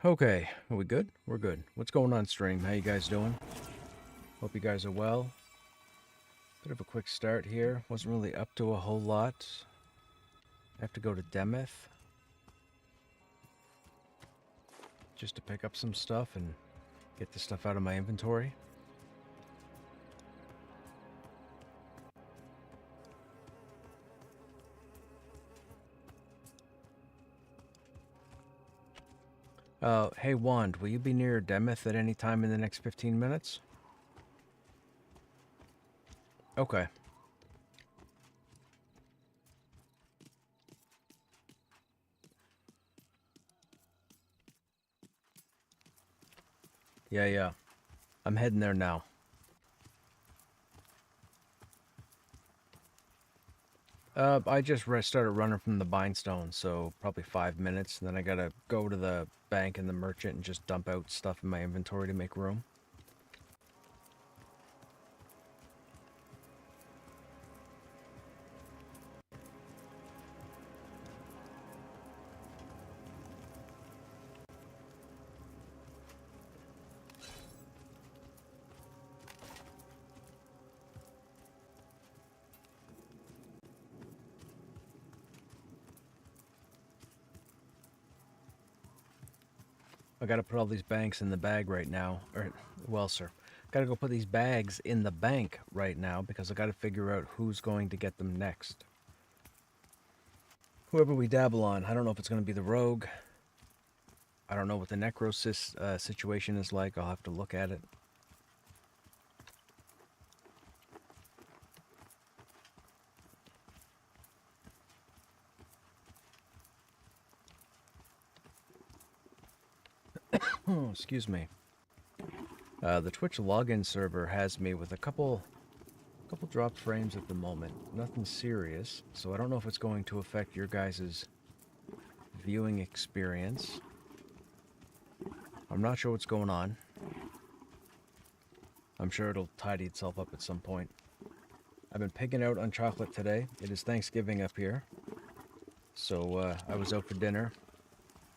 Okay, are we good? We're good. What's going on, stream? How you guys doing? Hope you guys are well. Bit of a quick start here. Wasn't really up to a whole lot. I have to go to Demeth just to pick up some stuff and get the stuff out of my inventory. Hey Wand, will you be near Demeth at any time in the next 15 minutes? Okay. Yeah. I'm heading there now. I just started running from the Bindstone, so probably 5 minutes, and then I gotta go to the bank and the merchant and just dump out stuff in my inventory to make room. I gotta put all these banks in the bag right now. Well, sir. Gotta go put these bags in the bank right now because I gotta figure out who's going to get them next. Whoever we dabble on. I don't know if it's gonna be the rogue. I don't know what the necrosis situation is like. I'll have to look at it. Oh, excuse me. The Twitch login server has me with a couple dropped frames at the moment. Nothing serious, so I don't know if it's going to affect your guys' viewing experience. I'm not sure what's going on. I'm sure it'll tidy itself up at some point. I've been pigging out on chocolate today. It is Thanksgiving up here. So I was out for dinner.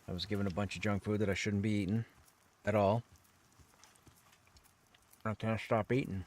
I was given a bunch of junk food that I shouldn't be eating at all. I can't stop eating.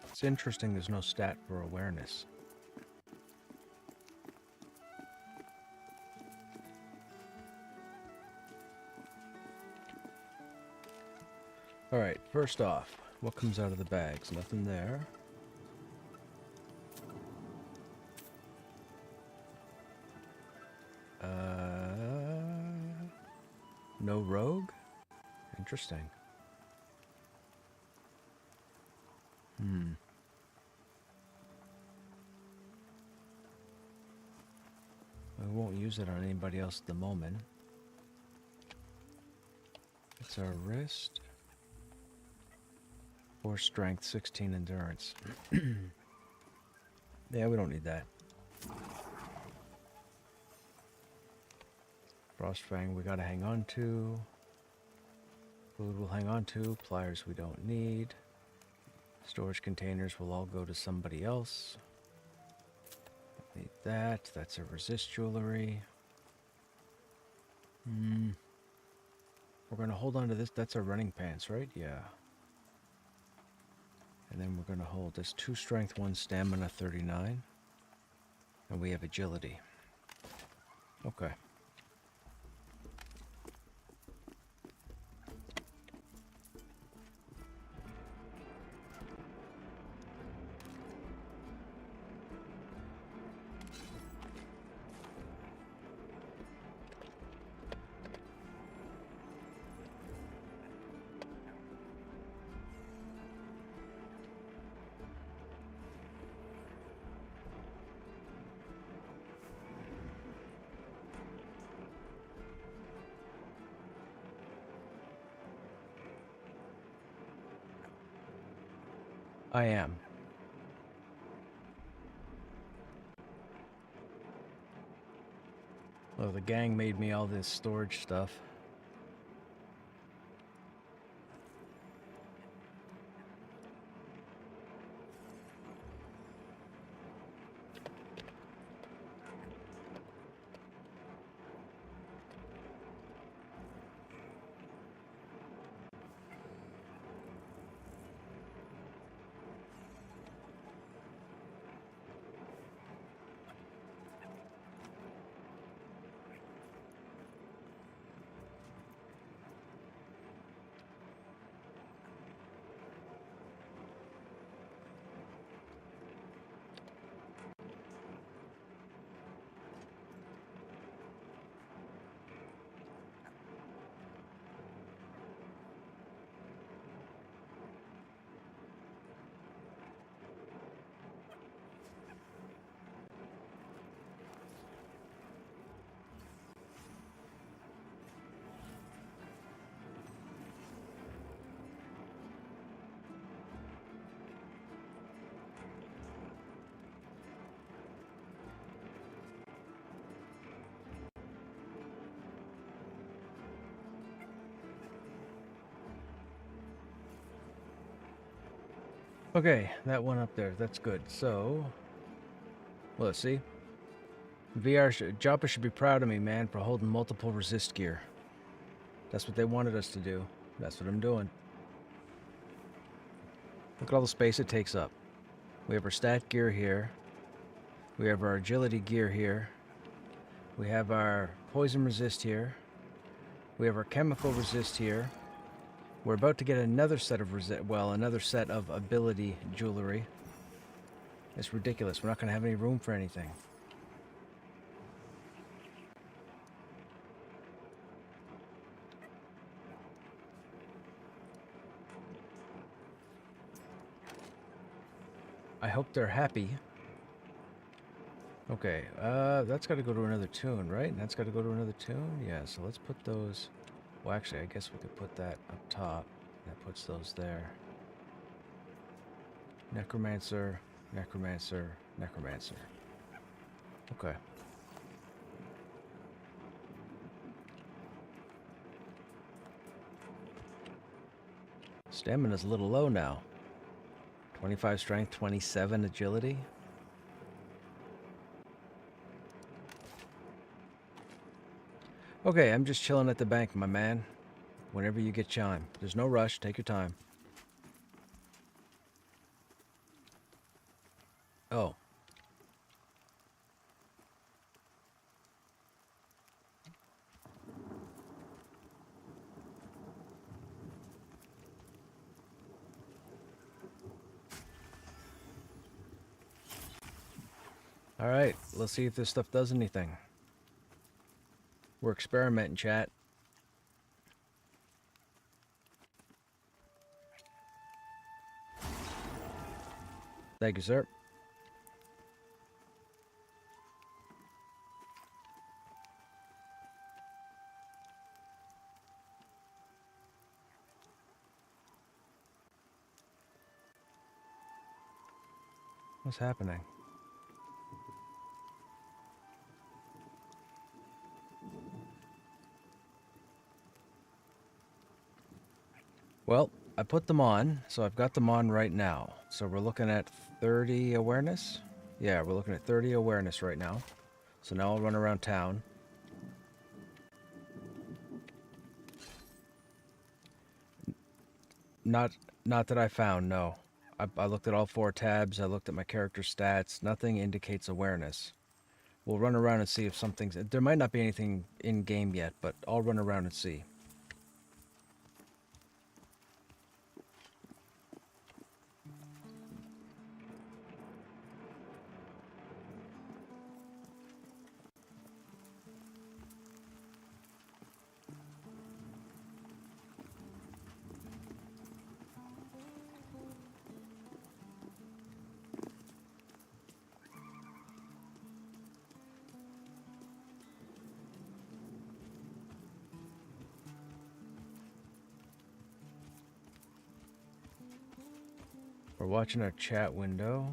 It's interesting there's no stat for awareness. Alright, first off, what comes out of the bags? Nothing there. No rogue? Interesting. I won't use it on anybody else at the moment. It's our wrist. 4 strength, 16 endurance. Yeah, we don't need that. Frostfang we gotta hang on to. Food we'll hang on to. Pliers we don't need. Storage containers will all go to somebody else. Need that. That's a resist jewelry. We're going to hold on to this. That's our running pants, right? Yeah. And then we're going to hold this 2 strength, 1 stamina, 39. And we have agility. Okay. I am. Well, the gang made me all this storage stuff. Okay, that one up there. That's good. So, well, let's see. Joppa should be proud of me, man, for holding multiple resist gear. That's what they wanted us to do. That's what I'm doing. Look at all the space it takes up. We have our stat gear here. We have our agility gear here. We have our poison resist here. We have our chemical resist here. We're about to get another set of another set of ability jewelry. It's ridiculous. We're not going to have any room for anything. I hope they're happy. Okay, that's got to go to another tune, right? That's got to go to another tune? Yeah, so let's put those... Well, actually, I guess we could put that up top. That puts those there. Necromancer, Necromancer, Necromancer. Okay. Stamina's a little low now. 25 strength, 27 agility. Okay, I'm just chilling at the bank, my man. Whenever you get chime. There's no rush. Take your time. Oh. Alright, let's see if this stuff does anything. We're experimenting, chat. Thank you, sir. What's happening? Well, I put them on, so I've got them on right now. So we're looking at 30 awareness. Yeah, we're looking at 30 awareness right now. So now I'll run around town. Not not that I found, no. I looked at all 4 tabs, I looked at my character stats, nothing indicates awareness. We'll run around and see if something's... There might not be anything in-game yet, but I'll run around and see. We're watching our chat window.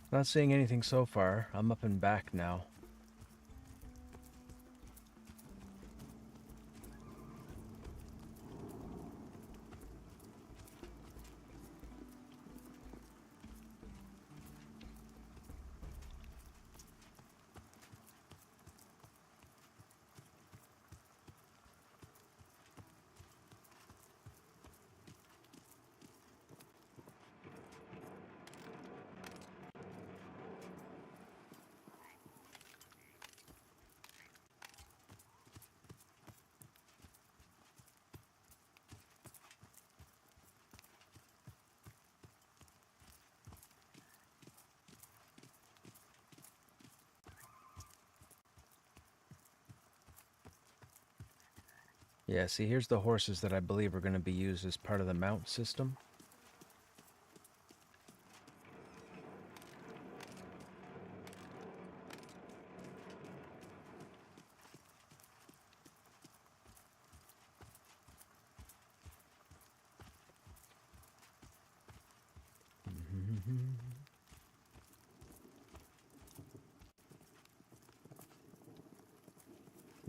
Not seeing anything so far. I'm up and back now. Yeah, see, here's the horses that I believe are going to be used as part of the mount system.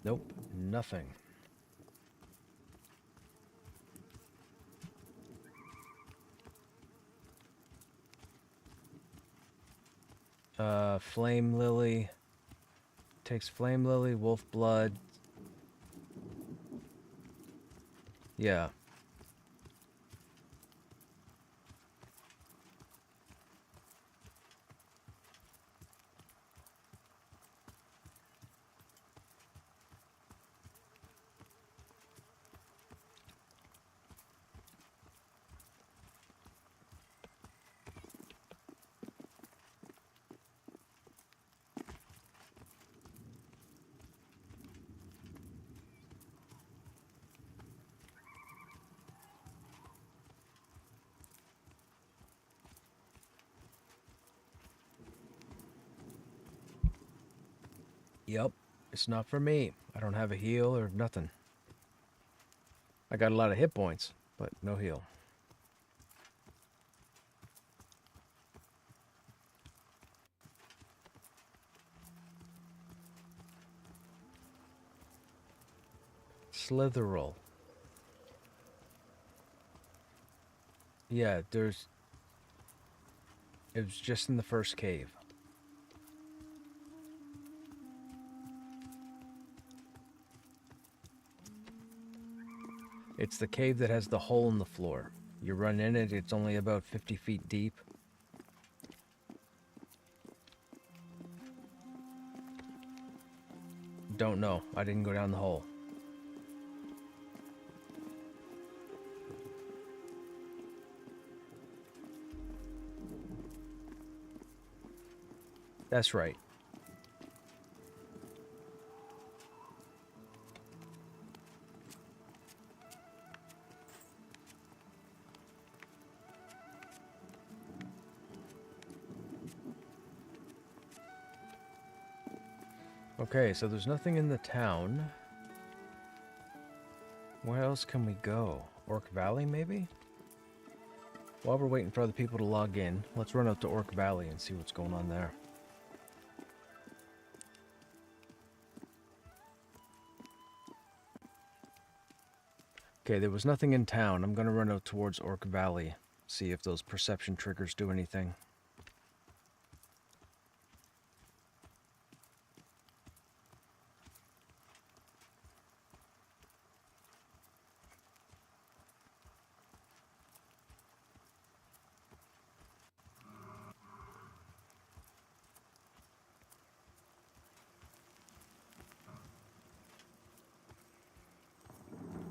Nope, nothing. Flame Lily. Takes Flame Lily, Wolf Blood. Yeah. Yep, it's not for me. I don't have a heal or nothing. I got a lot of hit points, but no heal. Slitherol. Yeah, it was just in the first cave. It's the cave that has the hole in the floor. You run in it, it's only about 50 feet deep. Don't know. I didn't go down the hole. That's right. Okay, so there's nothing in the town. Where else can we go? Orc Valley, maybe? While we're waiting for other people to log in, let's run out to Orc Valley and see what's going on there. Okay, there was nothing in town. I'm gonna run out towards Orc Valley, see if those perception triggers do anything.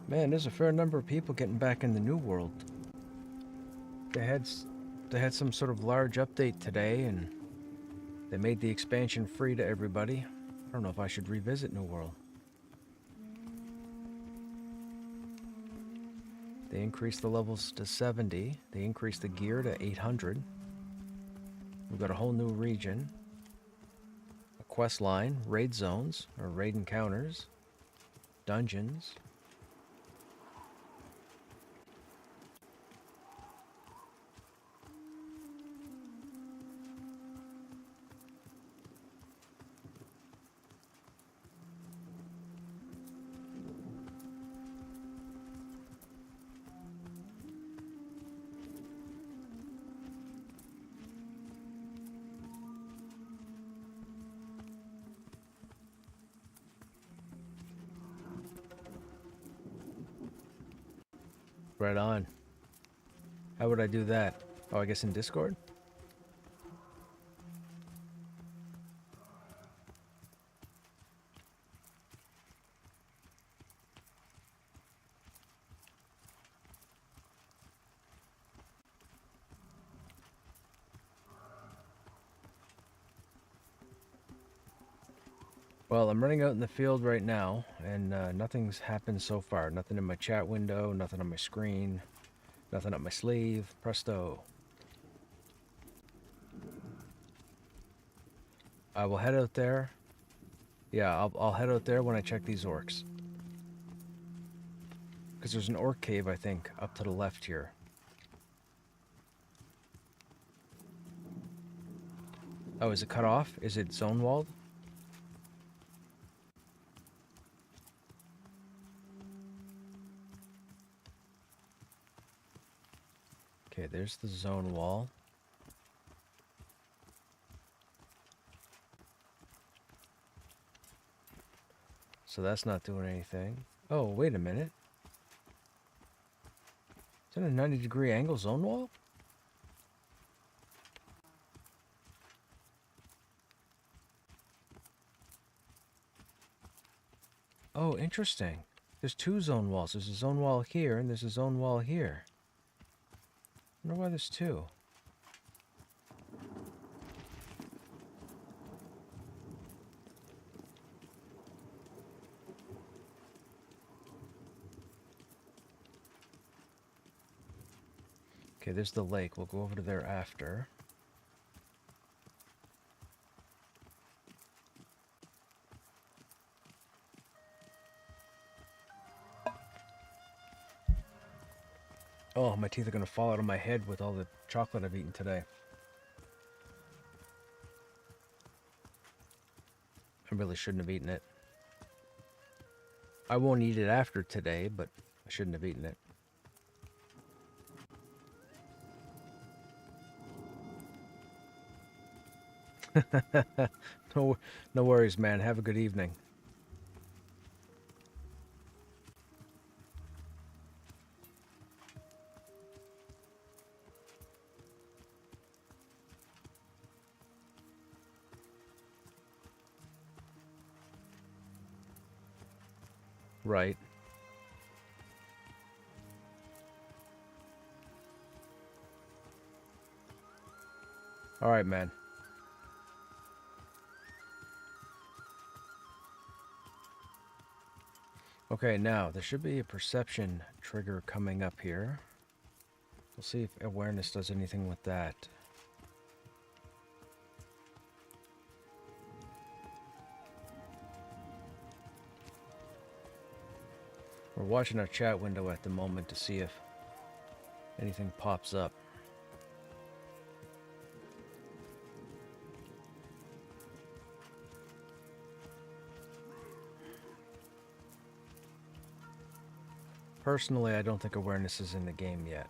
Man, there's a fair number of people getting back in the New World. They had some sort of large update today, and they made the expansion free to everybody. I don't know if I should revisit New World. They increased the levels to 70. They increased the gear to 800. We've got a whole new region. A quest line, raid zones, or raid encounters, dungeons. Right on. How would I do that? Oh, I guess in Discord? Well, I'm running out in the field right now, and nothing's happened so far. Nothing in my chat window, nothing on my screen, nothing up my sleeve. Presto. I will head out there. Yeah, I'll head out there when I check these orcs. Because there's an orc cave, I think, up to the left here. Oh, is it cut off? Is it zone walled? Okay, there's the zone wall. So that's not doing anything. Oh, wait a minute. Is that a 90-degree angle zone wall? Oh, interesting. There's two zone walls. There's a zone wall here, and there's a zone wall here. I wonder why there's two. Okay, there's the lake. We'll go over to there after. Oh, my teeth are gonna fall out of my head with all the chocolate I've eaten today. I really shouldn't have eaten it. I won't eat it after today, but I shouldn't have eaten it. No worries, man. Have a good evening. Right. All right, man. Okay, now there should be a perception trigger coming up here. We'll see if awareness does anything with that. We're watching our chat window at the moment to see if anything pops up. Personally, I don't think awareness is in the game yet.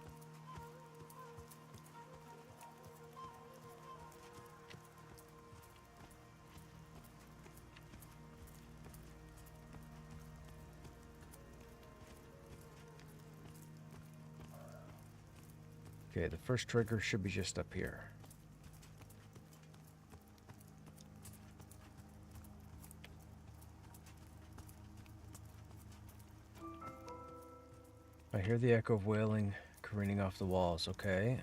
Okay, the first trigger should be just up here. I hear the echo of wailing careening off the walls, okay.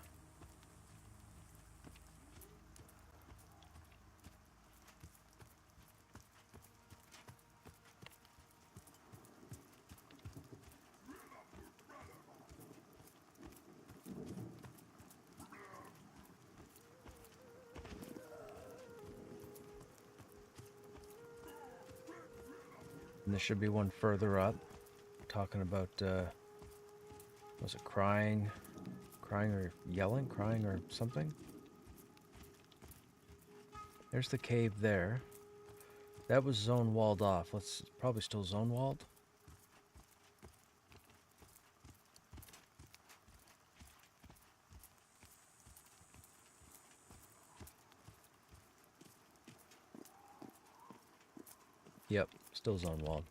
And there should be one further up, talking about, was it crying or yelling, crying or something? There's the cave there. That was zone walled off. Let's probably still zone walled. Yep, still zone walled.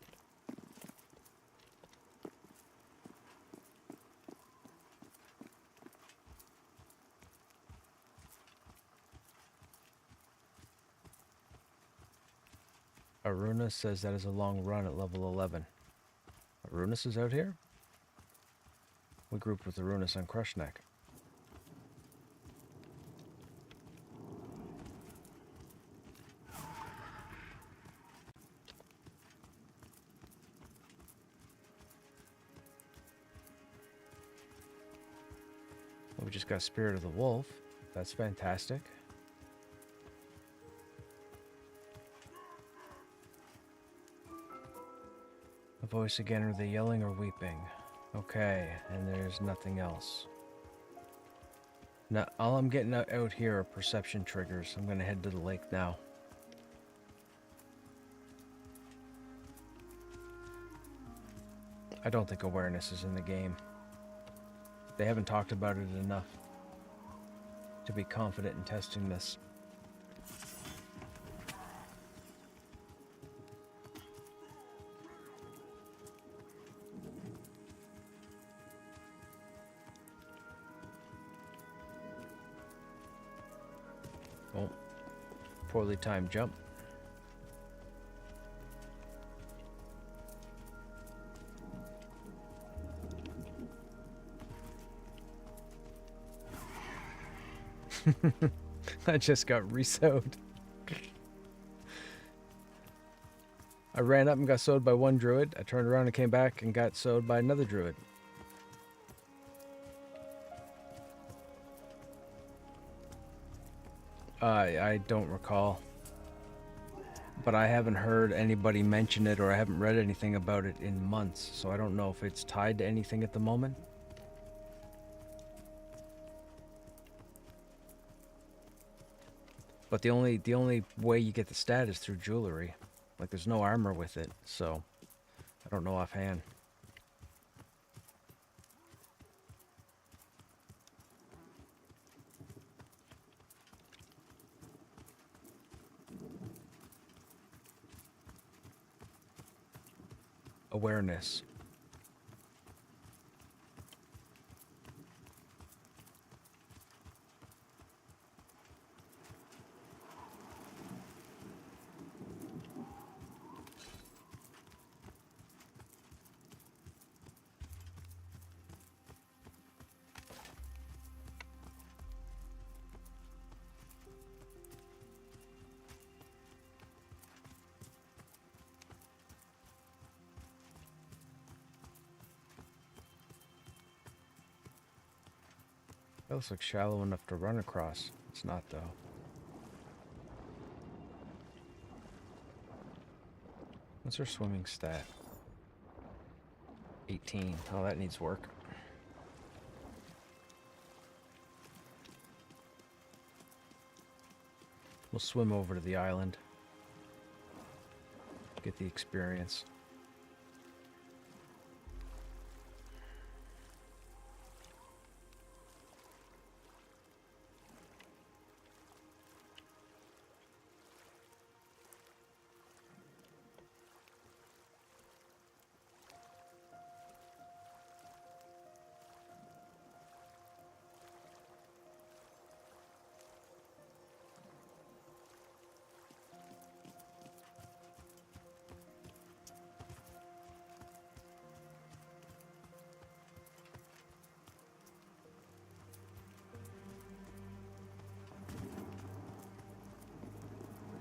Aruna says that is a long run at level 11. Arunus is out here? We grouped with Arunus on Krushnek. We just got Spirit of the Wolf. That's fantastic. A voice again, are they yelling or weeping? Okay, and there's nothing else. Now, all I'm getting out here are perception triggers. I'm gonna head to the lake now. I don't think awareness is in the game. They haven't talked about it enough to be confident in testing this. Oh, poorly timed jump. I just got resewed. I ran up and got sewed by one druid. I turned around and came back and got sewed by another druid. I don't recall. But I haven't heard anybody mention it, or I haven't read anything about it in months, so I don't know if it's tied to anything at the moment. But the only way you get the stat is through jewelry. Like, there's no armor with it, so I don't know offhand. Awareness. That looks like shallow enough to run across. It's not, though. What's her swimming stat? 18. Oh, that needs work. We'll swim over to the island. Get the experience.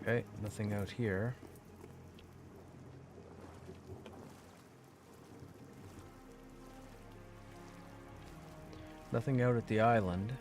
Okay, nothing out here. Nothing out at the island.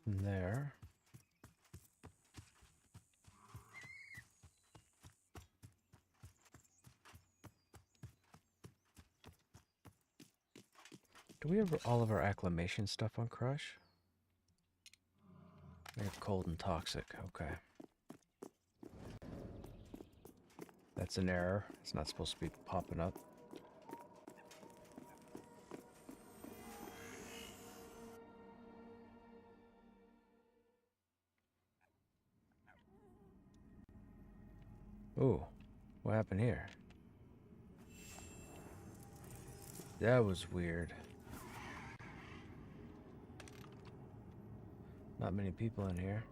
Nothing there. Do we have all of our acclimation stuff on Crush? We have cold and toxic, okay. That's an error. It's not supposed to be popping up. Ooh, what happened here? That was weird. Not many people in here.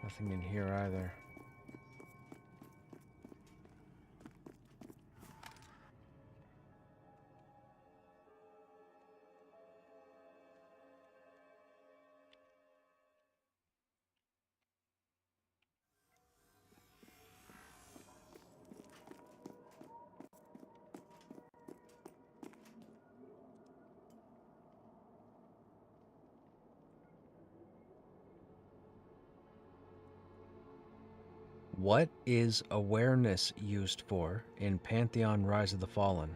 Nothing in here either. What is awareness used for in Pantheon Rise of the Fallen?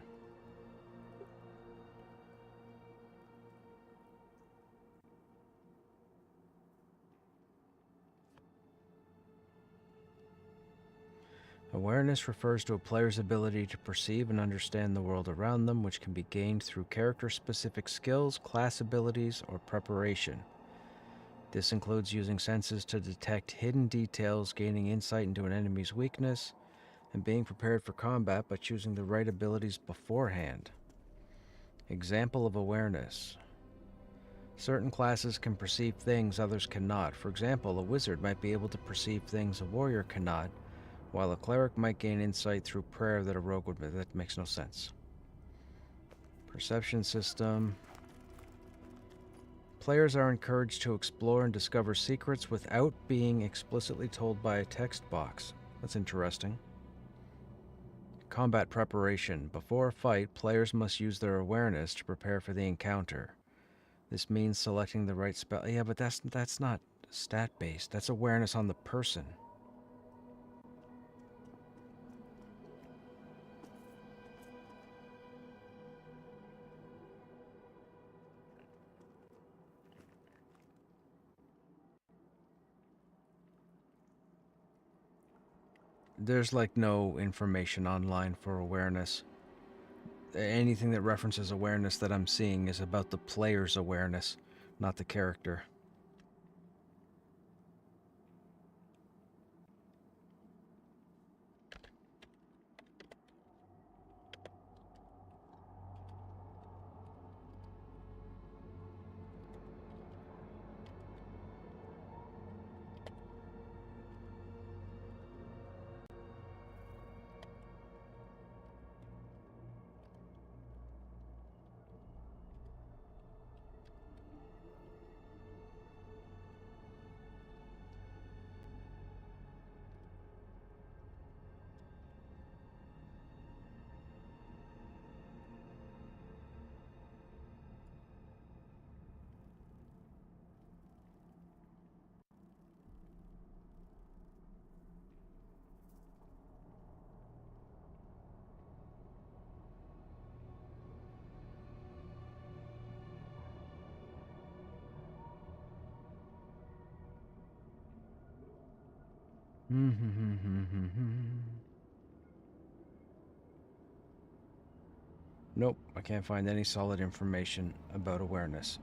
Awareness refers to a player's ability to perceive and understand the world around them, which can be gained through character-specific skills, class abilities, or preparation. This includes using senses to detect hidden details, gaining insight into an enemy's weakness, and being prepared for combat by choosing the right abilities beforehand. Example of awareness. Certain classes can perceive things others cannot. For example, a wizard might be able to perceive things a warrior cannot, while a cleric might gain insight through prayer that a rogue would. That makes no sense. Perception system. Players are encouraged to explore and discover secrets without being explicitly told by a text box. That's interesting. Combat preparation. Before a fight, players must use their awareness to prepare for the encounter. This means selecting the right spell. Yeah, but that's not stat-based. That's awareness on the person. There's like no information online for awareness. Anything that references awareness that I'm seeing is about the player's awareness, not the character. Nope, I can't find any solid information about awareness.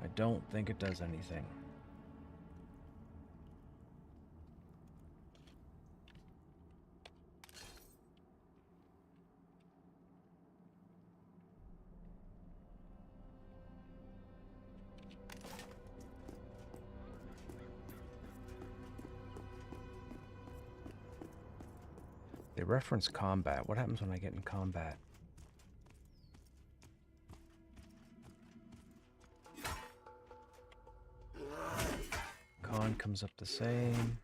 I don't think it does anything. They reference combat. What happens when I get in combat? Con comes up the same.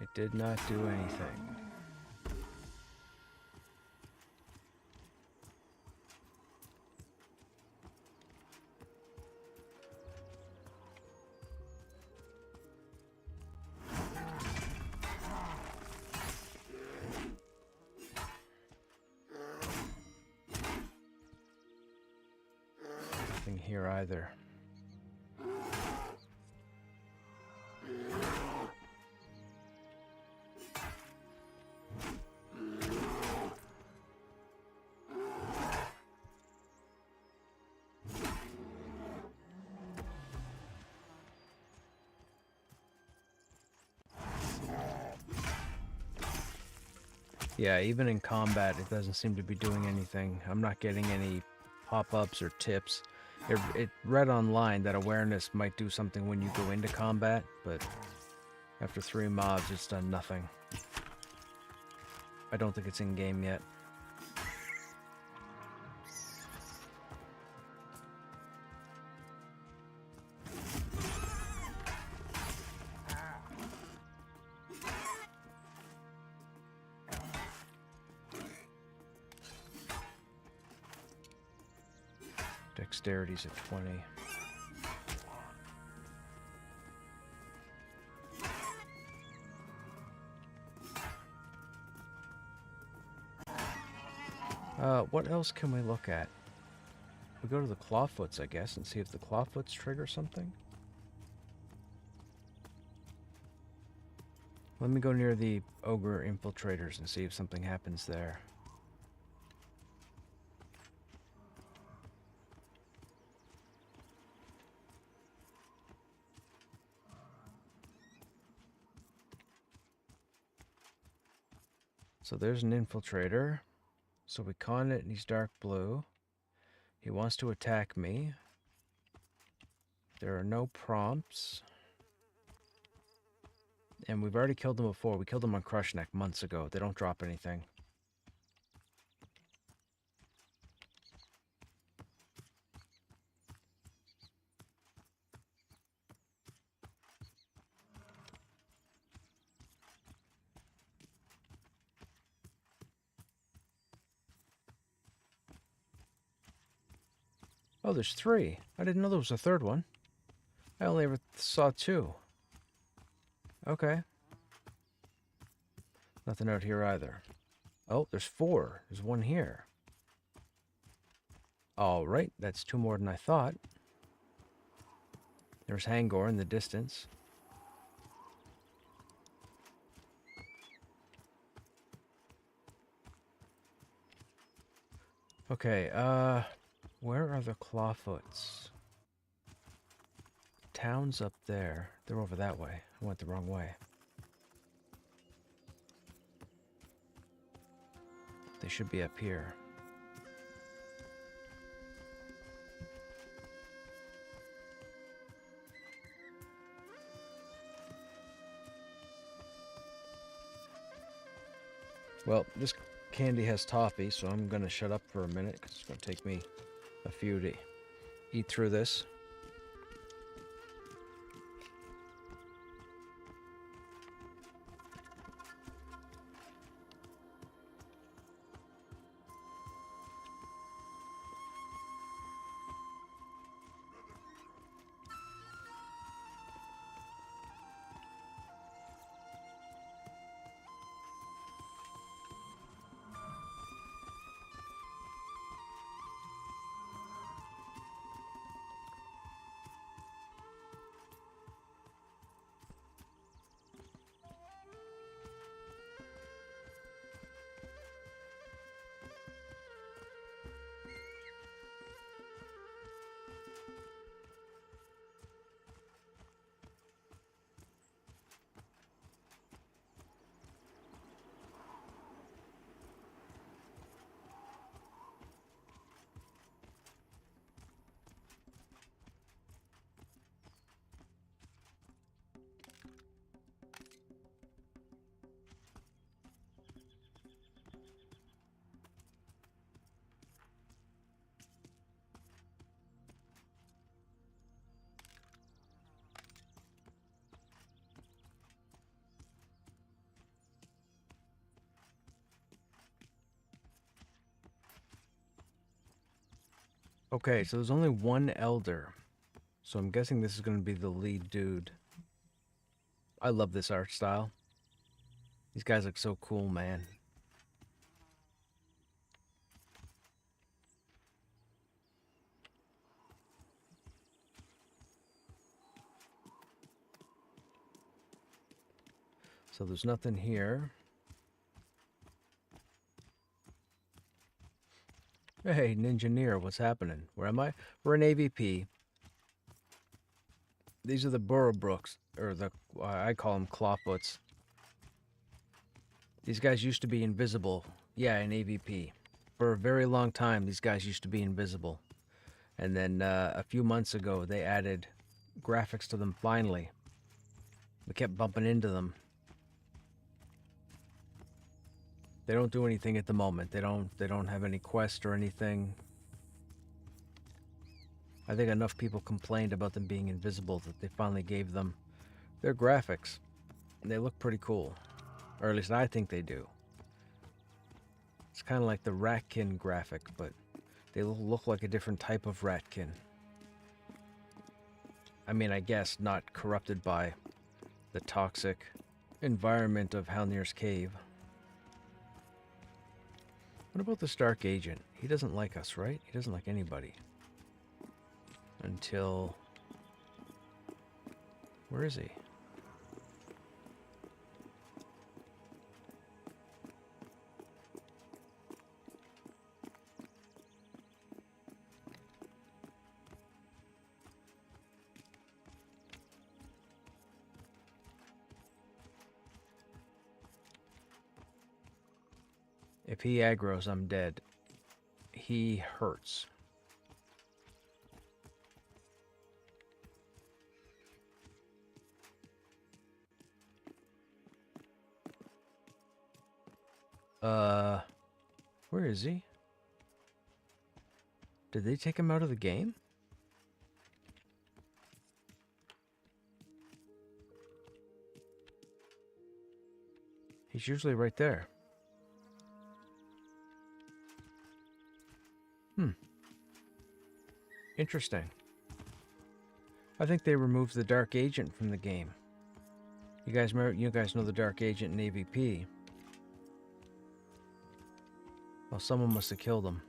It did not do anything. Nothing here either. Yeah, even in combat, it doesn't seem to be doing anything. I'm not getting any pop-ups or tips. It read online that awareness might do something when you go into combat, but after 3 mobs, it's done nothing. I don't think it's in-game yet. Dexterity's at 20. What else can we look at? We go to the clawfoots, I guess, and see if the clawfoots trigger something. Let me go near the ogre infiltrators and see if something happens there. So there's an infiltrator. So we con it and he's dark blue. He wants to attack me. There are no prompts. And we've already killed them before. We killed them on Krushnek months ago. They don't drop anything. Oh, there's 3. I didn't know there was a 3rd one. I only ever saw 2. Okay. Nothing out here either. Oh, there's 4. There's 1 here. Alright, that's 2 more than I thought. There's Hangor in the distance. Okay, where are the Clawfoots? Town's up there. They're over that way. I went the wrong way. They should be up here. Well, this candy has toffee, so I'm going to shut up for a minute because it's going to take me a few to eat through this. Okay, so there's only 1 elder. So I'm guessing this is going to be the lead dude. I love this art style. These guys look so cool, man. So there's nothing here. Hey, Ninjaneer, what's happening? Where am I? We're in AVP. These are the Burrobrooks, or the, I call them Clawfoots. These guys used to be invisible. Yeah, in AVP. For a very long time, these guys used to be invisible. And then a few months ago, they added graphics to them finally. We kept bumping into them. They don't do anything at the moment. They don't have any quest or anything. I think enough people complained about them being invisible that they finally gave them their graphics. And they look pretty cool. Or at least I think they do. It's kind of like the Ratkin graphic, but they look like a different type of Ratkin. I mean, I guess not corrupted by the toxic environment of Halnir's Cave. What about the Stark Agent? He doesn't like us, right? He doesn't like anybody. Until... Where is he? If he aggroes, I'm dead. He hurts. Where is he? Did they take him out of the game? He's usually right there. Interesting. I think they removed the Dark Agent from the game. You guys know the Dark Agent in AVP. Well, someone must have killed him.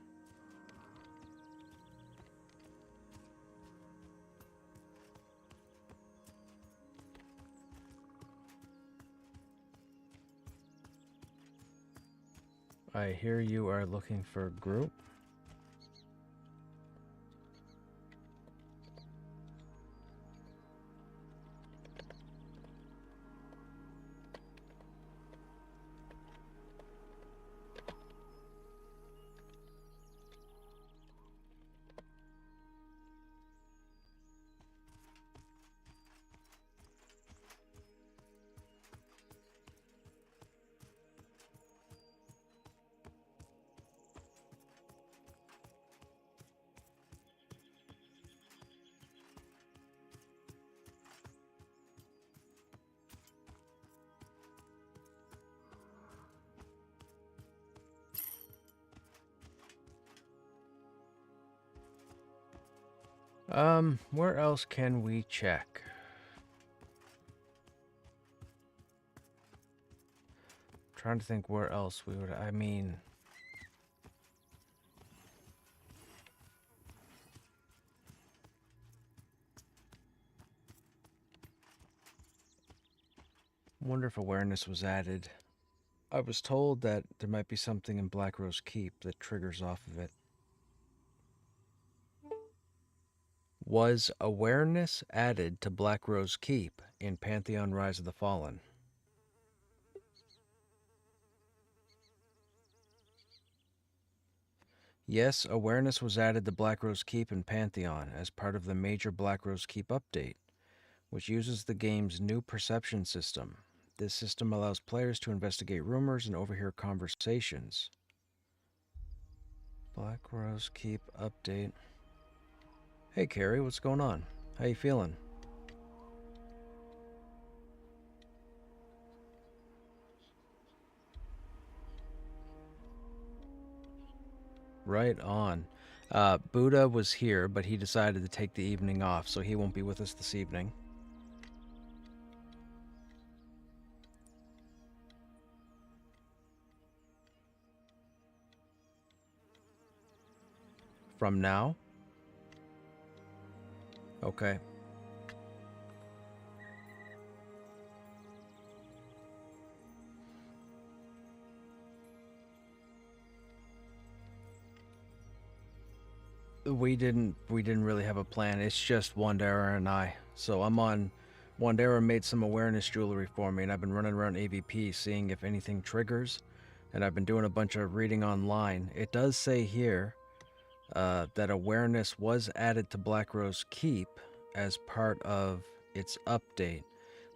I hear you are looking for a group. Where else can we check? Trying to think where else we would, I mean... Wonder if awareness was added. I was told that there might be something in Black Rose Keep that triggers off of it. Was awareness added to Black Rose Keep in Pantheon Rise of the Fallen? Yes, awareness was added to Black Rose Keep in Pantheon as part of the major Black Rose Keep update, which uses the game's new perception system. This system allows players to investigate rumors and overhear conversations. Black Rose Keep update. Hey Carrie, what's going on? How you feeling? Right on. Buddha was here, but he decided to take the evening off, so he won't be with us this evening. From now? Okay. We didn't really have a plan. It's just Wandera and I. So I'm on... Wandera made some awareness jewelry for me, and I've been running around AVP seeing if anything triggers. And I've been doing a bunch of reading online. It does say here that awareness was added to Black Rose Keep as part of its update,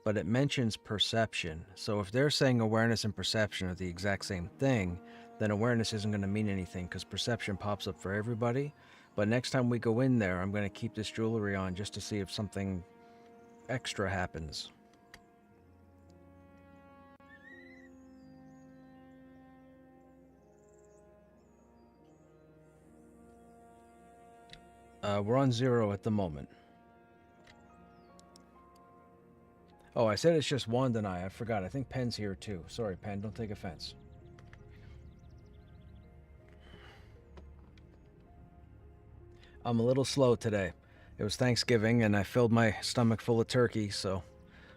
but it mentions perception. So if they're saying awareness and perception are the exact same thing, then awareness isn't going to mean anything because perception pops up for everybody. But next time we go in there, I'm going to keep this jewelry on just to see if something extra happens. We're on 0 at the moment. Oh, I said it's just Wanda and I forgot. I think Pen's here too. Sorry, Pen, don't take offense. I'm a little slow today. It was Thanksgiving and I filled my stomach full of turkey, so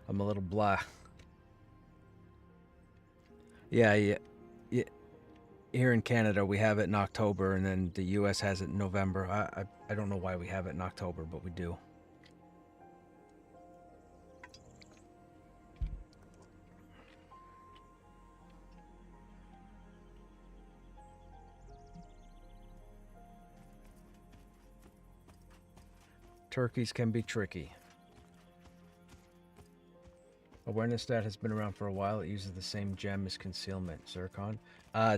I'm a little blah. Yeah. Here in Canada, we have it in October, and then the U.S. has it in November. I don't know why we have it in October, but we do. Turkeys can be tricky. Awareness stat has been around for a while. It uses the same gem as concealment. Zircon.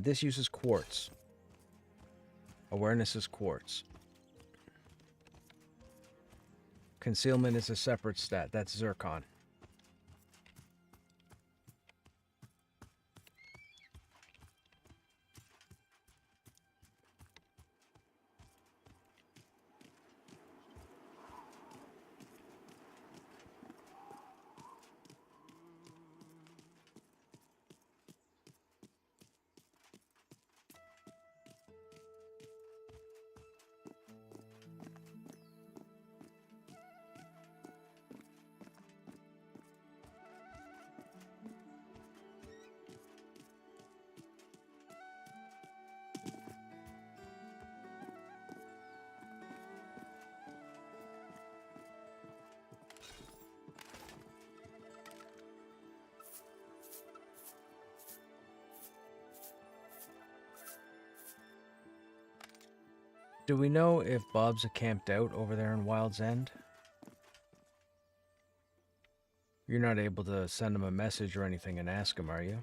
This uses quartz. Awareness is quartz. Concealment is a separate stat. That's zircon. Do we know if Bob's camped out over there in Wild's End? You're not able to send him a message or anything and ask him, are you?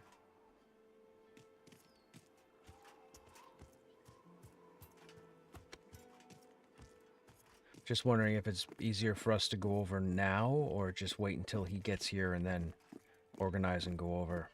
Just wondering if it's easier for us to go over now or just wait until he gets here and then organize and go over.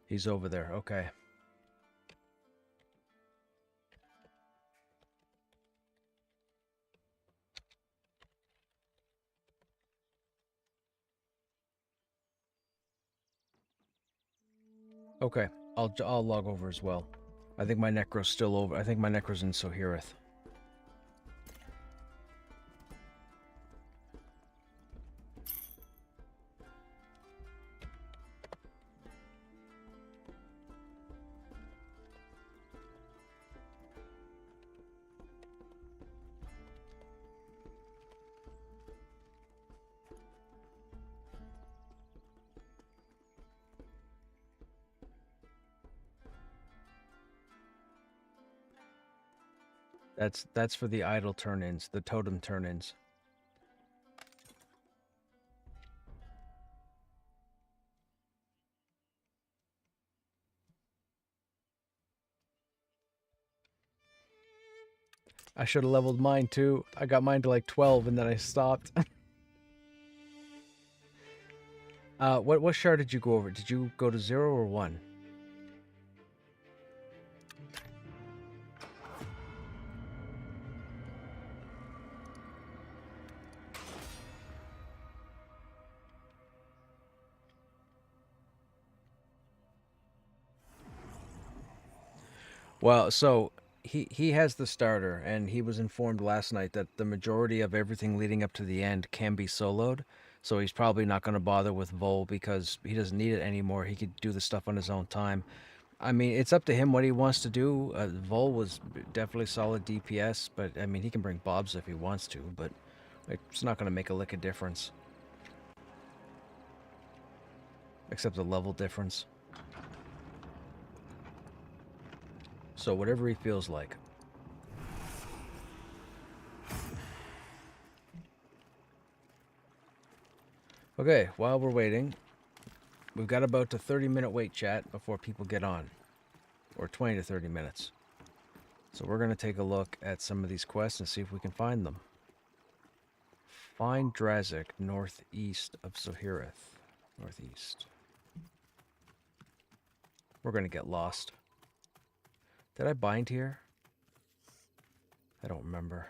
He's over there, okay. Okay, I'll log over as well. I think my Necro's still over. I think my Necro's in Sohirith. That's for the idle turn-ins, the totem turn-ins. I should have leveled mine too. I got mine to like 12 and then I stopped. What shard did you go over? Did you go to 0 or 1? Well, so he has the starter, and he was informed last night that the majority of everything leading up to the end can be soloed. So he's probably not going to bother with Vol because he doesn't need it anymore. He could do the stuff on his own time. I mean, it's up to him what he wants to do. Vol was definitely solid DPS, but I mean, he can bring Bobs if he wants to, but it's not going to make a lick of difference. Except the level difference. So whatever he feels like. Okay, while we're waiting, we've got about a 30-minute wait chat before people get on. Or 20 to 30 minutes. So we're going to take a look at some of these quests and see if we can find them. Find Drazik northeast of Sohirith. Northeast. We're going to get lost. Did I bind here? I don't remember.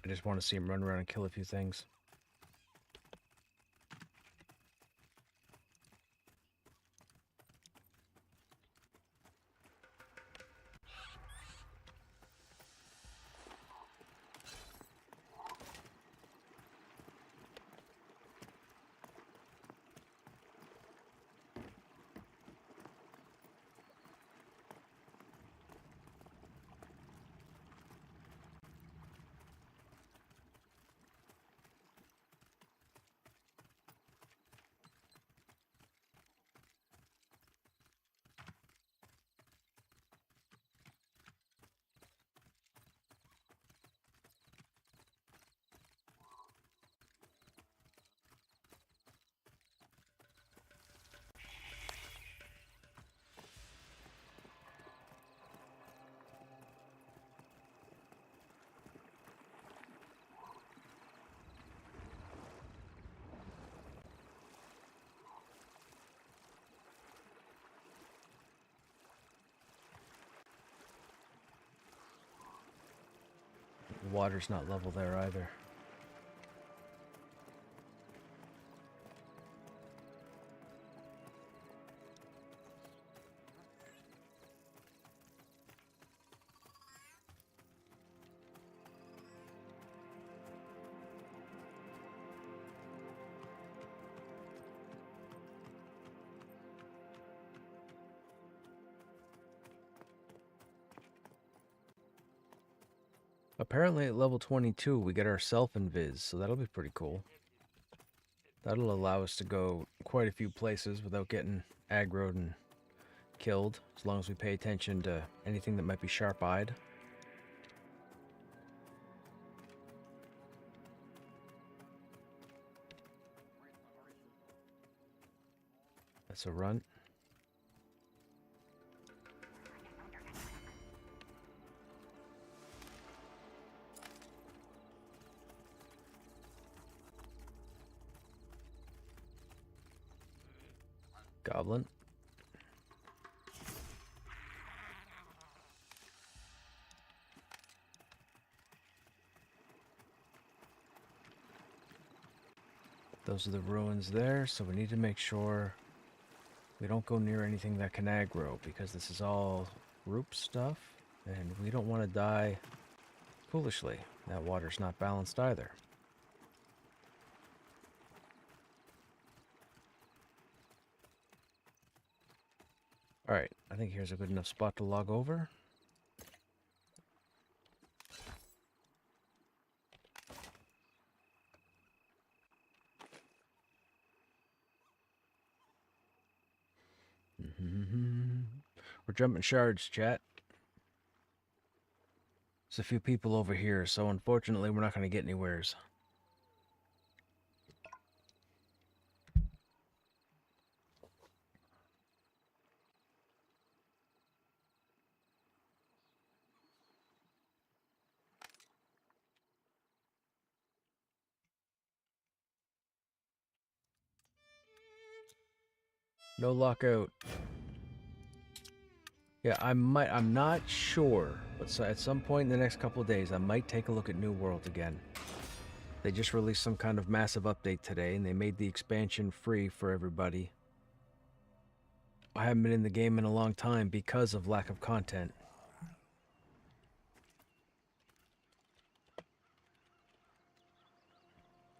I just want to see him run around and kill a few things. The water's not level there either. Apparently at level 22 we get our self-invis, so that'll be pretty cool. That'll allow us to go quite a few places without getting aggroed and killed, as long as we pay attention to anything that might be sharp-eyed. That's a runt. Goblin. Those are the ruins there, so we need to make sure we don't go near anything that can aggro, because this is all group stuff, and we don't want to die foolishly. That water's not balanced either. Alright, I think here's a good enough spot to log over. We're jumping shards, chat. There's a few people over here, so unfortunately we're not going to get anywheres. No lockout. Yeah, I'm not sure, but so at some point in the next couple of days, I might take a look at New World again. They just released some kind of massive update today, and they made the expansion free for everybody. I haven't been in the game in a long time because of lack of content.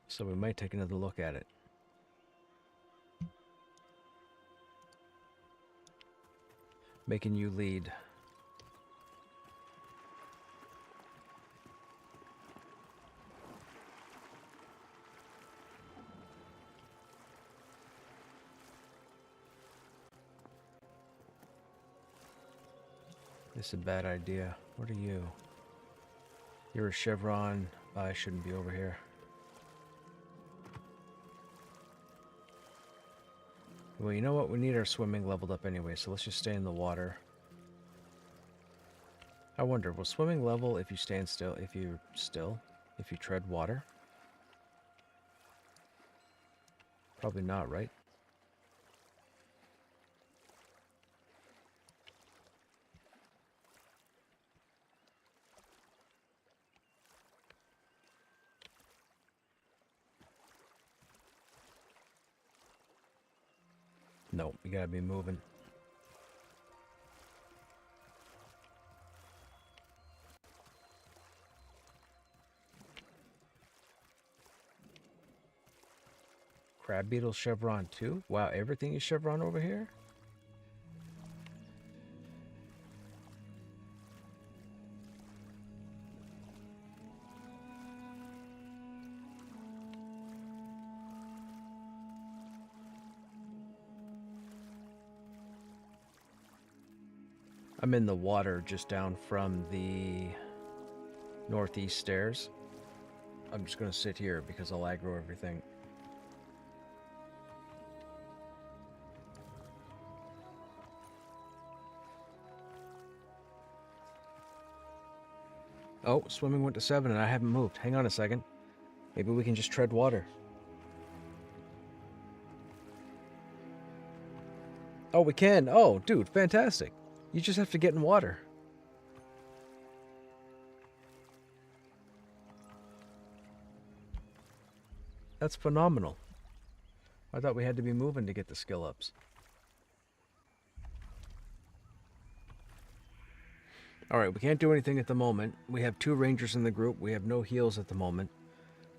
So we might take another look at it. Making you lead. This is a bad idea. What are you? You're a chevron. I shouldn't be over here. Well, you know what? We need our swimming leveled up anyway, so let's just stay in the water. I wonder, will swimming level if you stand still, if you tread water? Probably not, right? No, you gotta be moving. Crab beetle chevron too? Wow, everything is chevron over here? I'm in the water just down from the northeast stairs. I'm just gonna sit here because I'll aggro everything. Oh, swimming went to 7 and I haven't moved. Hang on a second. Maybe we can just tread water. Oh, we can. Oh, dude, fantastic. You just have to get in water. That's phenomenal. I thought we had to be moving to get the skill ups. Alright, we can't do anything at the moment. We have 2 rangers in the group. We have no heals at the moment.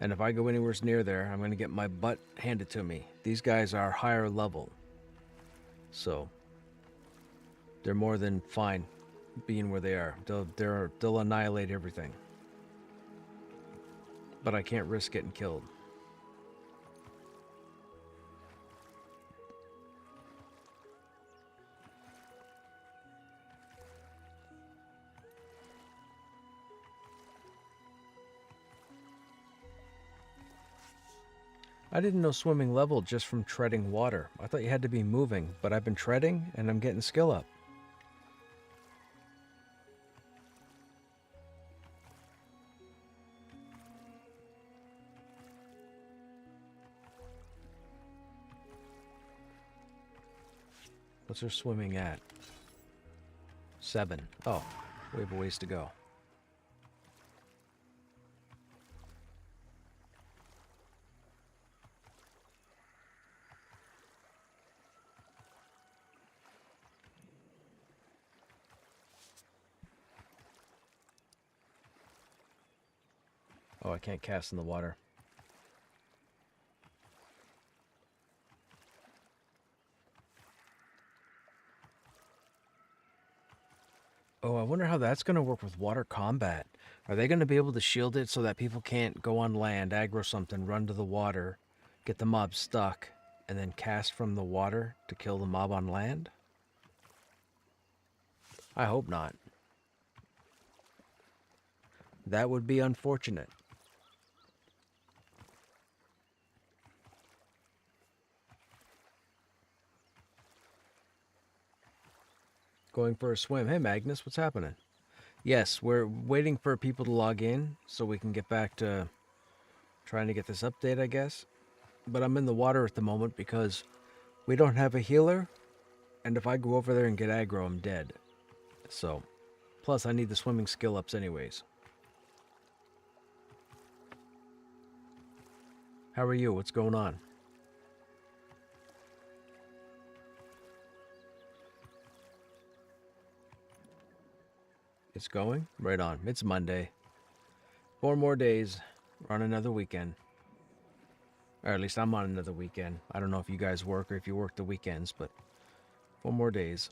And if I go anywhere near there, I'm going to get my butt handed to me. These guys are higher level. So, they're more than fine being where they are. They'll annihilate everything. But I can't risk getting killed. I didn't know swimming leveled just from treading water. I thought you had to be moving, but I've been treading and I'm getting skill up. What's her swimming at? 7. Oh, we have a ways to go. Oh, I can't cast in the water. Oh, I wonder how that's going to work with water combat. Are they going to be able to shield it so that people can't go on land, aggro something, run to the water, get the mob stuck, and then cast from the water to kill the mob on land? I hope not. That would be unfortunate. Going for a swim. Hey, Magnus, what's happening? Yes, we're waiting for people to log in so we can get back to trying to get this update, I guess. But I'm in the water at the moment because we don't have a healer. And if I go over there and get aggro, I'm dead. So, plus I need the swimming skill ups anyways. How are you? What's going on? It's going? Right on. It's Monday. 4 more days. We're on another weekend. Or at least I'm on another weekend. I don't know if you guys work or if you work the weekends, but 4 more days.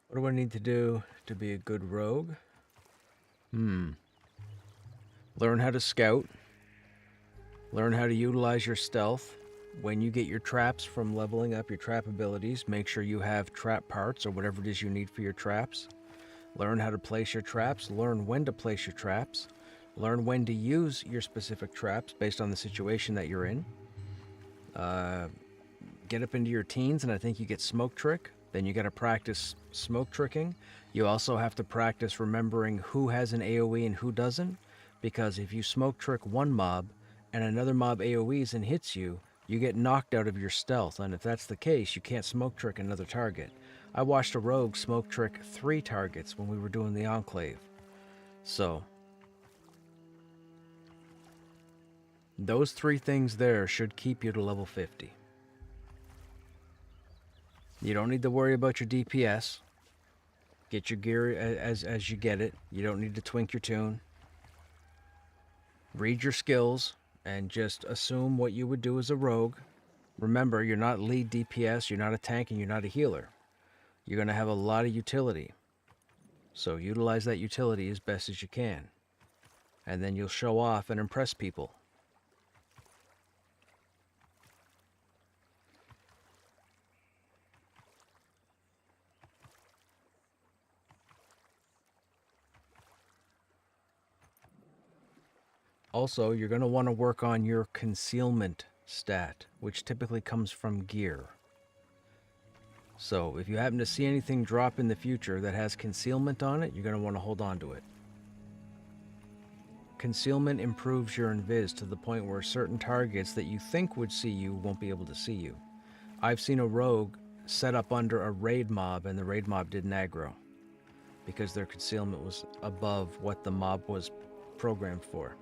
What do I need to do to be a good rogue? Learn how to scout. Learn how to utilize your stealth. When you get your traps from leveling up your trap abilities, make sure you have trap parts or whatever it is you need for your traps. Learn how to place your traps. Learn when to place your traps. Learn when to use your specific traps based on the situation that you're in. Get up into your teens, and I think you get smoke trick. Then you got to practice smoke tricking. You also have to practice remembering who has an AoE and who doesn't, because if you smoke trick one mob and another mob AoEs and hits you, you get knocked out of your stealth, and if that's the case, you can't smoke trick another target. I watched a rogue smoke trick 3 targets when we were doing the Enclave. So, those 3 things there should keep you to level 50. You don't need to worry about your DPS. Get your gear as you get it. You don't need to twink your tune. Read your skills and just assume what you would do as a rogue. Remember, you're not lead DPS, you're not a tank, and you're not a healer. you're going to have a lot of utility. So utilize that utility as best as you can. And then you'll show off and impress people. Also, you're going to want to work on your concealment stat, which typically comes from gear. So if you happen to see anything drop in the future that has concealment on it, you're going to want to hold on to it. Concealment improves your invis to the point where certain targets that you think would see you won't be able to see you. I've seen a rogue set up under a raid mob and the raid mob didn't aggro because their concealment was above what the mob was programmed for.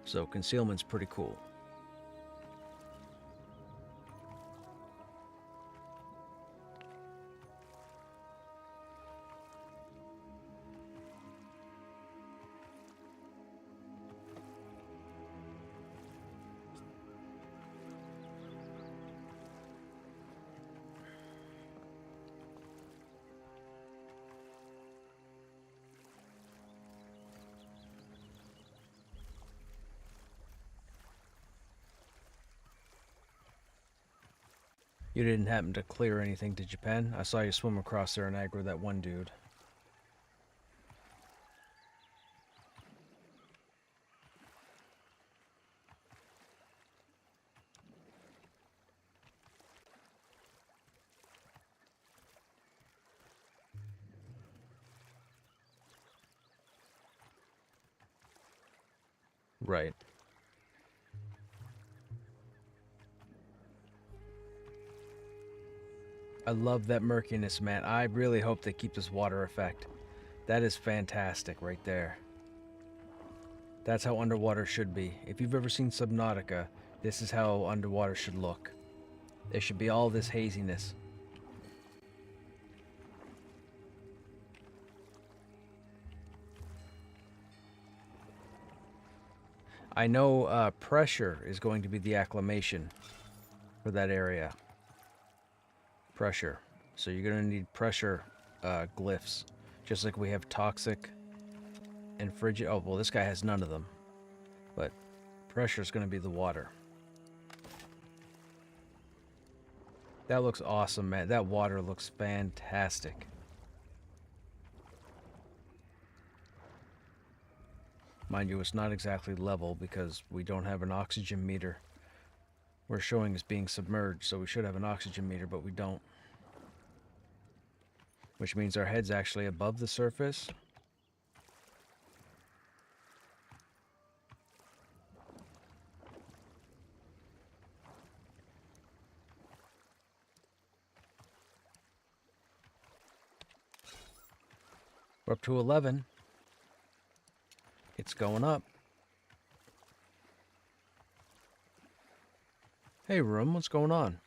So concealment's pretty cool. You didn't happen to clear anything, did you, Pen? I saw you swim across there and aggro that one dude. Right. I love that murkiness, man. I really hope they keep this water effect. That is fantastic right there. That's how underwater should be. If you've ever seen Subnautica, this is how underwater should look. There should be all this haziness. I know pressure is going to be the acclamation for that area. Pressure. So you're going to need pressure glyphs. Just like we have toxic and frigid. Oh, well, this guy has none of them. But pressure is going to be the water. That looks awesome, man. That water looks fantastic. Mind you, it's not exactly level because we don't have an oxygen meter. We're showing as being submerged, so we should have an oxygen meter, but we don't. Which means our head's actually above the surface. We're up to 11. It's going up. Hey, room, what's going on?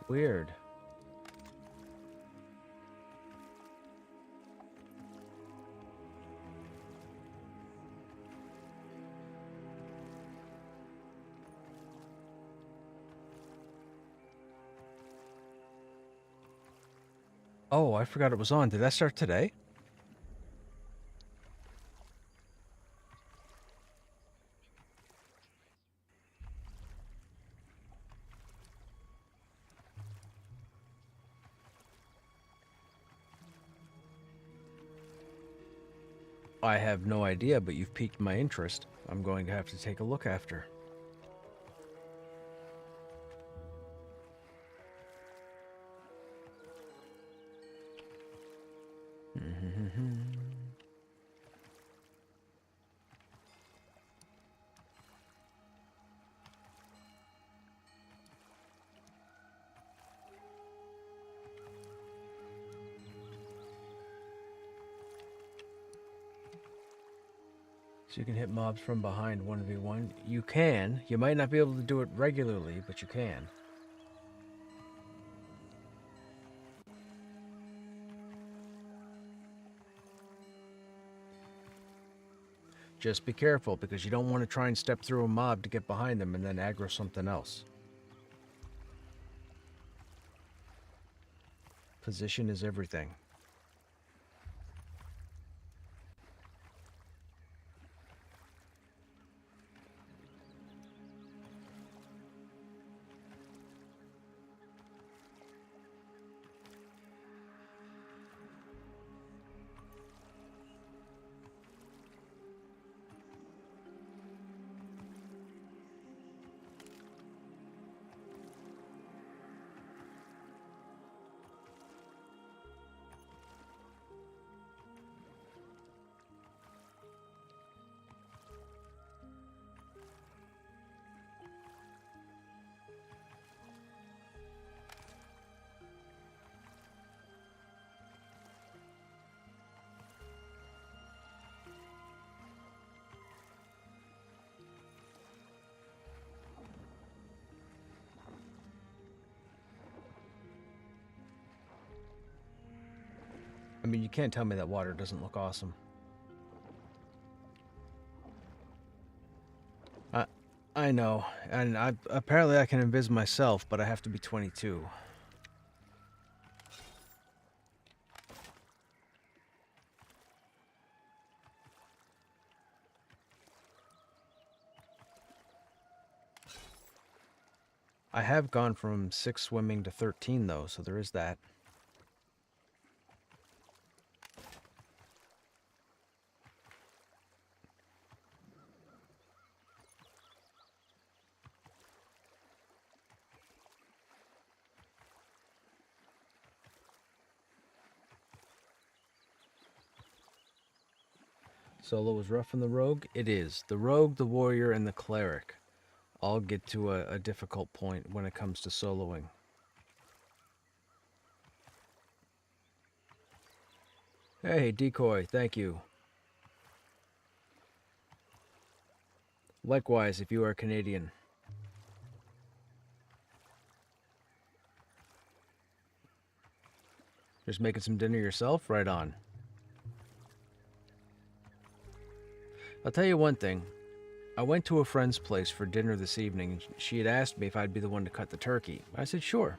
Weird. Oh, I forgot it was on. Did that start today? I have no idea, but you've piqued my interest. I'm going to have to take a look after. So you can hit mobs from behind 1v1. You can. You might not be able to do it regularly, but you can. Just be careful, because you don't want to try and step through a mob to get behind them and then aggro something else. Position is everything. I mean, you can't tell me that water doesn't look awesome. I know, and apparently I can invis myself, but I have to be 22. I have gone from 6 swimming to 13, though, so there is that. Solo is rough on the rogue? It is. The rogue, the warrior, and the cleric all get to a difficult point when it comes to soloing. Hey, decoy, thank you. Likewise, if you are Canadian. Just making some dinner yourself? Right on. I'll tell you one thing. I went to a friend's place for dinner this evening, and she had asked me if I'd be the one to cut the turkey. I said, sure.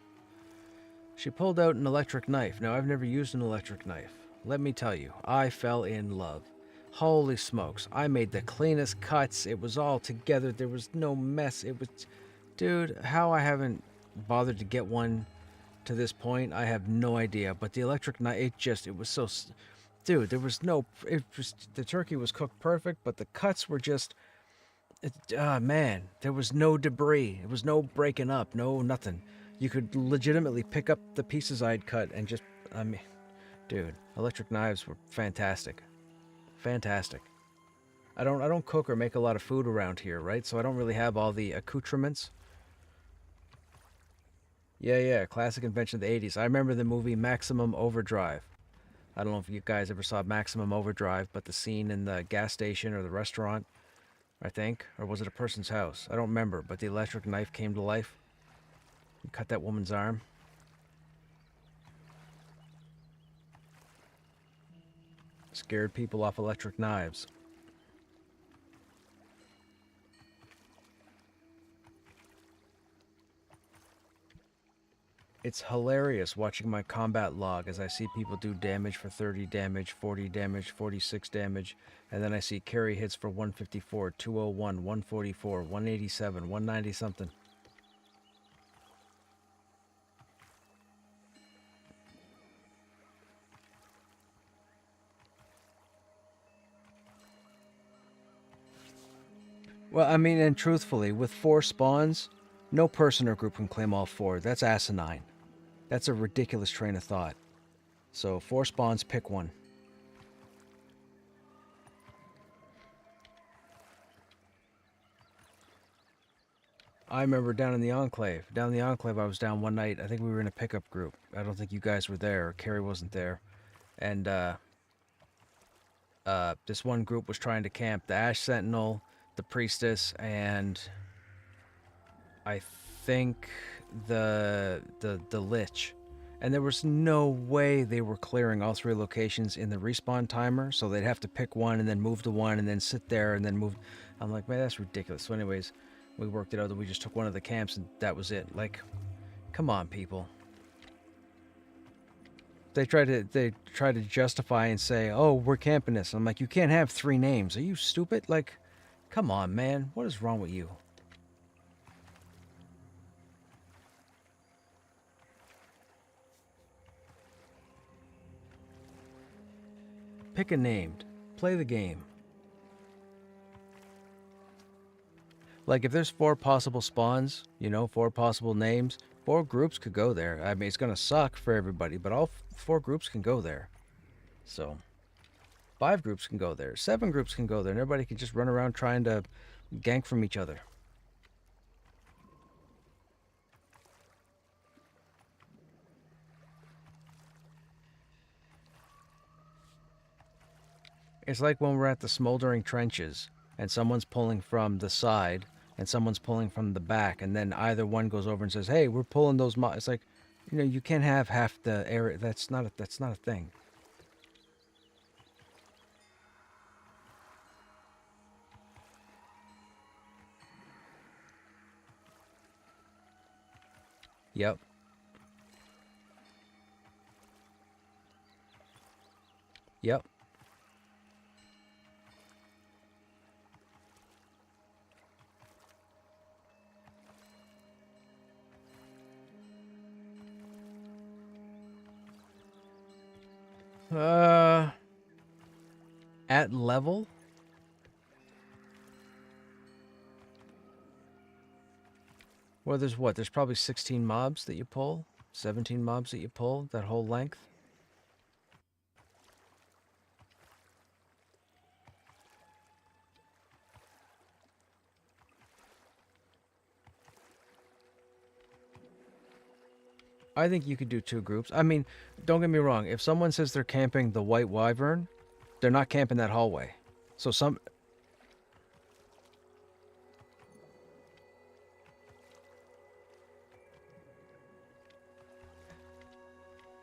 She pulled out an electric knife. Now, I've never used an electric knife. Let me tell you, I fell in love. Holy smokes, I made the cleanest cuts. It was all together. There was no mess. It was... Dude, how I haven't bothered to get one to this point, I have no idea. But the electric knife, it was so... Dude, there was no... the turkey was cooked perfect, but the cuts were just... man, there was no debris. There was no breaking up, no nothing. You could legitimately pick up the pieces I'd cut and just... I mean... Dude, electric knives were fantastic. Fantastic. I don't cook or make a lot of food around here, right? So I don't really have all the accoutrements. Yeah, classic invention of the 80s. I remember the movie Maximum Overdrive. I don't know if you guys ever saw Maximum Overdrive, but the scene in the gas station or the restaurant, I think, or was it a person's house? I don't remember, but the electric knife came to life and cut that woman's arm. Scared people off electric knives. It's hilarious watching my combat log as I see people do damage for 30 damage, 40 damage, 46 damage, and then I see carry hits for 154, 201, 144, 187, 190 something. Well, I mean, and truthfully, with 4 spawns, no person or group can claim all 4. That's asinine. That's a ridiculous train of thought. So 4 spawns, pick one. I remember down in the Enclave. Down in the Enclave, I was down one night. I think we were in a pickup group. I don't think you guys were there. Or Carrie wasn't there. And this one group was trying to camp the Ash Sentinel, the Priestess, and I think the Lich. And there was no way they were clearing all 3 locations in the respawn timer, so they'd have to pick one and then move to one and then sit there and then move. I'm like, man, that's ridiculous. So anyways, we worked it out that we just took one of the camps and that was it. Like, come on, people. They try to justify and say, "Oh, we're camping this." I'm like, "You can't have 3 names. Are you stupid? Like, come on, man. What is wrong with you?" Pick a name. Play the game. Like, if there's 4 possible spawns, 4 possible names, 4 groups could go there. I mean, it's gonna suck for everybody, but all 4 groups can go there. So 5 groups can go there. 7 groups can go there. And everybody can just run around trying to gank from each other. It's like when we're at the smoldering trenches and someone's pulling from the side and someone's pulling from the back, and then either one goes over and says, "Hey, we're pulling those." It's like, you can't have half the area. That's not a thing. Yep. Yep. At level? Well, there's what? There's probably 16 mobs that you pull, 17 mobs that you pull, that whole length. I think you could do 2 groups. I mean, don't get me wrong. If someone says they're camping the White Wyvern, they're not camping that hallway. So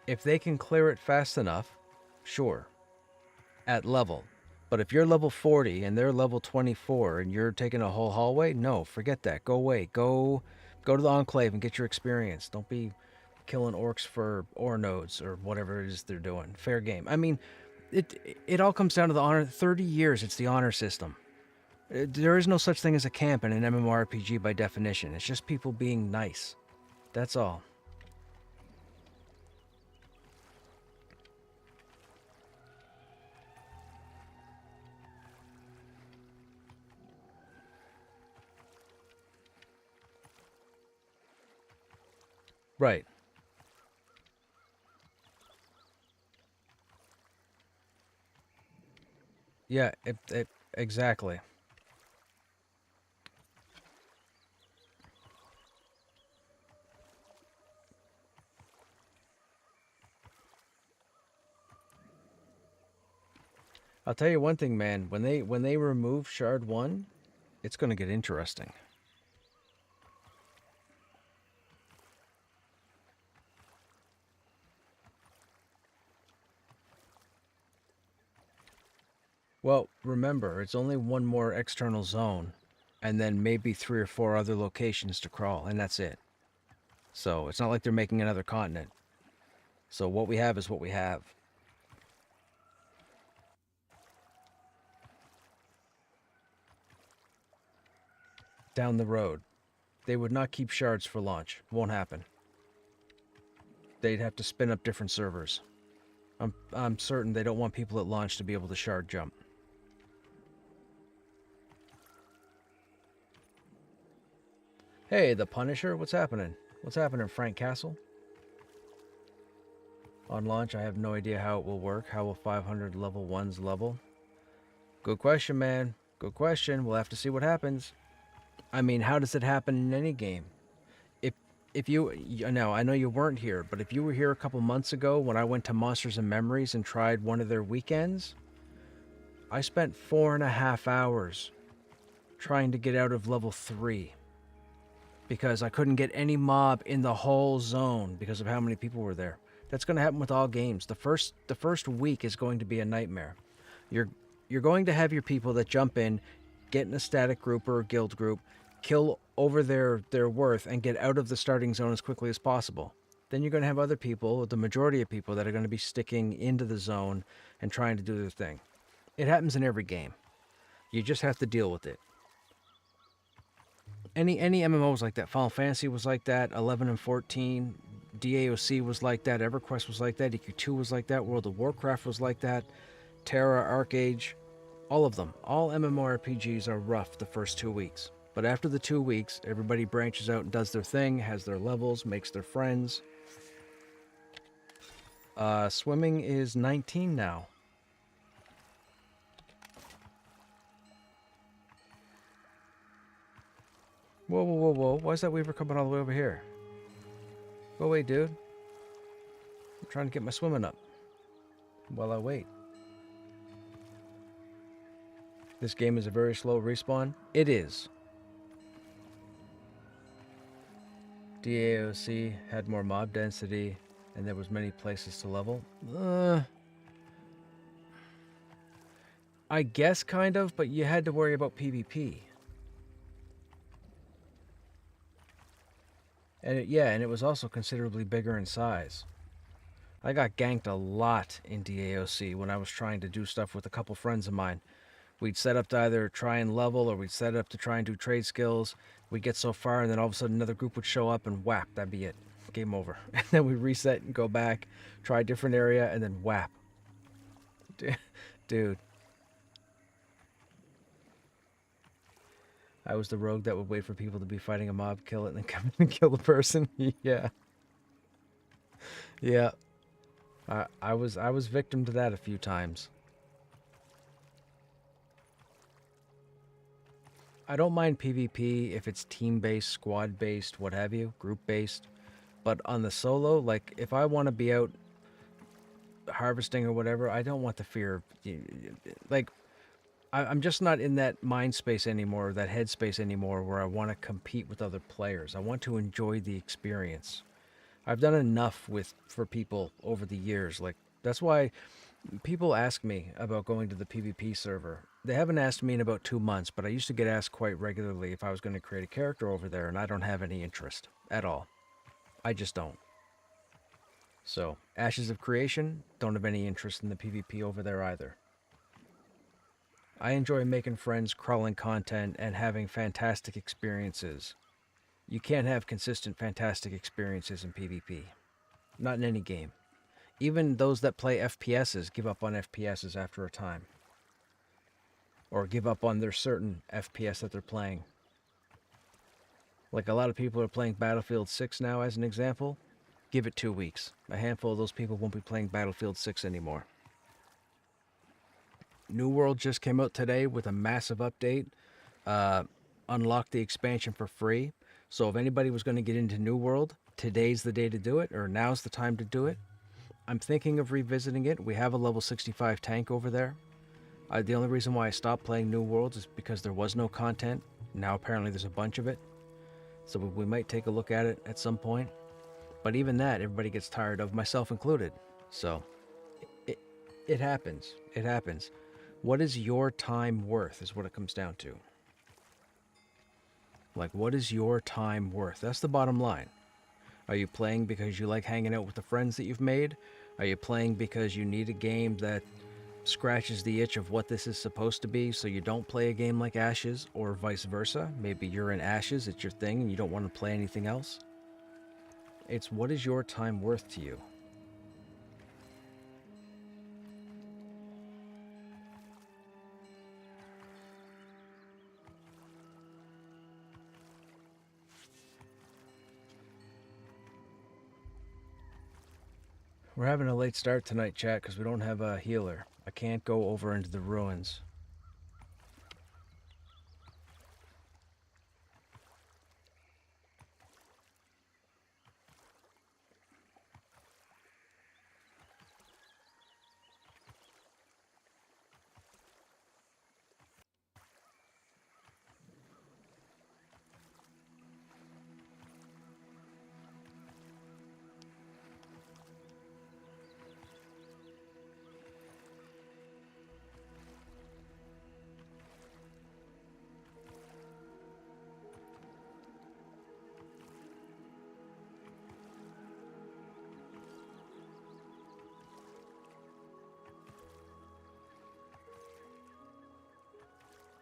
if they can clear it fast enough, sure, at level. But if you're level 40 and they're level 24 and you're taking a whole hallway, no, forget that. Go away. Go to the Enclave and get your experience. Don't be killing orcs for ore nodes or whatever it is they're doing. Fair game. I mean, it all comes down to the honor. 30 years, it's the honor system. There is no such thing as a camp in an MMORPG by definition. It's just people being nice. That's all. Right. Yeah, exactly. I'll tell you one thing, man. When they remove Shard 1, it's going to get interesting. Well, remember, it's only one more external zone, and then maybe 3 or 4 other locations to crawl, and that's it. So it's not like they're making another continent. So what we have is what we have. Down the road. They would not keep shards for launch. Won't happen. They'd have to spin up different servers. I'm certain they don't want people at launch to be able to shard jump. Hey, the Punisher, what's happening? What's happening, Frank Castle? On launch, I have no idea how it will work. How will 500 level 1s level? Good question, man. Good question. We'll have to see what happens. I mean, how does it happen in any game? If you now, I know you weren't here, but if you were here a couple months ago when I went to Monsters and Memories and tried one of their weekends, I spent 4.5 hours trying to get out of level 3 because I couldn't get any mob in the whole zone because of how many people were there. That's going to happen with all games. The first week is going to be a nightmare. You're going to have your people that jump in, get in a static group or a guild group, kill over their worth, and get out of the starting zone as quickly as possible. Then you're going to have other people, the majority of people, that are going to be sticking into the zone and trying to do their thing. It happens in every game. You just have to deal with it. Any MMO was like that. Final Fantasy was like that. 11 and 14. DAOC was like that. EverQuest was like that. EQ2 was like that. World of Warcraft was like that. Terra, ArcAge, all of them. All MMORPGs are rough the first 2 weeks. But after the 2 weeks, everybody branches out and does their thing, has their levels, makes their friends. Swimming is 19 now. Whoa, whoa, whoa, whoa. Why is that Weaver coming all the way over here? Go away, dude. I'm trying to get my swimming up while I wait. This game is a very slow respawn. It is. DAOC had more mob density, and there was many places to level. I guess kind of, but you had to worry about PvP. And it was also considerably bigger in size. I got ganked a lot in DAOC when I was trying to do stuff with a couple friends of mine. We'd set up to either try and level, or we'd set up to try and do trade skills. We'd get so far, and then all of a sudden another group would show up, and whap, that'd be it. Game over. And then we reset and go back, try a different area, and then whap. Dude. I was the rogue that would wait for people to be fighting a mob, kill it, and then come in and kill the person. Yeah. Yeah. I was victim to that a few times. I don't mind PvP if it's team-based, squad-based, what have you, group-based. But on the solo, like, if I want to be out harvesting or whatever, I don't want the fear. Like, I'm just not in that mind space anymore, that head space anymore, where I want to compete with other players. I want to enjoy the experience. I've done enough for people over the years. Like, that's why people ask me about going to the PvP server. They haven't asked me in about 2 months, but I used to get asked quite regularly if I was going to create a character over there, and I don't have any interest at all. I just don't. So, Ashes of Creation, don't have any interest in the PvP over there either. I enjoy making friends, crawling content, and having fantastic experiences. You can't have consistent fantastic experiences in PvP. Not in any game. Even those that play FPSs give up on FPSs after a time. Or give up on their certain FPS that they're playing. Like, a lot of people are playing Battlefield 6 now, as an example. Give it 2 weeks. A handful of those people won't be playing Battlefield 6 anymore. New World just came out today with a massive update. Unlocked the expansion for free. So if anybody was going to get into New World, today's the day to do it, or now's the time to do it. I'm thinking of revisiting it. We have a level 65 tank over there. The only reason why I stopped playing New Worlds is because there was no content. Now apparently there's a bunch of it. So we might take a look at it at some point. But even that, everybody gets tired of, myself included. So, it happens. It happens. What is your time worth is what it comes down to. Like, what is your time worth? That's the bottom line. Are you playing because you like hanging out with the friends that you've made? Are you playing because you need a game that scratches the itch of what this is supposed to be, so you don't play a game like Ashes, or vice versa? Maybe you're in Ashes, it's your thing, and you don't want to play anything else? It's what is your time worth to you? We're having a late start tonight, chat, because we don't have a healer. I can't go over into the ruins.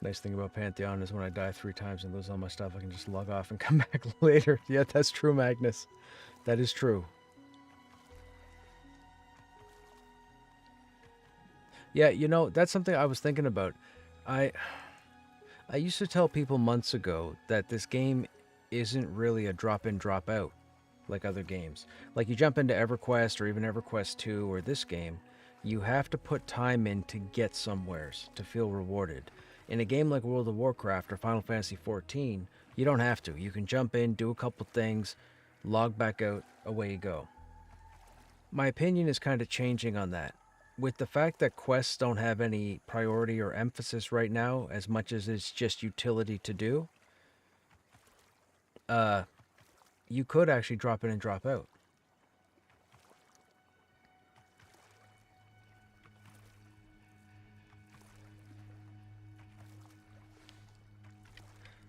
Nice thing about Pantheon is when I die 3 times and lose all my stuff, I can just log off and come back later. Yeah, that's true, Magnus. That is true. Yeah, you know, that's something I was thinking about. I used to tell people months ago that this game isn't really a drop in, drop out like other games. Like you jump into EverQuest or even EverQuest 2 or this game, you have to put time in to get somewheres to feel rewarded. In a game like World of Warcraft or Final Fantasy XIV, you don't have to. You can jump in, do a couple things, log back out, away you go. My opinion is kind of changing on that. With the fact that quests don't have any priority or emphasis right now, as much as it's just utility to do, you could actually drop in and drop out.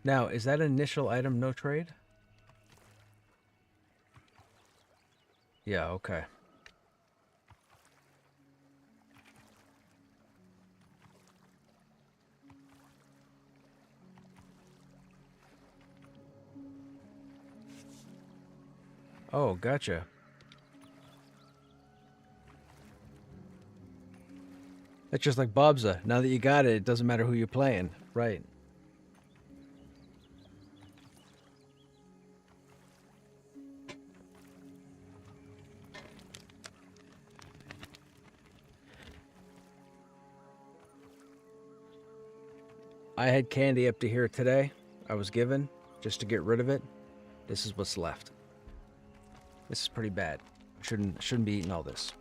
Now, is that initial item no trade? Yeah, okay. Oh, gotcha. That's just like Bobza. Now that you got it, it doesn't matter who you're playing. Right. I had candy up to here today. I was given just to get rid of it. This is what's left. This is pretty bad. Shouldn't be eating all this.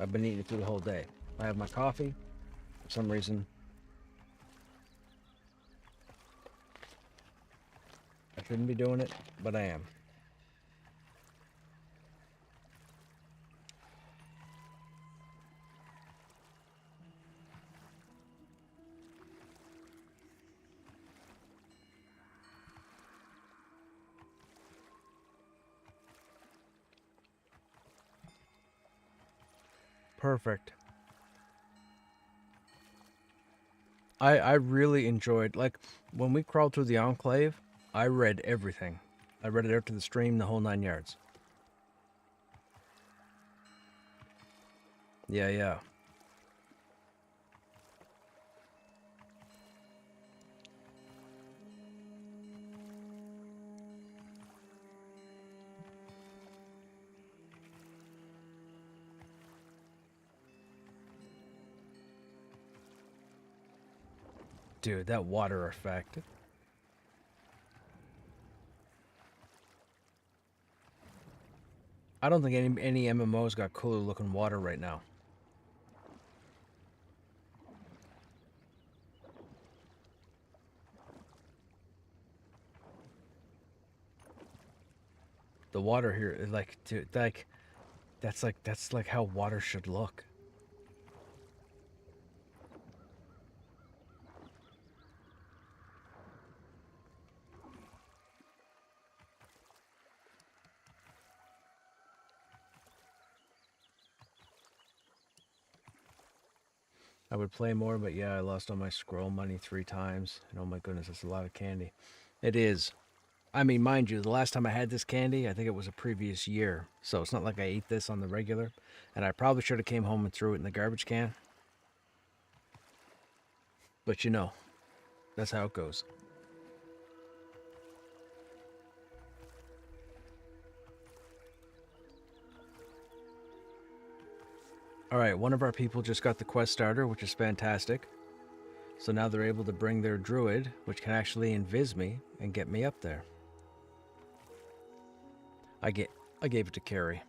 I've been eating it through the whole day. I have my coffee. For some reason, I shouldn't be doing it, but I am. Perfect. I really enjoyed, like, when we crawled through the Enclave, I read everything. I read it out to the stream, the whole 9 yards. Yeah, yeah. Dude, that water effect. I don't think any MMO's got cooler looking water right now. The water here is like, dude, like that's like how water should look. I would play more, but yeah, I lost all my scroll money 3 times. And oh my goodness, that's a lot of candy. It is. I mean, mind you, the last time I had this candy, I think it was a previous year. So it's not like I ate this on the regular. And I probably should have came home and threw it in the garbage can. But you know, that's how it goes. Alright, one of our people just got the quest starter, which is fantastic. So now they're able to bring their druid, which can actually invis me, and get me up there. I gave it to Carrie.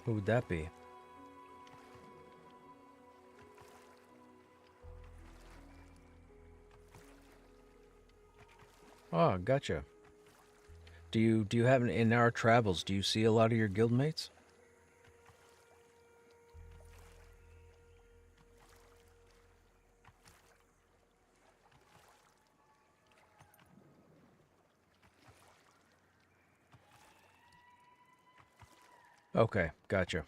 Who would that be? Oh, gotcha. Do you have in our travels, do you see a lot of your guildmates? Okay, gotcha.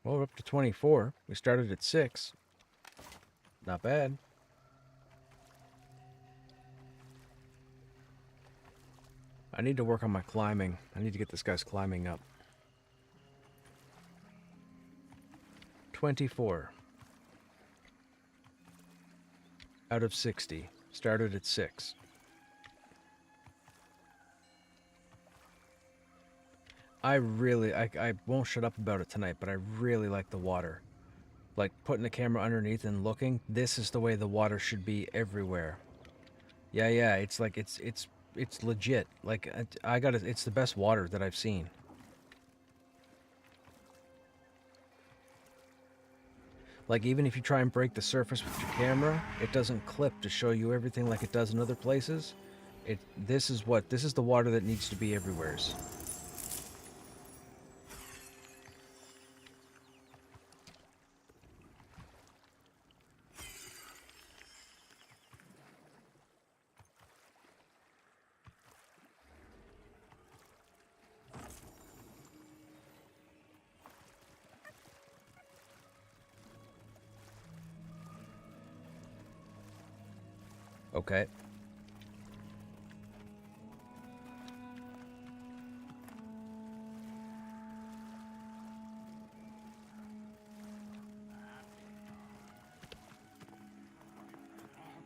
Well, we're up to 24. We started at 6. Not bad. I need to work on my climbing. I need to get this guy's climbing up. 24. Out of 60. Started at 6. I won't shut up about it tonight, but I really like the water. Like, putting the camera underneath and looking, this is the way the water should be everywhere. Yeah, it's like, it's legit. Like, it's the best water that I've seen. Like, even if you try and break the surface with your camera, it doesn't clip to show you everything like it does in other places. This is the water that needs to be everywheres. Okay.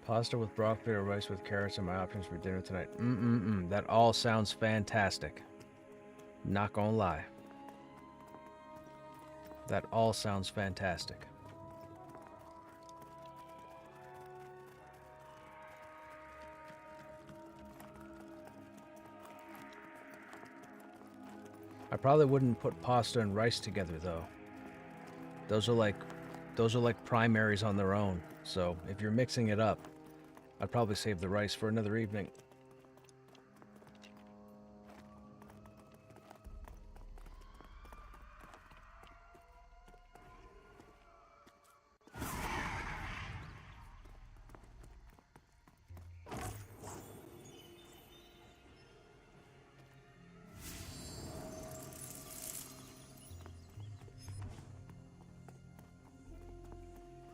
Pasta with broccoli or rice with carrots are my options for dinner tonight. That all sounds fantastic. Not gonna lie. That all sounds fantastic. I probably wouldn't put pasta and rice together though. Those are like primaries on their own. So if you're mixing it up, I'd probably save the rice for another evening.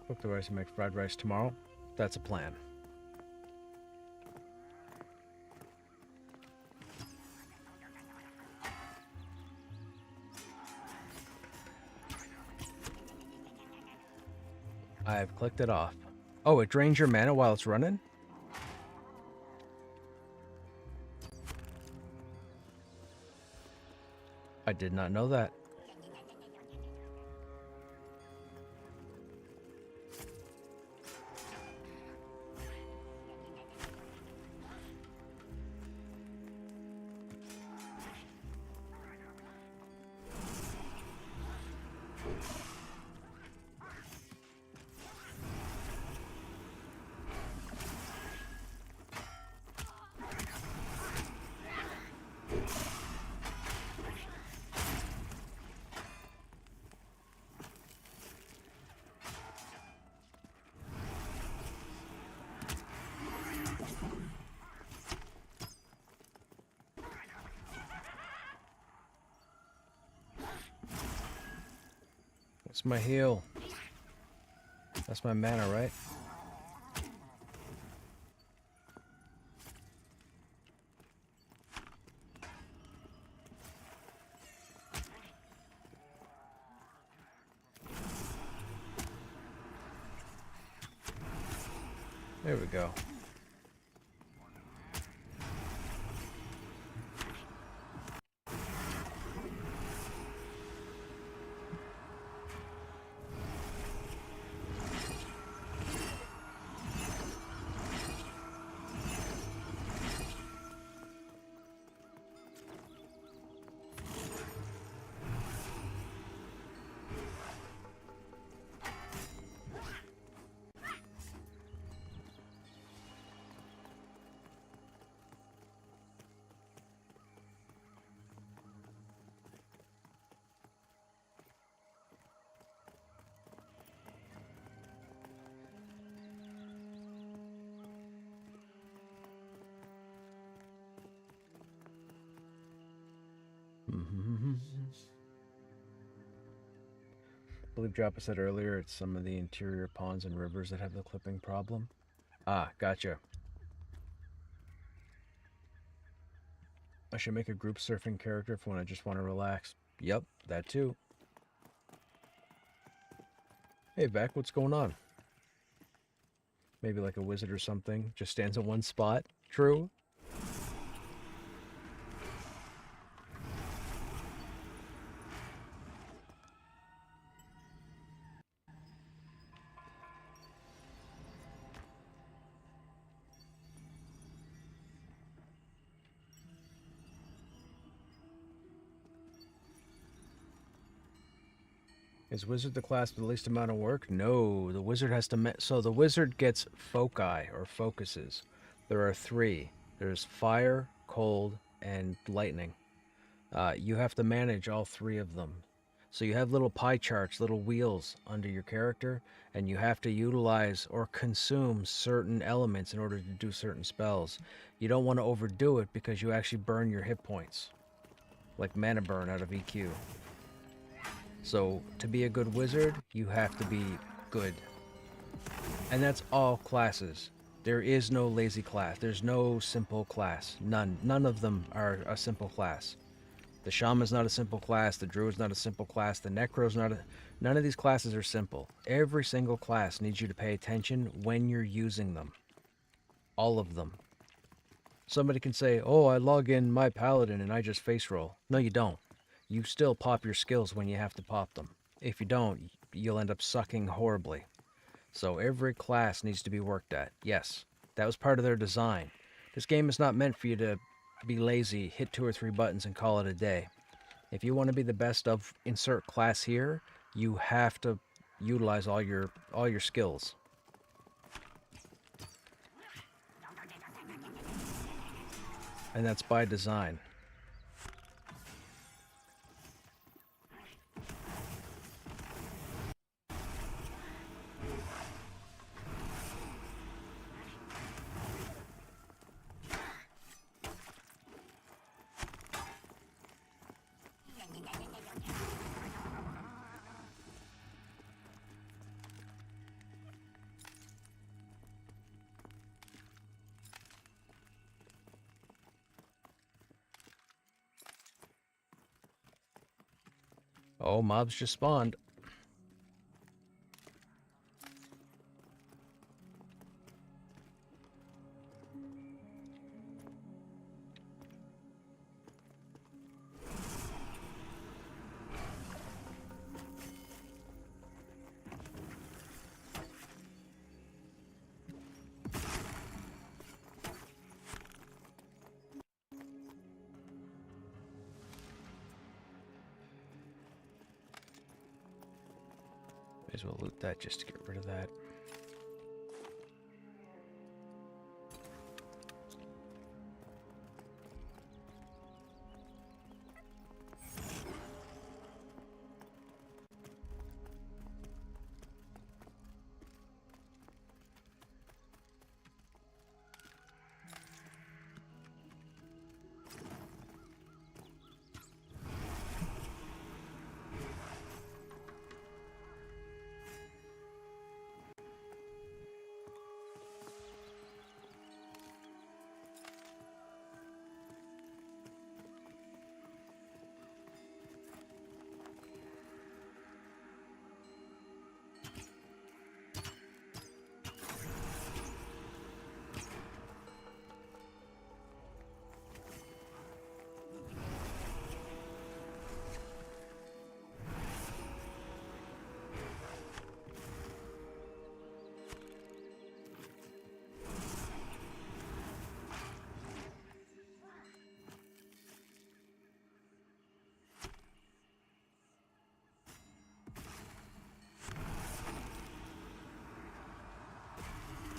Cook the rice and make fried rice tomorrow. That's a plan. I've clicked it off. Oh, it drains your mana while it's running? I did not know that. It's my heal. That's my mana, right? There we go. I believe Joppa said earlier it's some of the interior ponds and rivers that have the clipping problem. Ah, gotcha. I should make a group surfing character for when I just want to relax. Yep, that too. Hey, Vec, what's going on? Maybe like a wizard or something. Just stands in one spot. True. Is wizard the class with the least amount of work? No, the wizard has to... So the wizard gets foci, or focuses. There are 3. There's fire, cold, and lightning. You have to manage all 3 of them. So you have little pie charts, little wheels under your character, and you have to utilize or consume certain elements in order to do certain spells. You don't want to overdo it because you actually burn your hit points. Like mana burn out of EQ. So, to be a good wizard, you have to be good. And that's all classes. There is no lazy class. There's no simple class. None. None of them are a simple class. The Shaman's not a simple class. The Druid's not a simple class. The Necro's not a... None of these classes are simple. Every single class needs you to pay attention when you're using them. All of them. Somebody can say, oh, I log in my Paladin and I just face roll. No, you don't. You still pop your skills when you have to pop them. If you don't, you'll end up sucking horribly. So every class needs to be worked at. Yes, that was part of their design. This game is not meant for you to be lazy, hit 2 or 3 buttons and call it a day. If you want to be the best of insert class here, you have to utilize all your skills. And that's by design. Oh, mobs just spawned. May as well loot that just to get rid of that.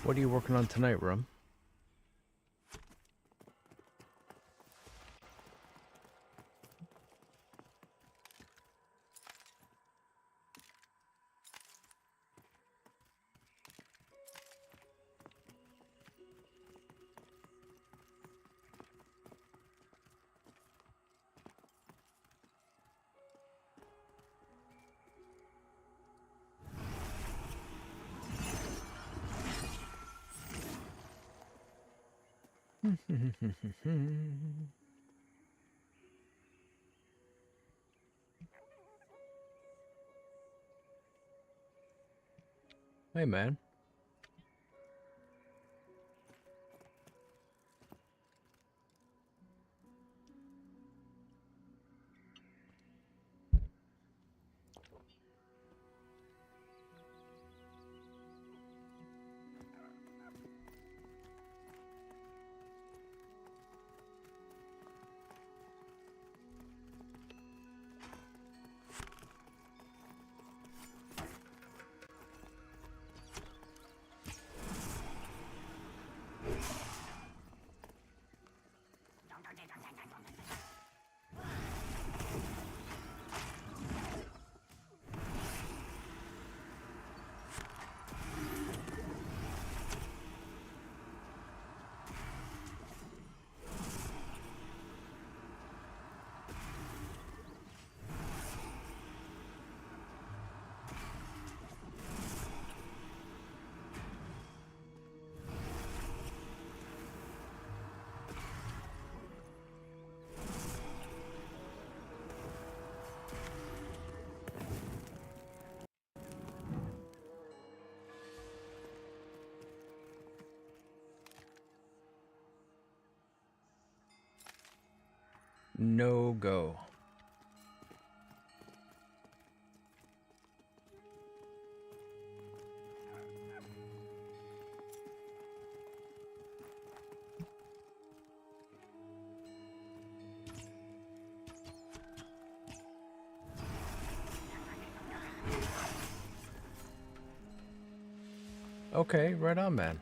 What are you working on tonight, Rum? Hey, man. No go. Okay, right on, man.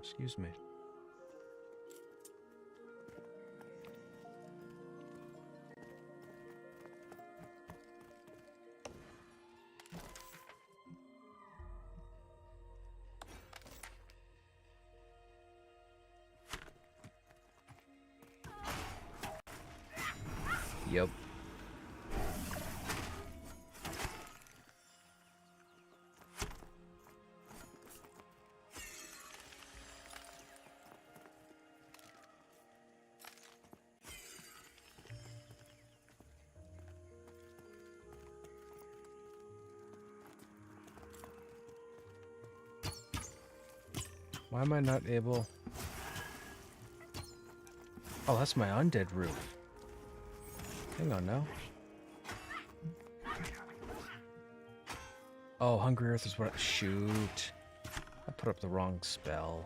Excuse me. Yep. Why am I not able... Oh, that's my undead roof. Hang on now. Oh, Hungry Earth is what... Shoot. I put up the wrong spell.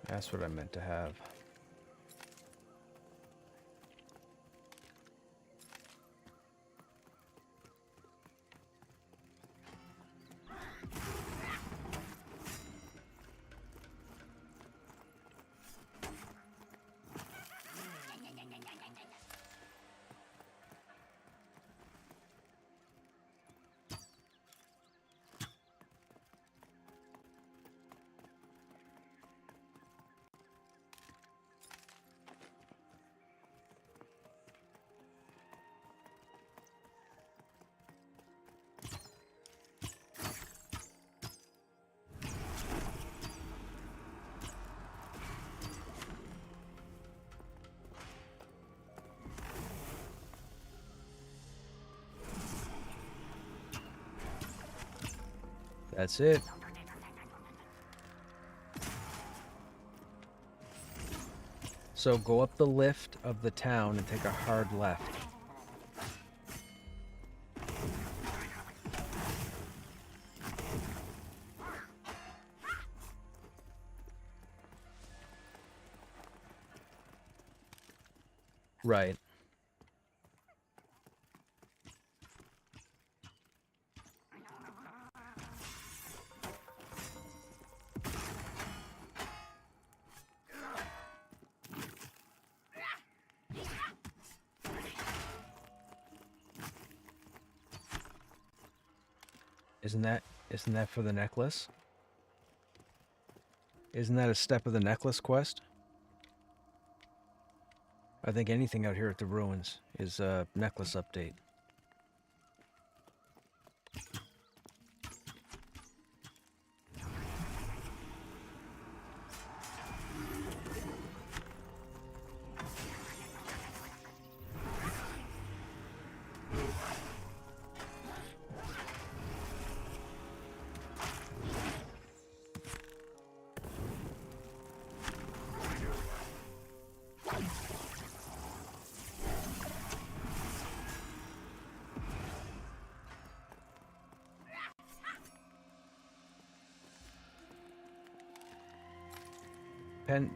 That's what I meant to have. That's it. So go up the lift of the town and take a hard left. Right. Isn't that for the necklace? Isn't that a step of the necklace quest? I think anything out here at the ruins is a necklace update.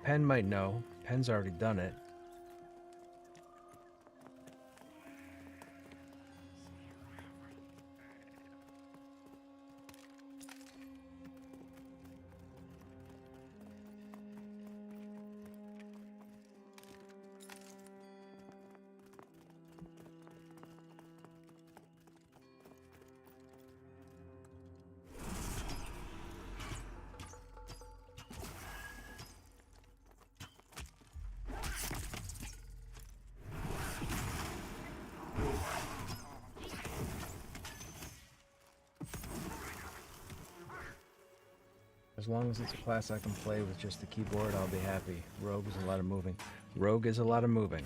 Pen might know. Pen's already done it. As long as it's a class I can play with just the keyboard, I'll be happy. Rogue is a lot of moving. Rogue is a lot of moving.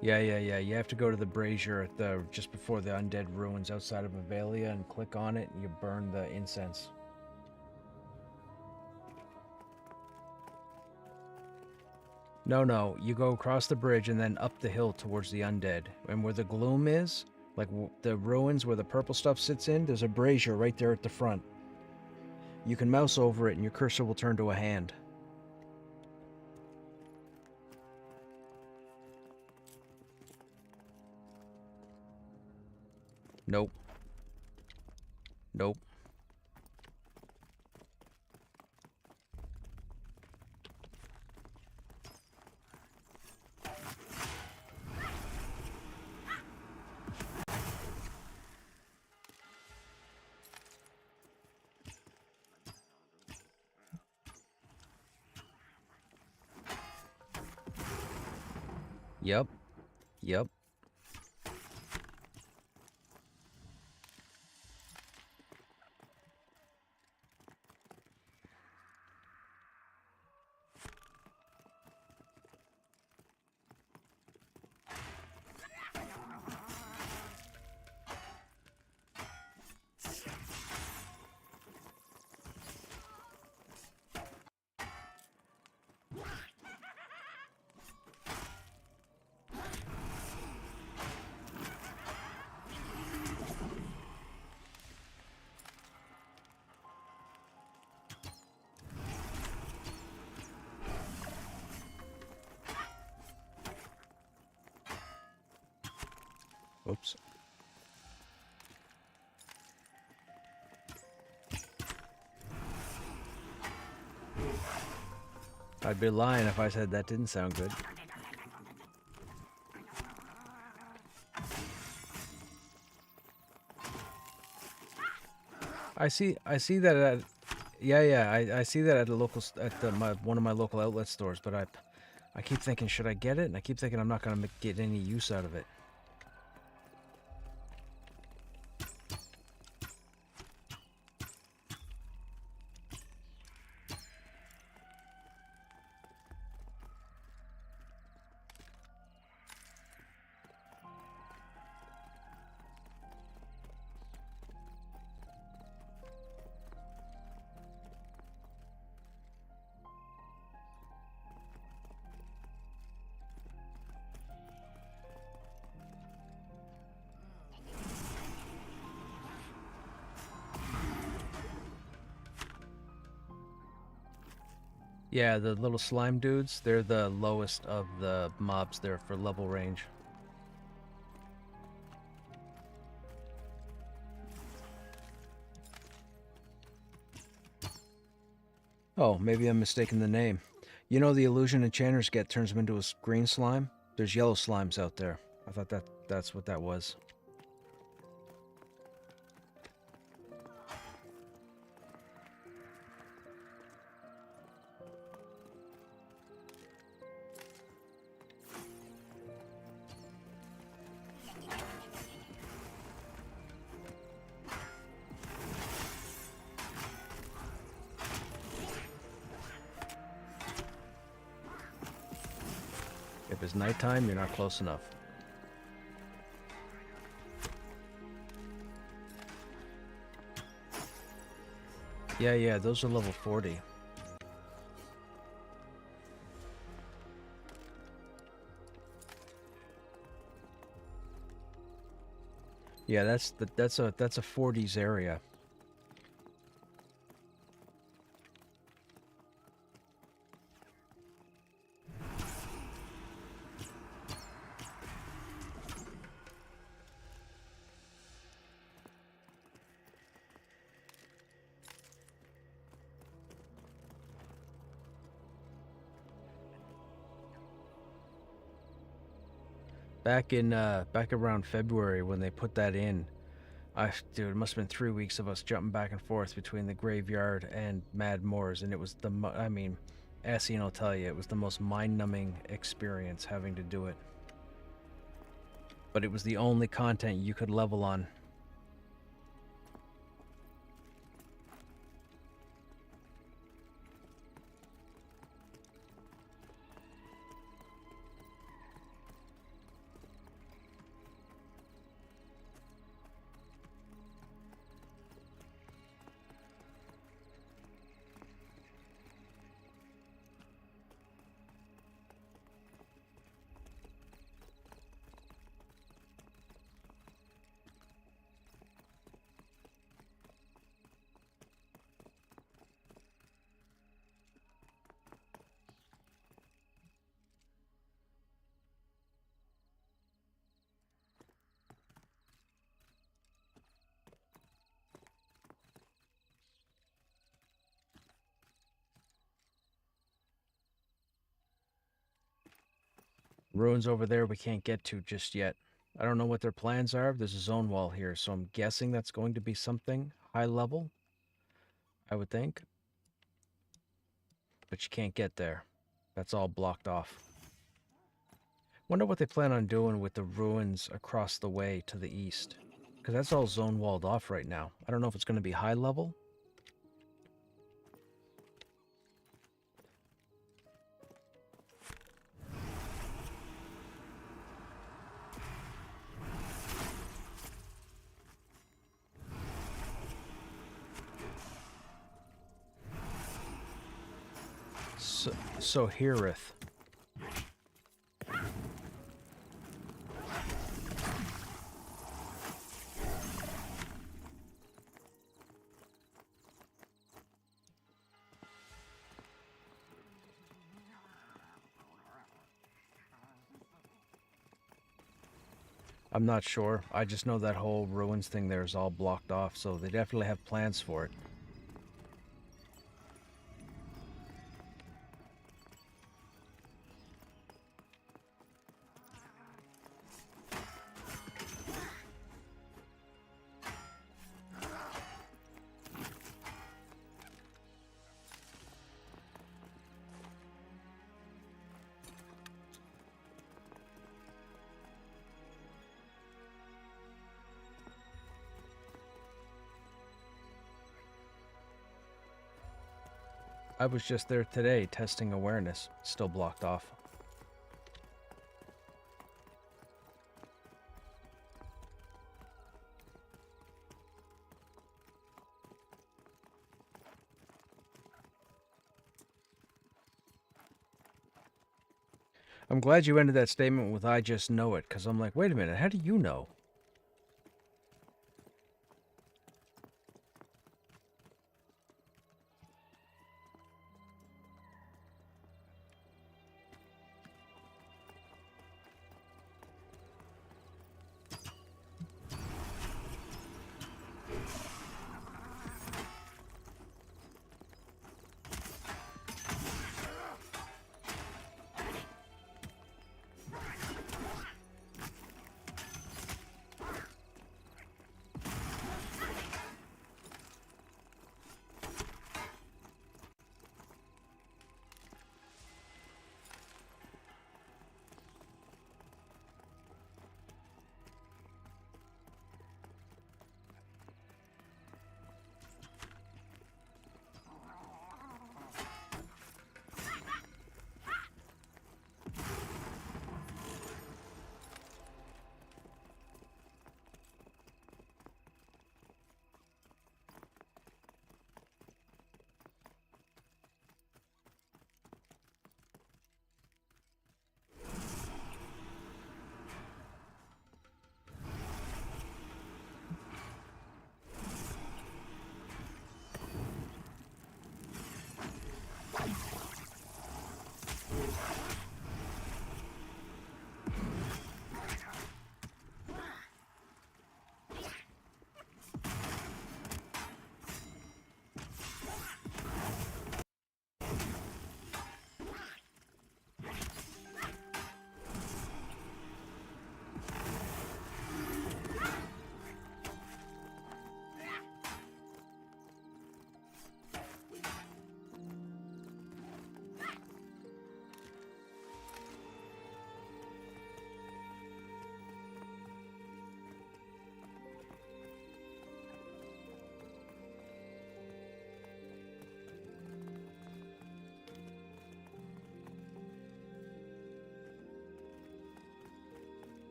Yeah. You have to go to the brazier at the just before the undead ruins outside of Avelia and click on it, and you burn the incense. No, you go across the bridge and then up the hill towards the undead. And where the gloom is, like the ruins where the purple stuff sits in, there's a brazier right there at the front. You can mouse over it and your cursor will turn to a hand. Nope. Yep. Yep. Oops. I'd be lying if I said that didn't sound good. I see that at I see that at a local one of my local outlet stores, but I keep thinking, should I get it? And I keep thinking I'm not going to get any use out of it. Yeah, the little slime dudes, they're the lowest of the mobs there for level range. Oh, maybe I'm mistaken the name. You know the illusion enchanters get turns them into a green slime? There's yellow slimes out there. I thought that's what that was. If it's nighttime, you're not close enough. Yeah, those are level 40. Yeah, that's a 40s area. Back around February when they put that in, dude, it must have been 3 weeks of us jumping back and forth between the graveyard and Mad Moors, and it was I mean, Essien will tell you, it was the most mind-numbing experience having to do it. But it was the only content you could level on. Ruins over there we can't get to just yet. I don't know what their plans are. There's a zone wall here, so I'm guessing that's going to be something high level, I would think. But you can't get there. That's all blocked off. Wonder what they plan on doing with the ruins across the way to the east. Because that's all zone walled off right now. I don't know if it's going to be high level. So heareth. I'm not sure. I just know that whole ruins thing there is all blocked off, so they definitely have plans for it. I was just there today testing awareness. Still blocked off. I'm glad you ended that statement with "I just know it," because I'm like, wait a minute, how do you know?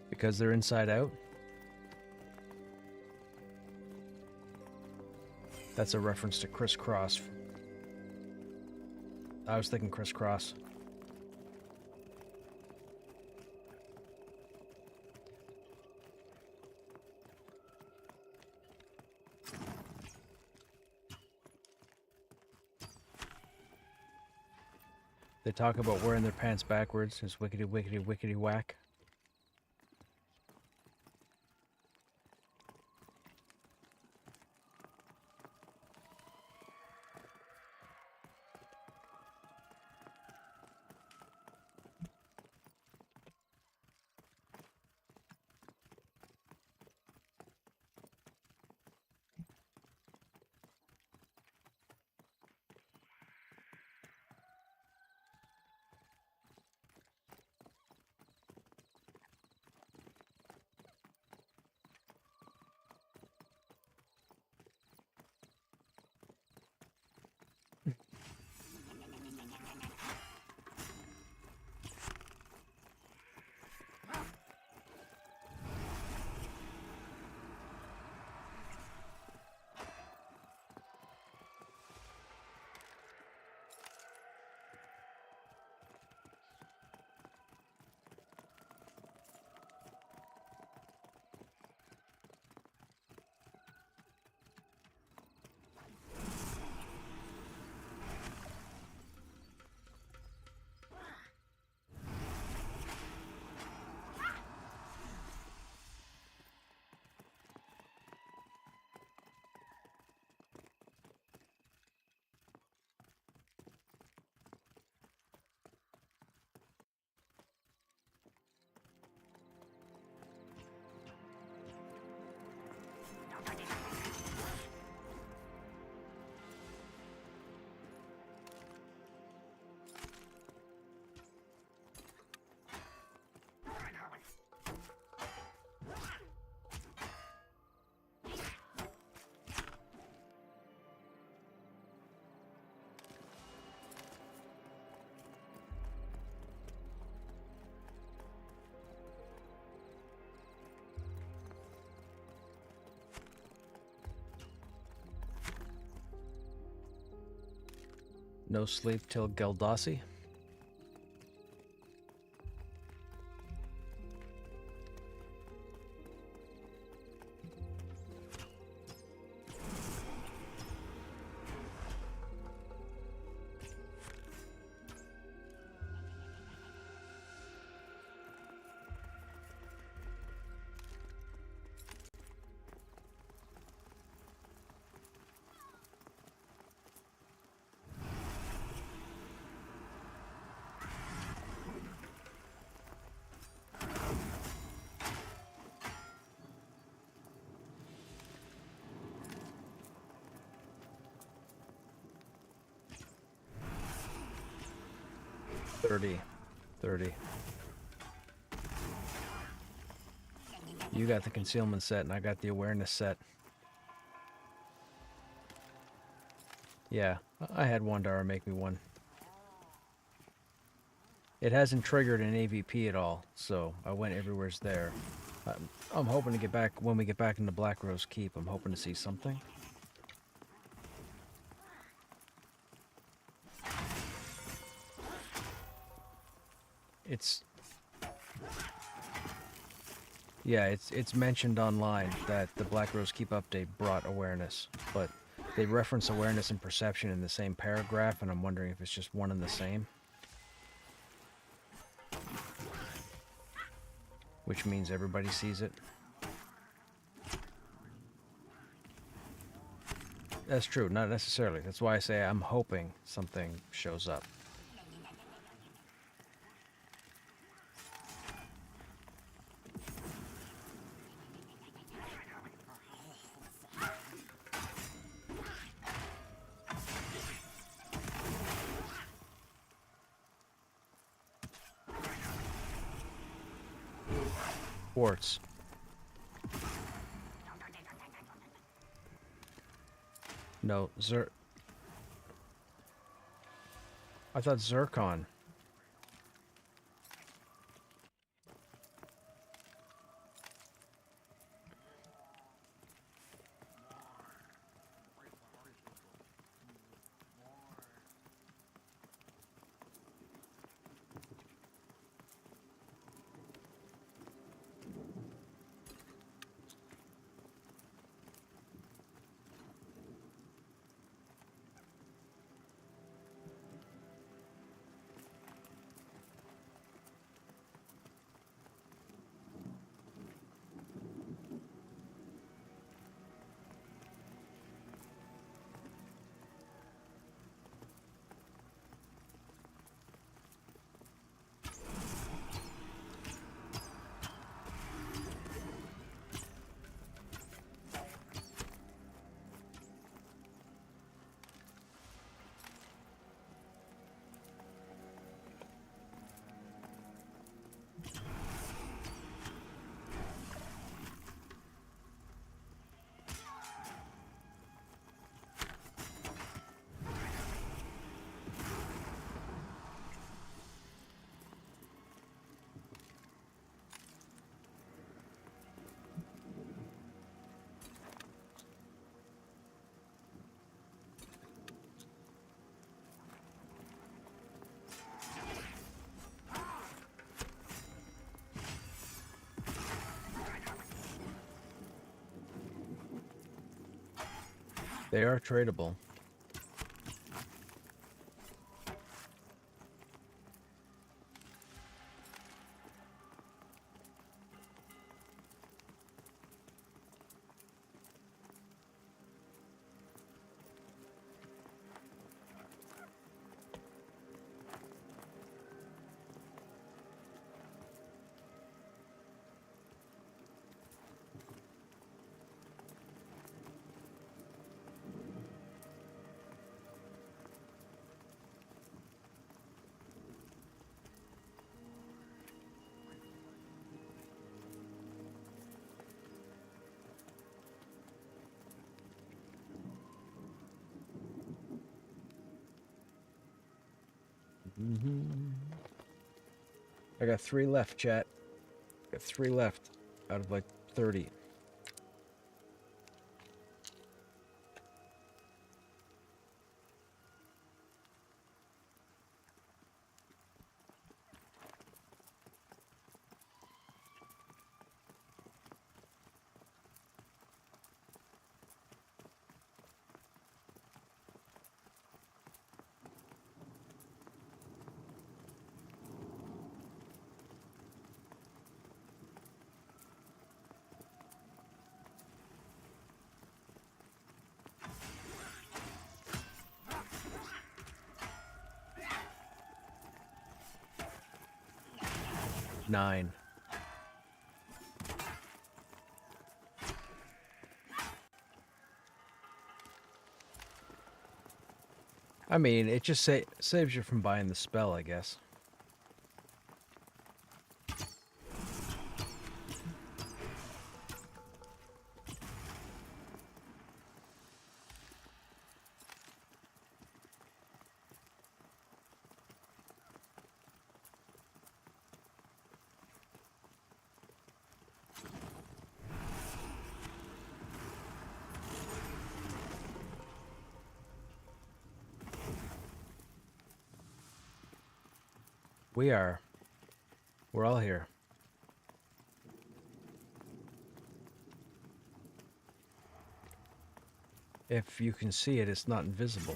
Because they're inside out? That's a reference to Crisscross. I was thinking Crisscross. They talk about wearing their pants backwards. It's wickety wickety wickety whack. No sleep till Geldasi. $30. You got the concealment set and I got the awareness set. Yeah, I had Wandara make me one. It hasn't triggered an AVP at all, so I went everywhere's there. I'm hoping to get back, when we get back into Black Rose Keep, I'm hoping to see something. It's mentioned online that the Black Rose Keep update brought awareness, but they reference awareness and perception in the same paragraph, and I'm wondering if it's just one and the same. Which means everybody sees it. That's true, not necessarily. That's why I say I'm hoping something shows up. Quartz. No, I thought Zircon. They are tradable. I got 3 left, chat. Got 3 left out of like 30. 9. I mean, it just saves you from buying the spell, I guess. We're all here. If you can see it, it's not invisible.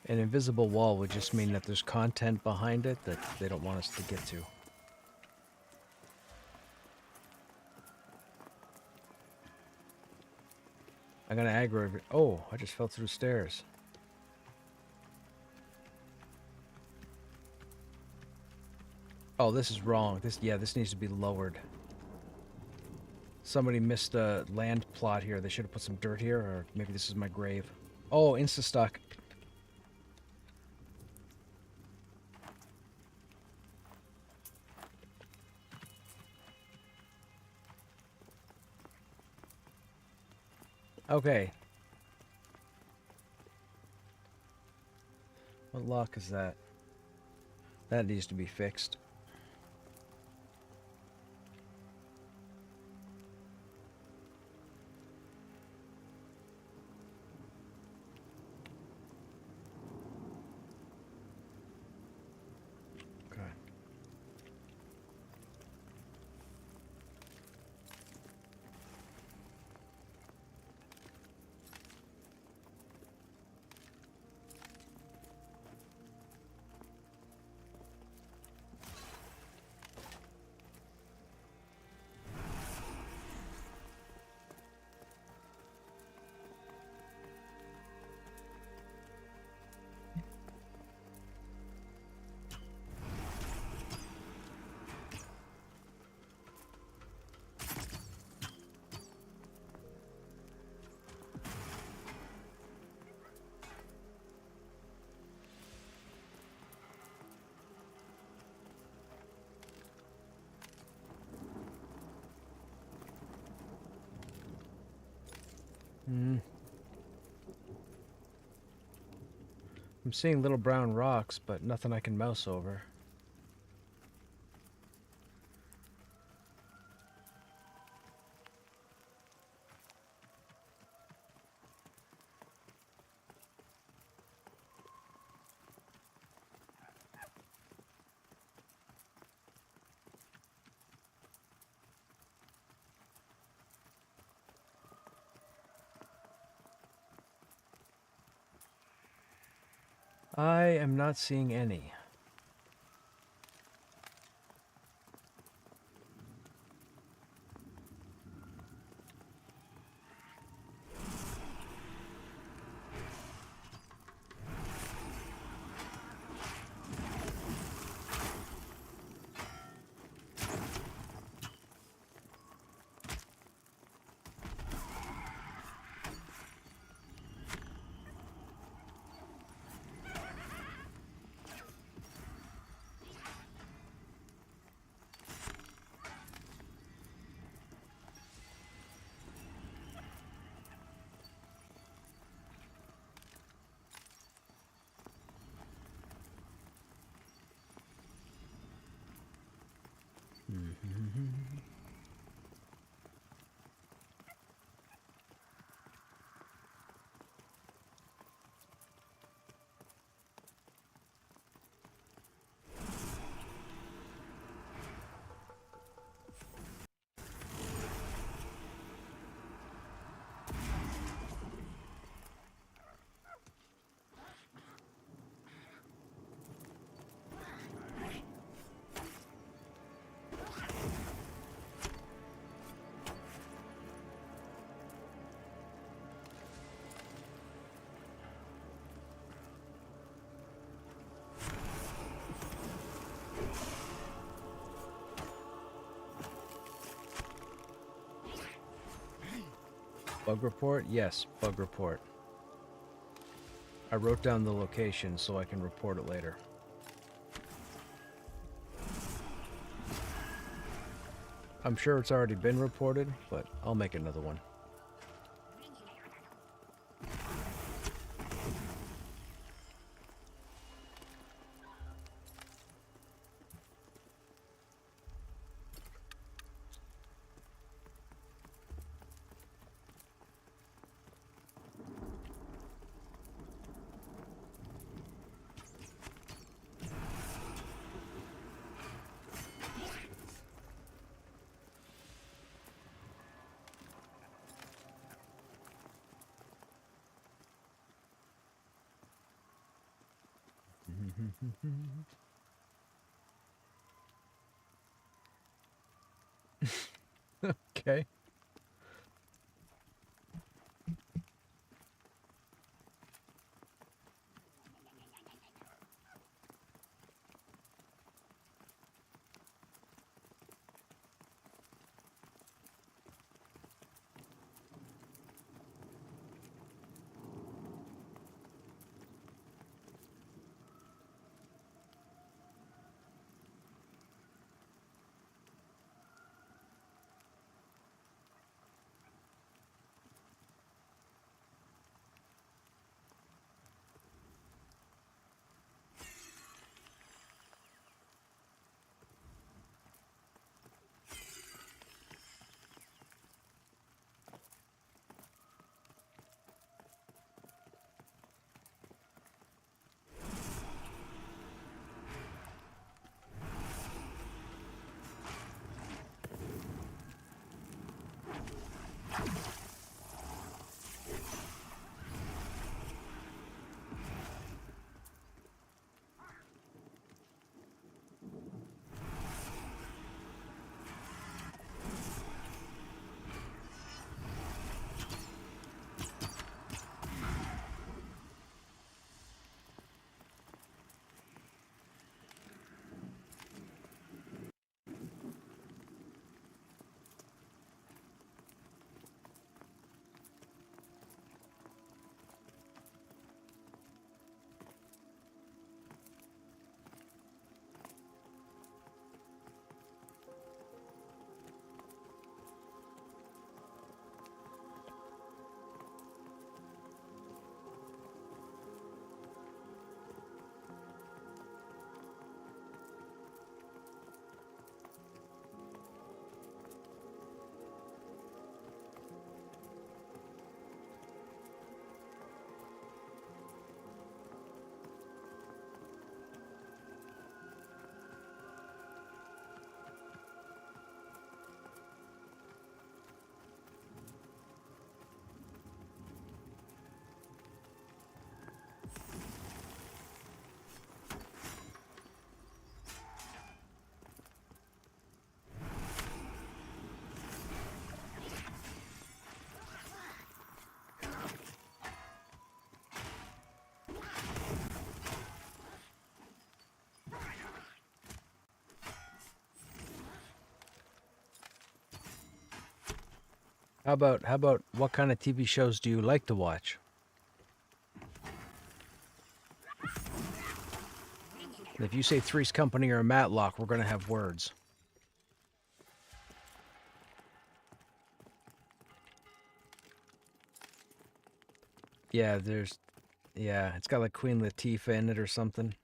An invisible wall would just mean that there's content behind it that they don't want us to get to. I'm gonna aggro every— oh, I just fell through the stairs. Oh, this is wrong. This needs to be lowered. Somebody missed a land plot here. They should have put some dirt here, or maybe this is my grave. Oh, insta-stuck. Okay. What lock is that? That needs to be fixed. Okay. I'm seeing little brown rocks, but nothing I can mouse over. I am not seeing any. Bug report? Yes, bug report. I wrote down the location so I can report it later. I'm sure it's already been reported, but I'll make another one. Okay. How about what kind of TV shows do you like to watch? If you say Three's Company or Matlock, we're gonna have words. Yeah, it's got like Queen Latifah in it or something.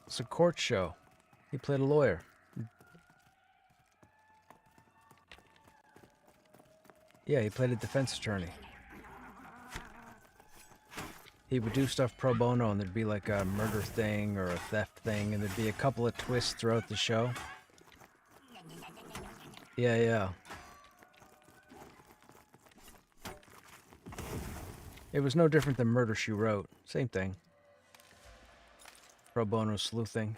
It's a court show. He played a lawyer. Yeah, he played a defense attorney. He would do stuff pro bono, and there'd be like a murder thing or a theft thing, and there'd be a couple of twists throughout the show. Yeah, yeah. It was no different than Murder, She Wrote. Same thing. Pro bono sleuthing.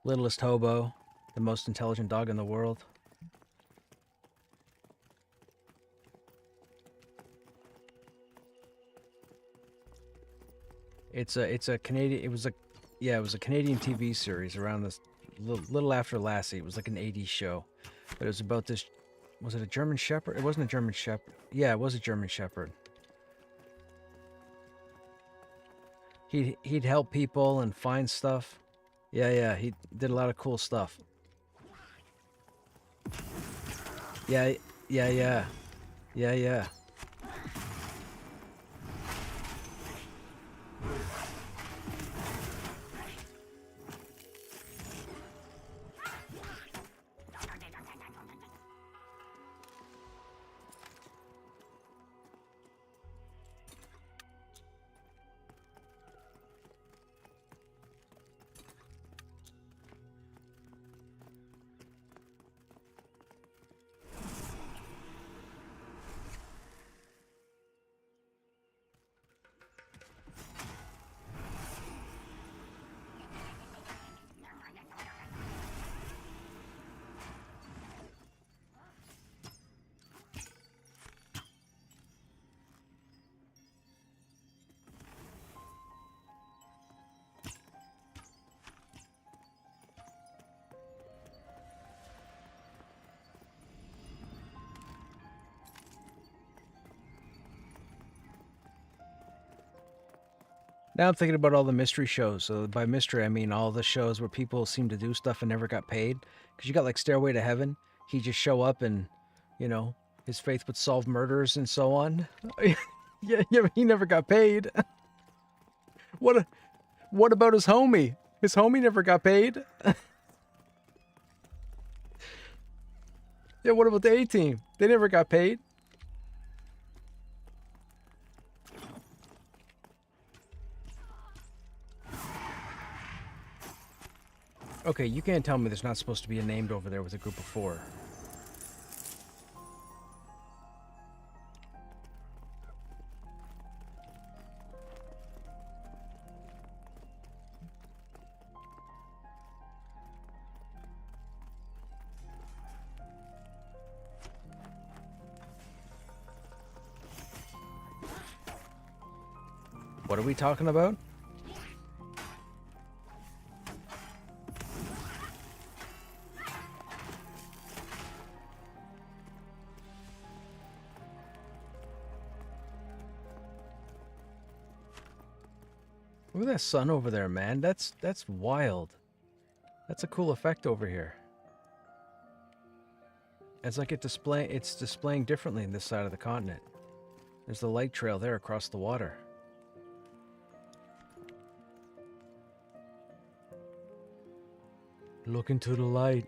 Littlest hobo, the most intelligent dog in the world. It's a Canadian. It was a Canadian TV series around this little after Lassie. It was like an '80s show, but it was about this. Was it a German Shepherd? It wasn't a German Shepherd. Yeah, it was a German Shepherd. He'd help people and find stuff. Yeah, he did a lot of cool stuff. Yeah. Now I'm thinking about all the mystery shows. So by mystery, I mean all the shows where people seem to do stuff and never got paid. Because you got like Stairway to Heaven. He'd just show up and, you know, his faith would solve murders and so on. yeah, he never got paid. What about his homie? His homie never got paid. Yeah, what about the A-Team? They never got paid. Okay, you can't tell me there's not supposed to be a named over there with a group of 4. What are we talking about? Look at that sun over there, man. That's wild. That's a cool effect over here. It's like it's displaying differently in this side of the continent. There's the light trail there across the water. Look into the light.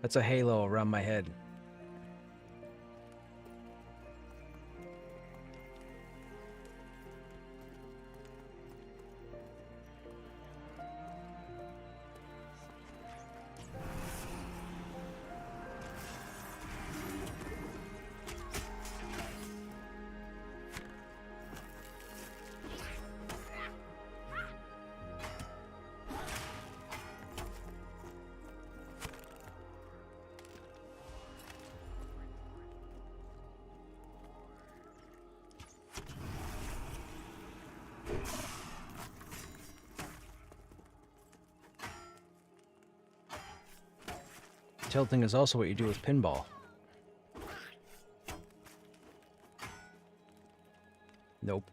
That's a halo around my head. Tilting is also what you do with pinball. Nope.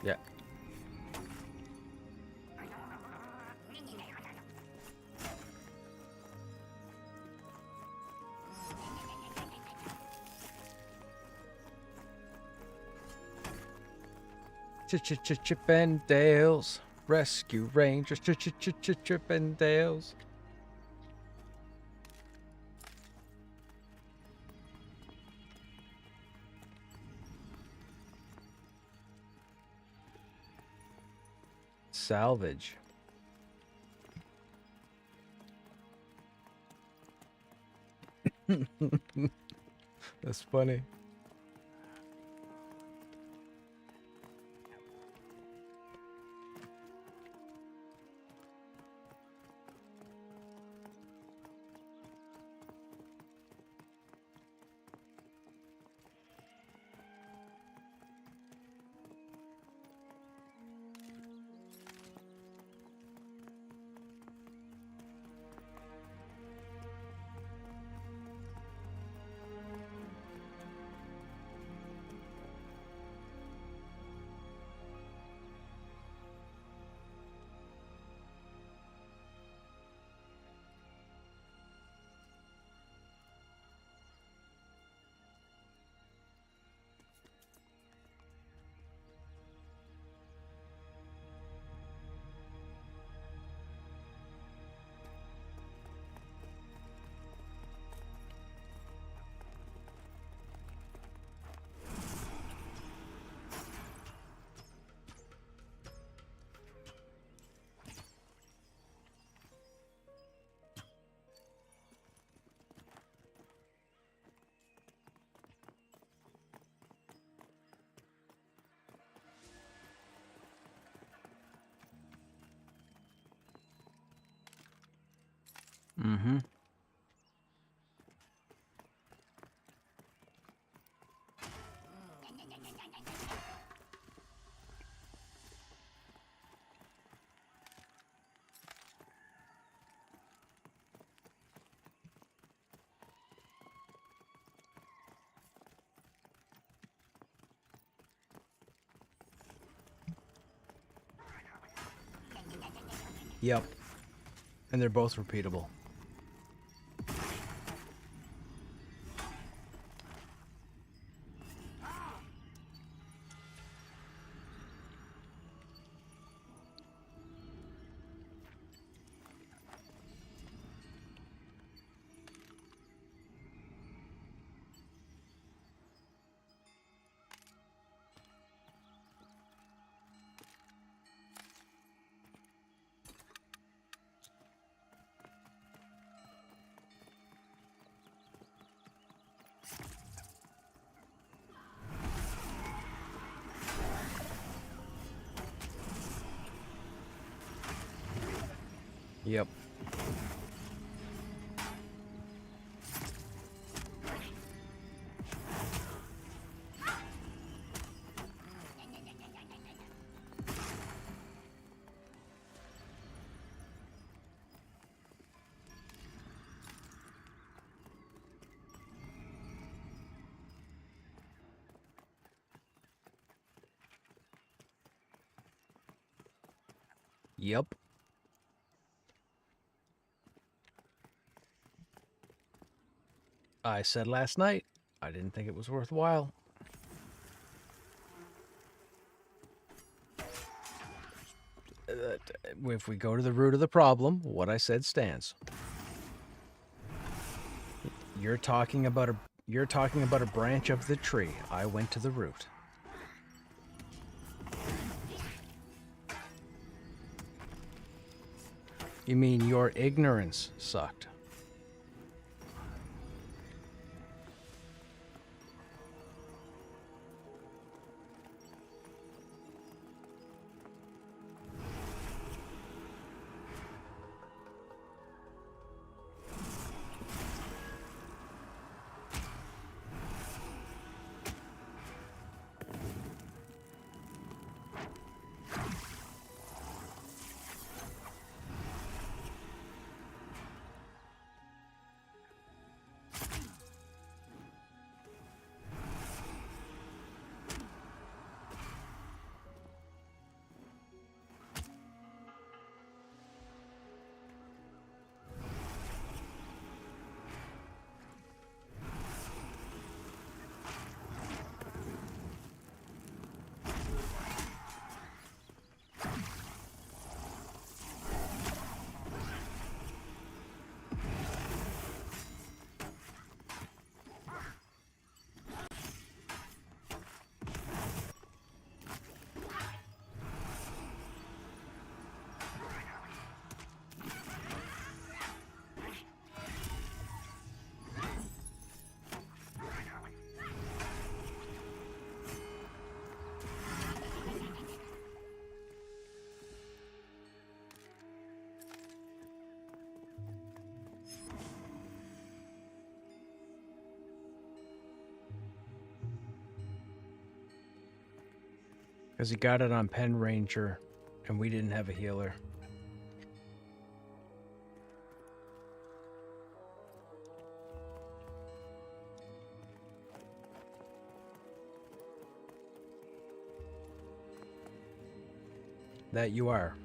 Yeah. Chippendales. Rescue Rangers. Chippendales. Salvage. That's funny. Mm-hmm. Yep. And they're both repeatable. Yep. Yep. I said last night, I didn't think it was worthwhile. If we go to the root of the problem, what I said stands. You're talking about a branch of the tree. I went to the root. You mean your ignorance sucked? Because he got it on Pen Ranger, and we didn't have a healer. That you are.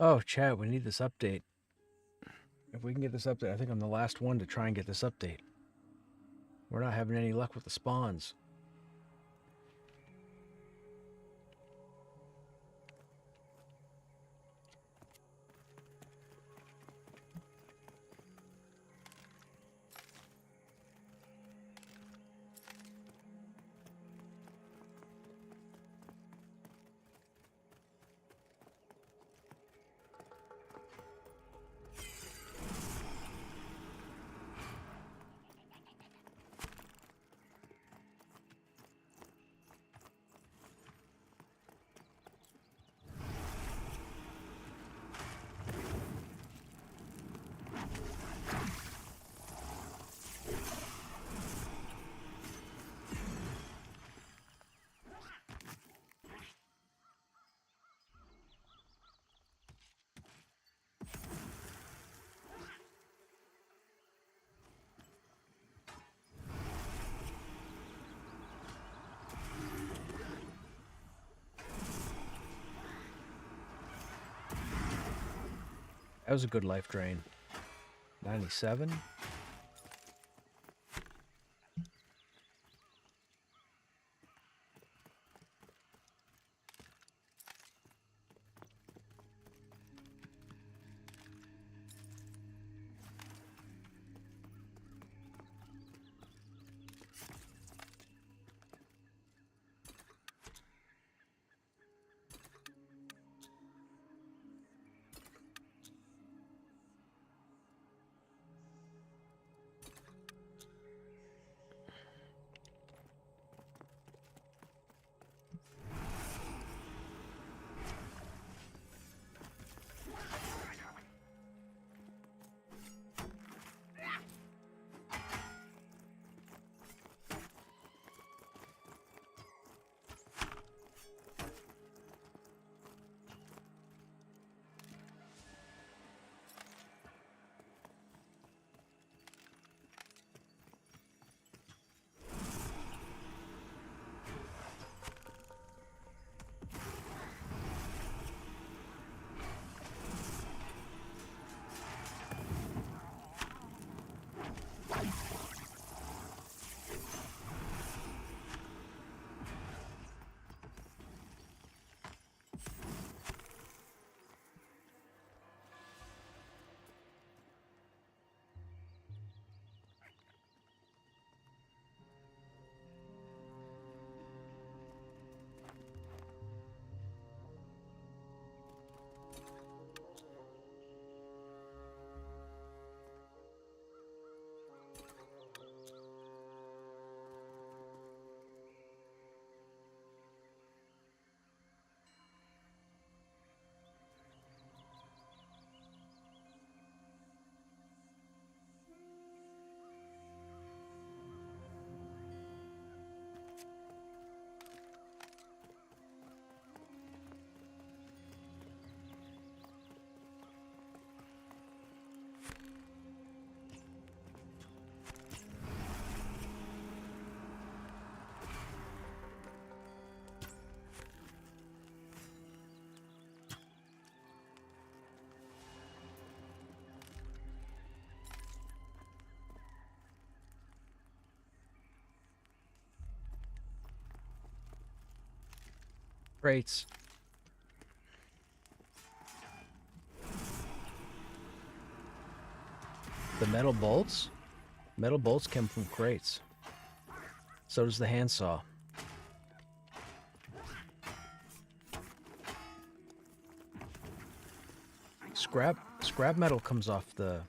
Oh, chat, we need this update. If we can get this update, I think I'm the last one to try and get this update. We're not having any luck with the spawns. That was a good life drain. 97? Crates. The metal bolts? Metal bolts come from crates. So does the handsaw. Scrap metal comes off the...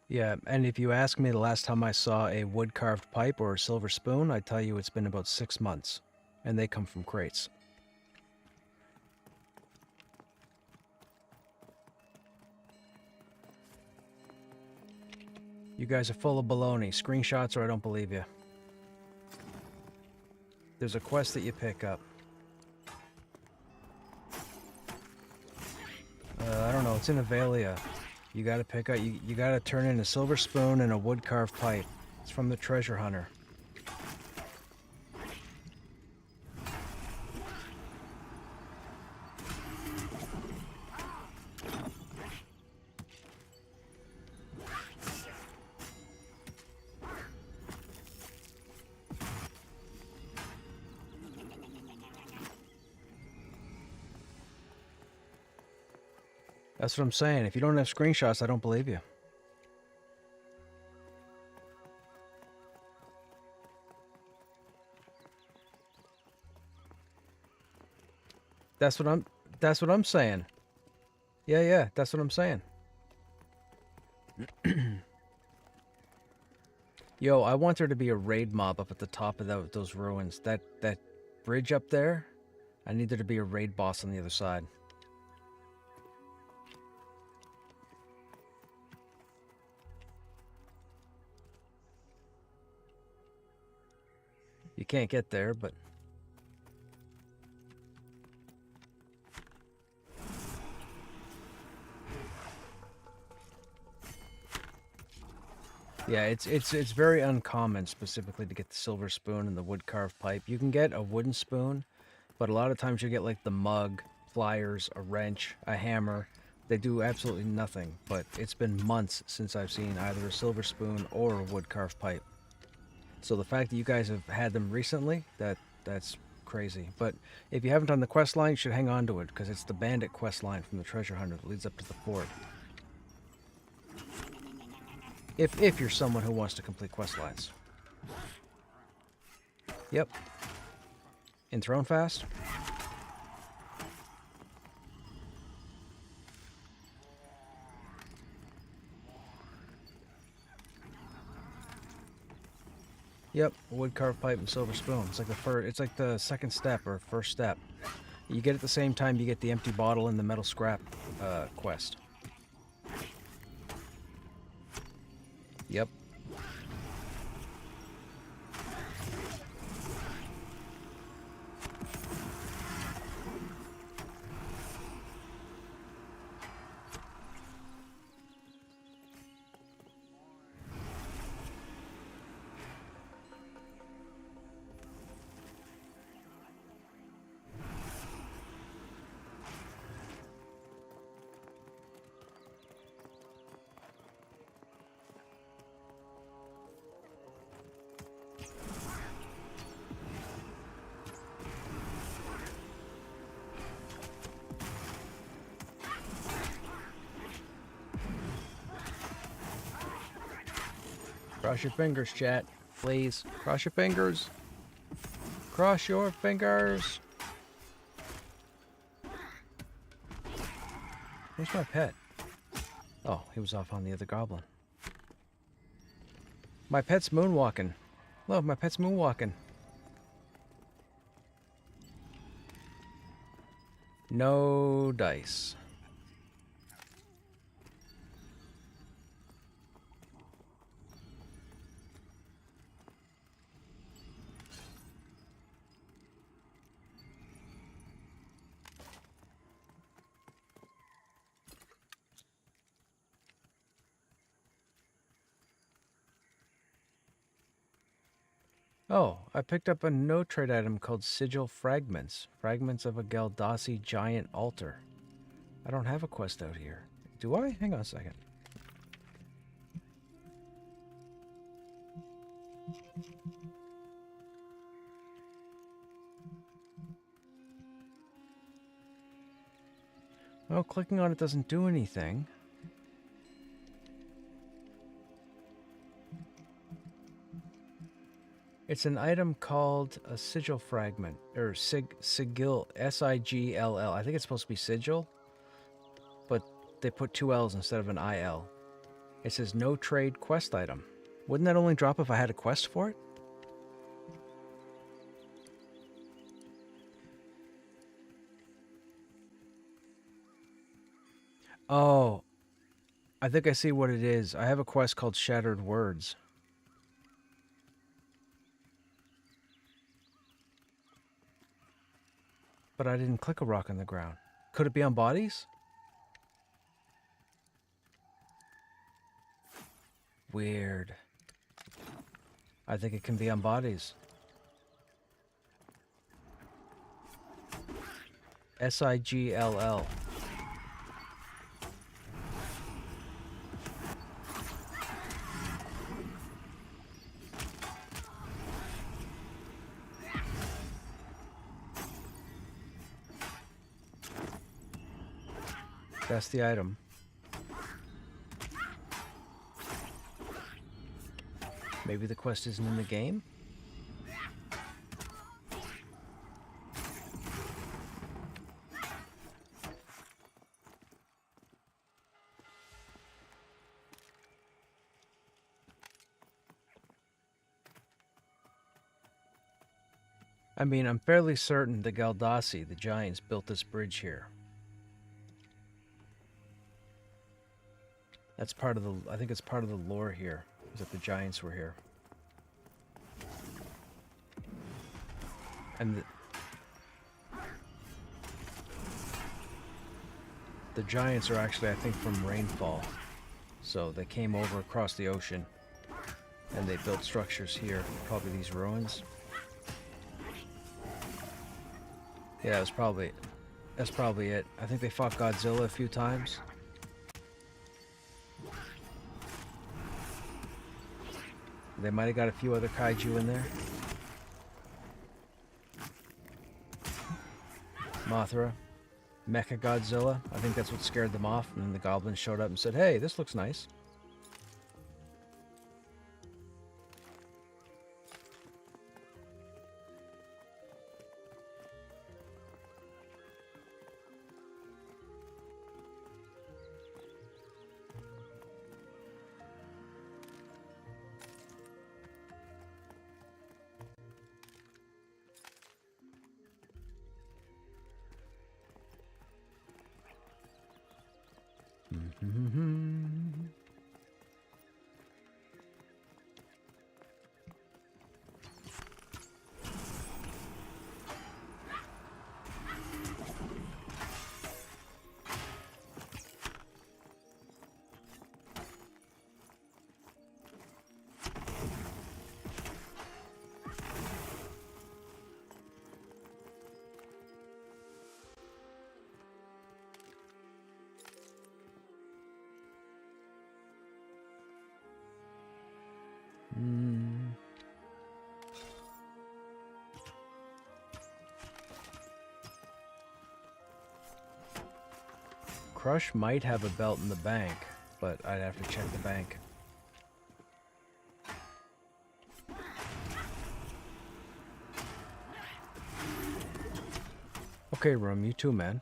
Yeah, and if you ask me the last time I saw a wood-carved pipe or a silver spoon, I'd tell you it's been about 6 months. And they come from crates. You guys are full of baloney. Screenshots or I don't believe you. There's a quest that you pick up. I don't know, it's in Avalia. You gotta pick up, you gotta turn in a silver spoon and a wood-carved pipe. It's from the treasure hunter. That's what I'm saying. If you don't have screenshots, I don't believe you. That's what I'm saying. Yeah, that's what I'm saying. Yo, I want there to be a raid mob up at the top of those ruins. That bridge up there, I need there to be a raid boss on the other side. You can't get there, but... Yeah, it's very uncommon specifically to get the silver spoon and the wood carved pipe. You can get a wooden spoon, but a lot of times you get like the mug, pliers, a wrench, a hammer. They do absolutely nothing, but it's been months since I've seen either a silver spoon or a wood carved pipe. So the fact that you guys have had them recently, that's crazy. But if you haven't done the quest line, you should hang on to it, because it's the bandit quest line from the treasure hunter that leads up to the fort. If you're someone who wants to complete quest lines. Yep. Enthroned fast? Yep, wood carved pipe and silver spoon. It's like the second step or first step. You get it at the same time you get the empty bottle and the metal scrap quest. Yep. Cross your fingers, chat. Please. Cross your fingers. Cross your fingers. Where's my pet? Oh, he was off on the other goblin. My pet's moonwalking. Look, my pet's moonwalking. No dice. Oh, I picked up a no-trade item called Sigil Fragments. Fragments of a Galdasi giant altar. I don't have a quest out here. Do I? Hang on a second. Well, clicking on it doesn't do anything. It's an item called a sigil fragment, or sigil, S-I-G-L-L. I think it's supposed to be sigil, but they put 2 L's instead of an I-L. It says no trade quest item. Wouldn't that only drop if I had a quest for it? Oh, I think I see what it is. I have a quest called Shattered Words. But I didn't click a rock on the ground. Could it be on bodies? Weird. I think it can be on bodies. S-I-G-L-L. That's the item. Maybe the quest isn't in the game? I mean, I'm fairly certain the Galdassi, the giants, built this bridge here. That's part of the, I think it's part of the lore here, is that the giants were here. And the giants are actually, I think, from rainfall. So they came over across the ocean and they built structures here, probably these ruins. Yeah, that's probably it. I think they fought Godzilla a few times. They might have got a few other kaiju in there. Mothra, Mecha Godzilla. I think that's what scared them off. And then the goblins showed up and said, "Hey, this looks nice." Crush might have a belt in the bank, but I'd have to check the bank. Okay, Room, you too, man.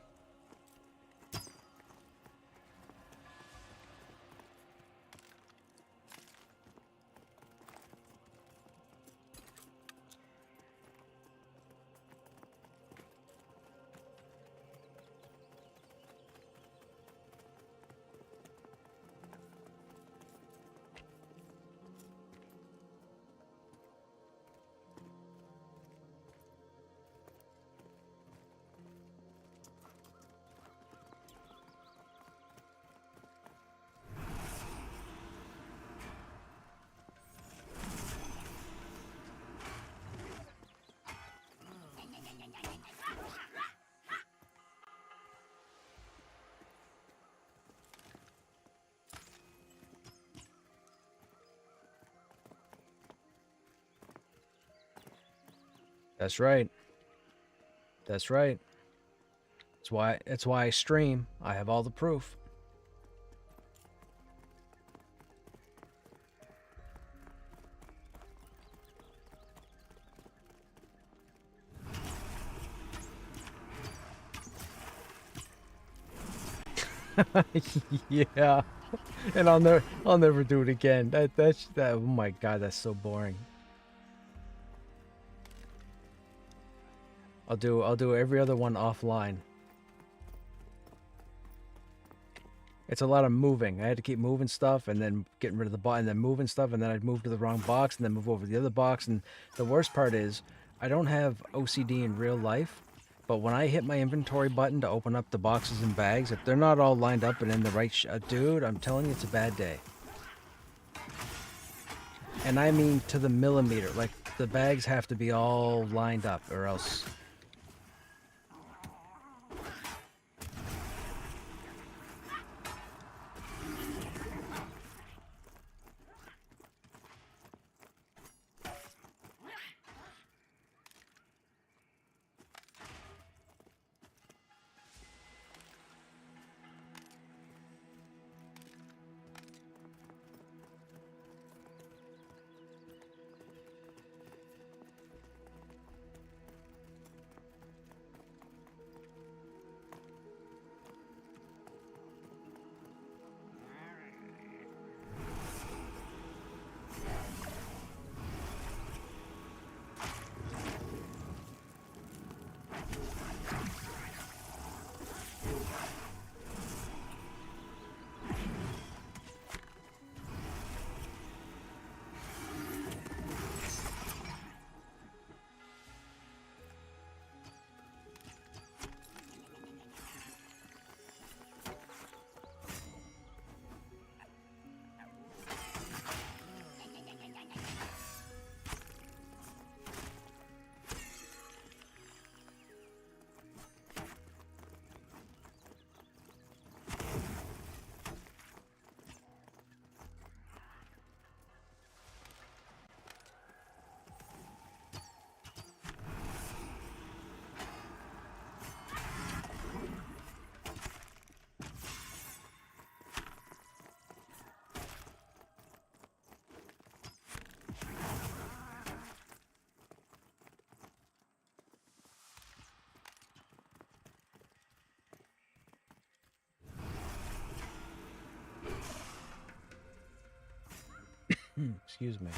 That's right. That's right. It's why I stream. I have all the proof. Yeah. And I'll never do it again. That oh my god, that's so boring. I'll do every other one offline. It's a lot of moving. I had to keep moving stuff and then getting rid of the box and then moving stuff and then I'd move to the wrong box and then move over to the other box. And the worst part is I don't have OCD in real life, but when I hit my inventory button to open up the boxes and bags, if they're not all lined up and in the right dude, I'm telling you, it's a bad day. And I mean to the millimeter. Like, the bags have to be all lined up or else... Excuse me.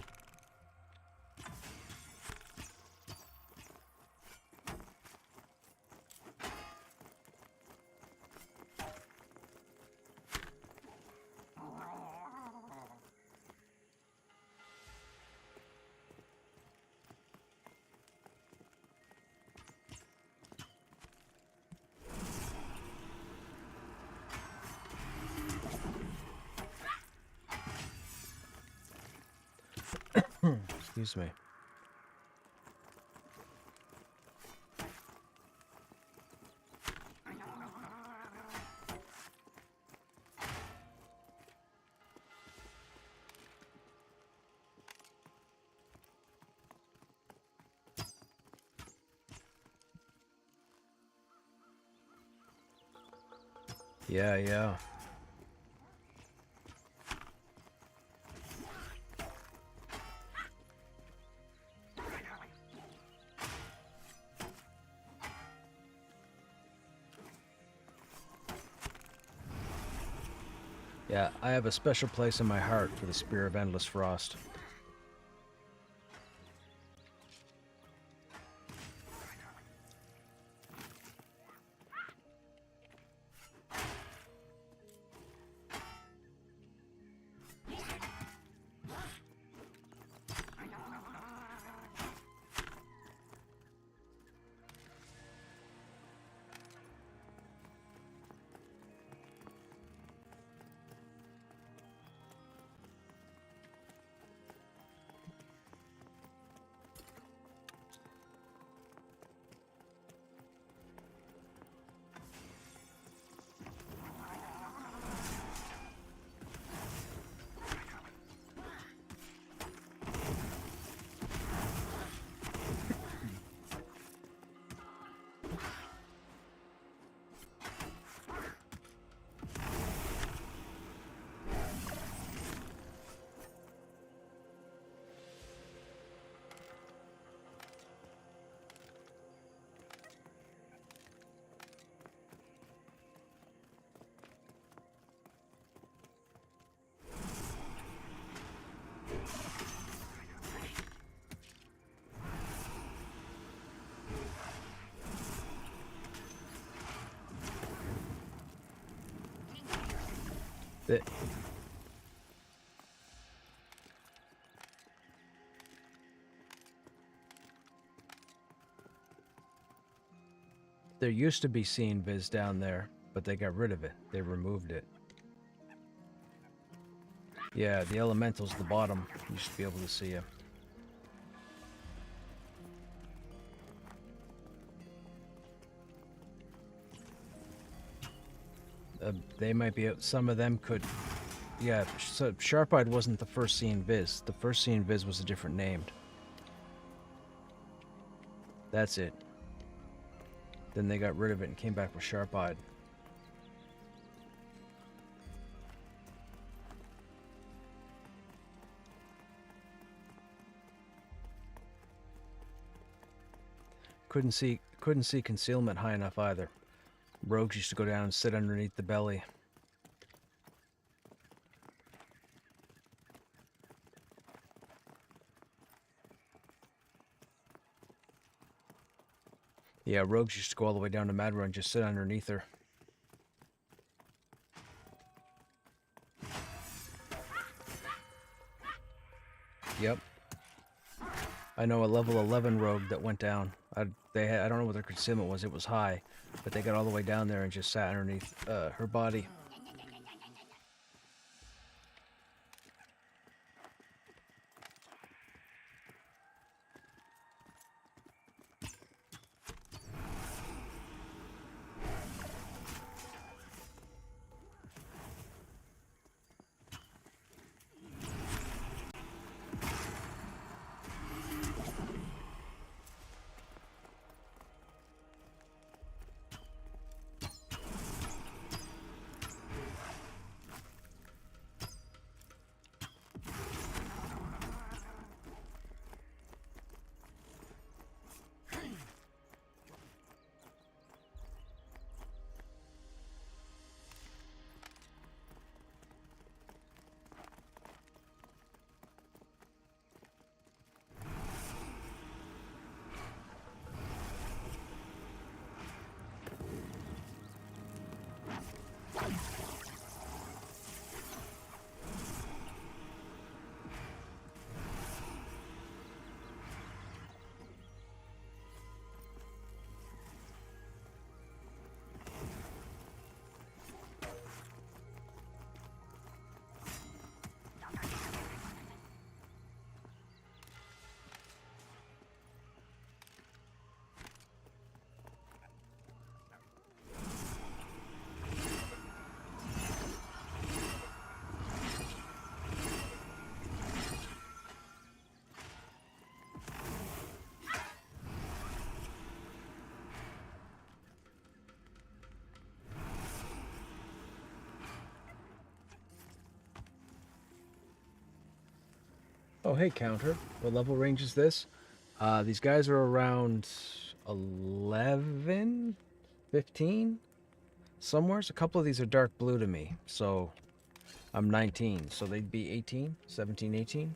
Excuse me. Yeah. Yeah, I have a special place in my heart for the Spear of Endless Frost. The, there used to be seeing viz down there, but they got rid of it. They removed it. Yeah, the elementals at the bottom used to be able to see you. They might be, some of them could, yeah, so Sharp-Eyed wasn't the first seeing viz. The first seeing viz was a different name. That's it. Then they got rid of it and came back with Sharp-Eyed. Couldn't see concealment high enough either. Rogues used to go down and sit underneath the belly. Yeah, rogues used to go all the way down to Madra and just sit underneath her. Yep. I know a level 11 rogue that went down. I don't know what their concealment was. It was high, but they got all the way down there and just sat underneath her body. Oh, hey, counter. What level range is this? These guys are around 11, 15, somewhere. A couple of these are dark blue to me, so I'm 19. So they'd be 18, 17, 18.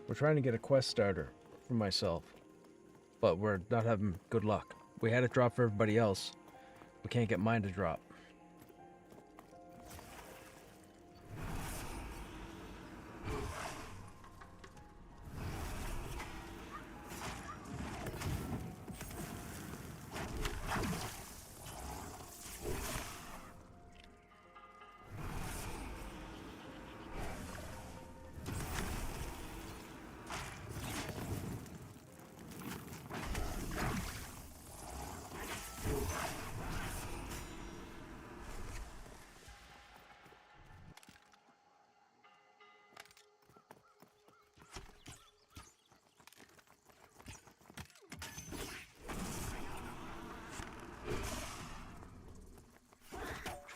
We're trying to get a quest starter for myself, but we're not having good luck. We had it drop for everybody else. We can't get mine to drop.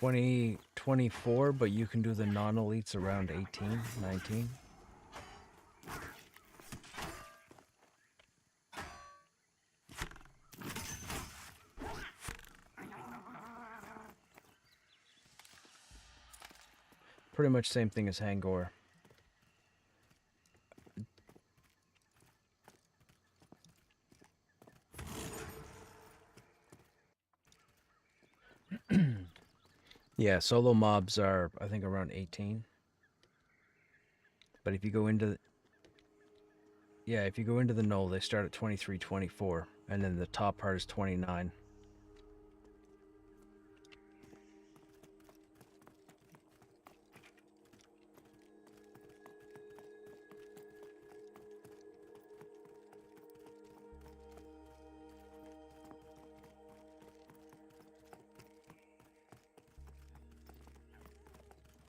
$20, $24, but you can do the non-elites around 18, 19. Pretty much same thing as Hangor. Yeah, solo mobs are, I think, around 18. But if you go into if you go into the knoll, they start at 23, 24, and then the top part is 29.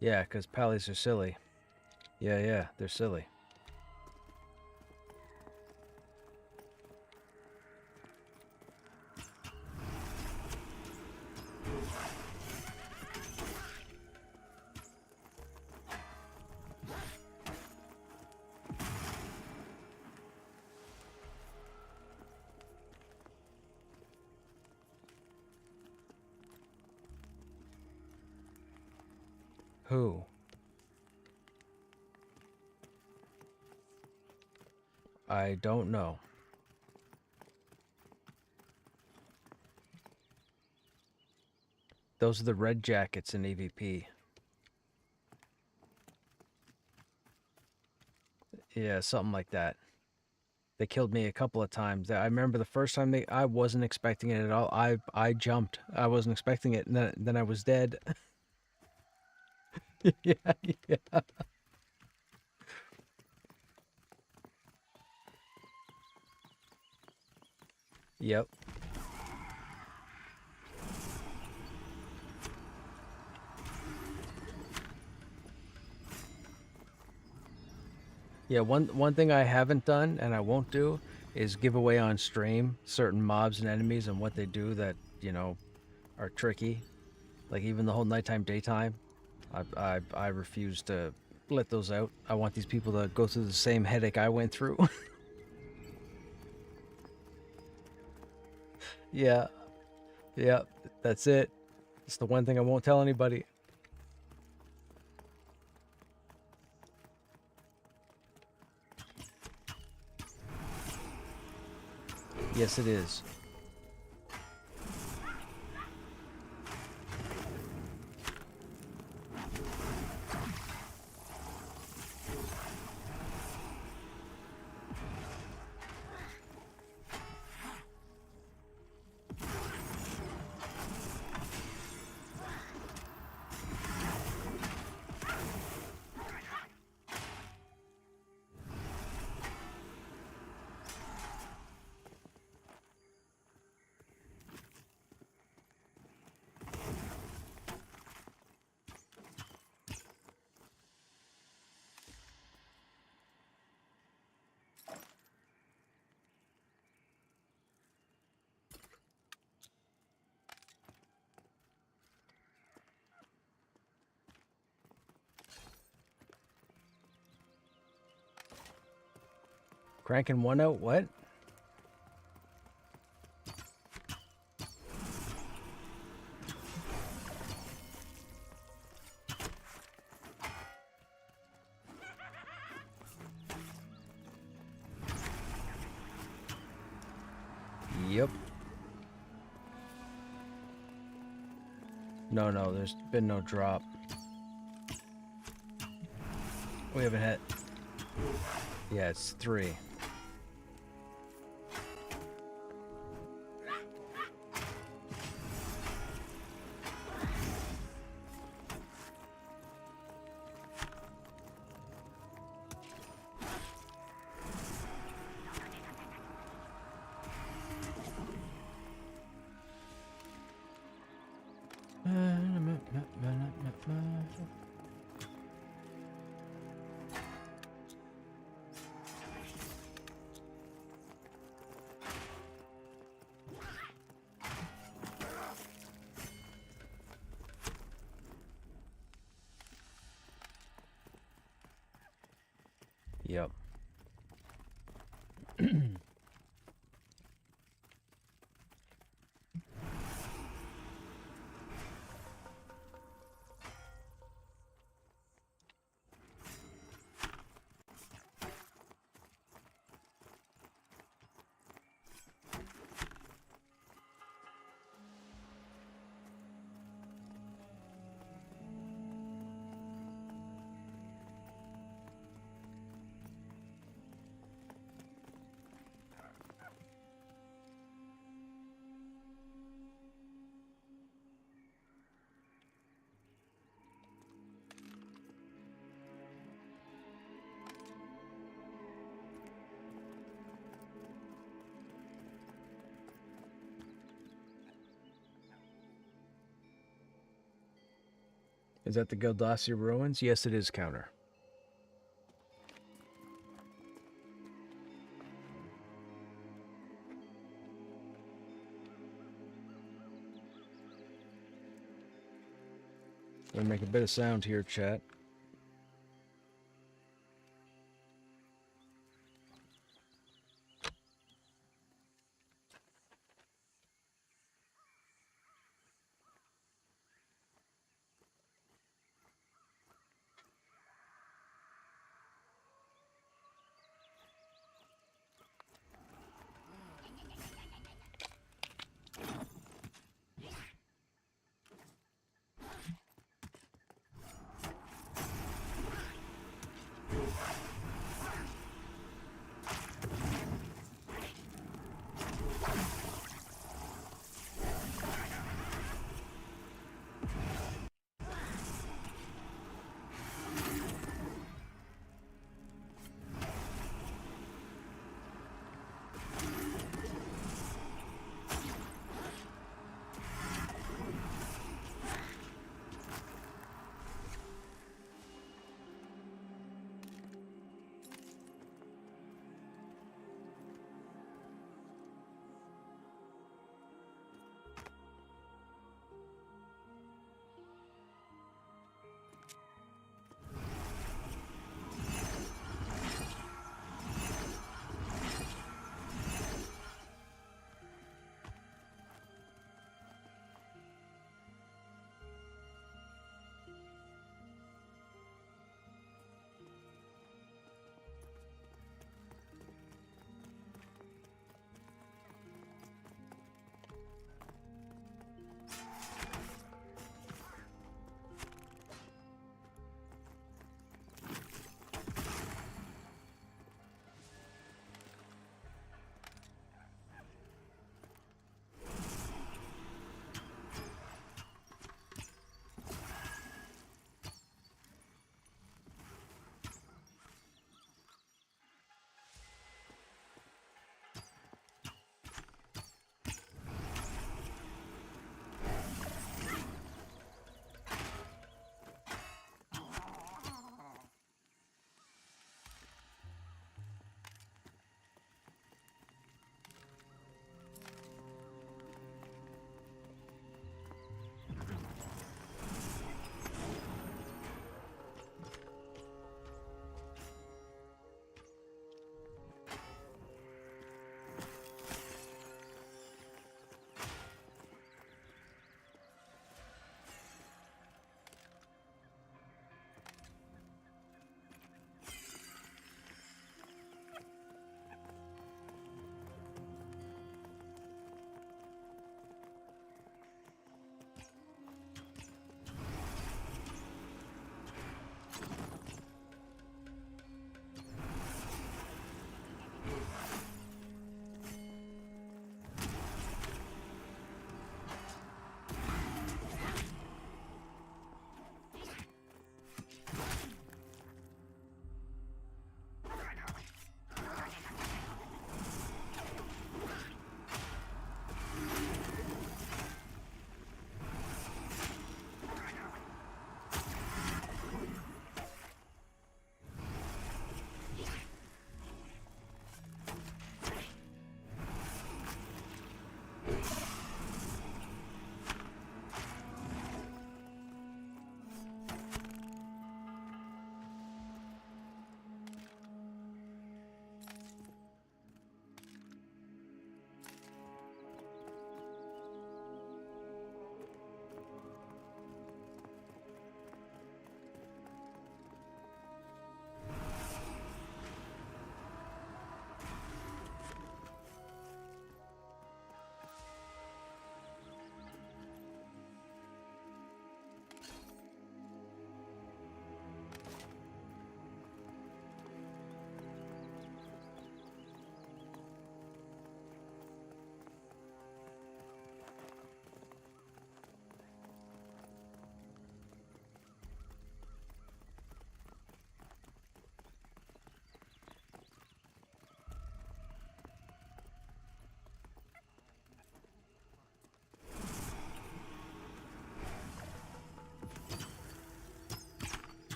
Yeah, because pallies are silly. Yeah, they're silly. Who? I don't know. Those are the red jackets in EVP. Yeah, something like that. They killed me a couple of times. I remember the first time I wasn't expecting it at all. I jumped. I wasn't expecting it, and then I was dead. Yeah, yeah. Yep. Yeah, one thing I haven't done and I won't do is give away on stream certain mobs and enemies and what they do that, you know, are tricky. Like even the whole nighttime daytime. I refuse to let those out. I want these people to go through the same headache I went through. Yeah. Yeah, that's it. It's the one thing I won't tell anybody. Yes, it is. Cranking one out, what? Yep. No, there's been no drop. We haven't had... Yeah, it's 3. Yep. Is that the Gildassi ruins? Yes, it is, Counter. Gonna make a bit of sound here, chat.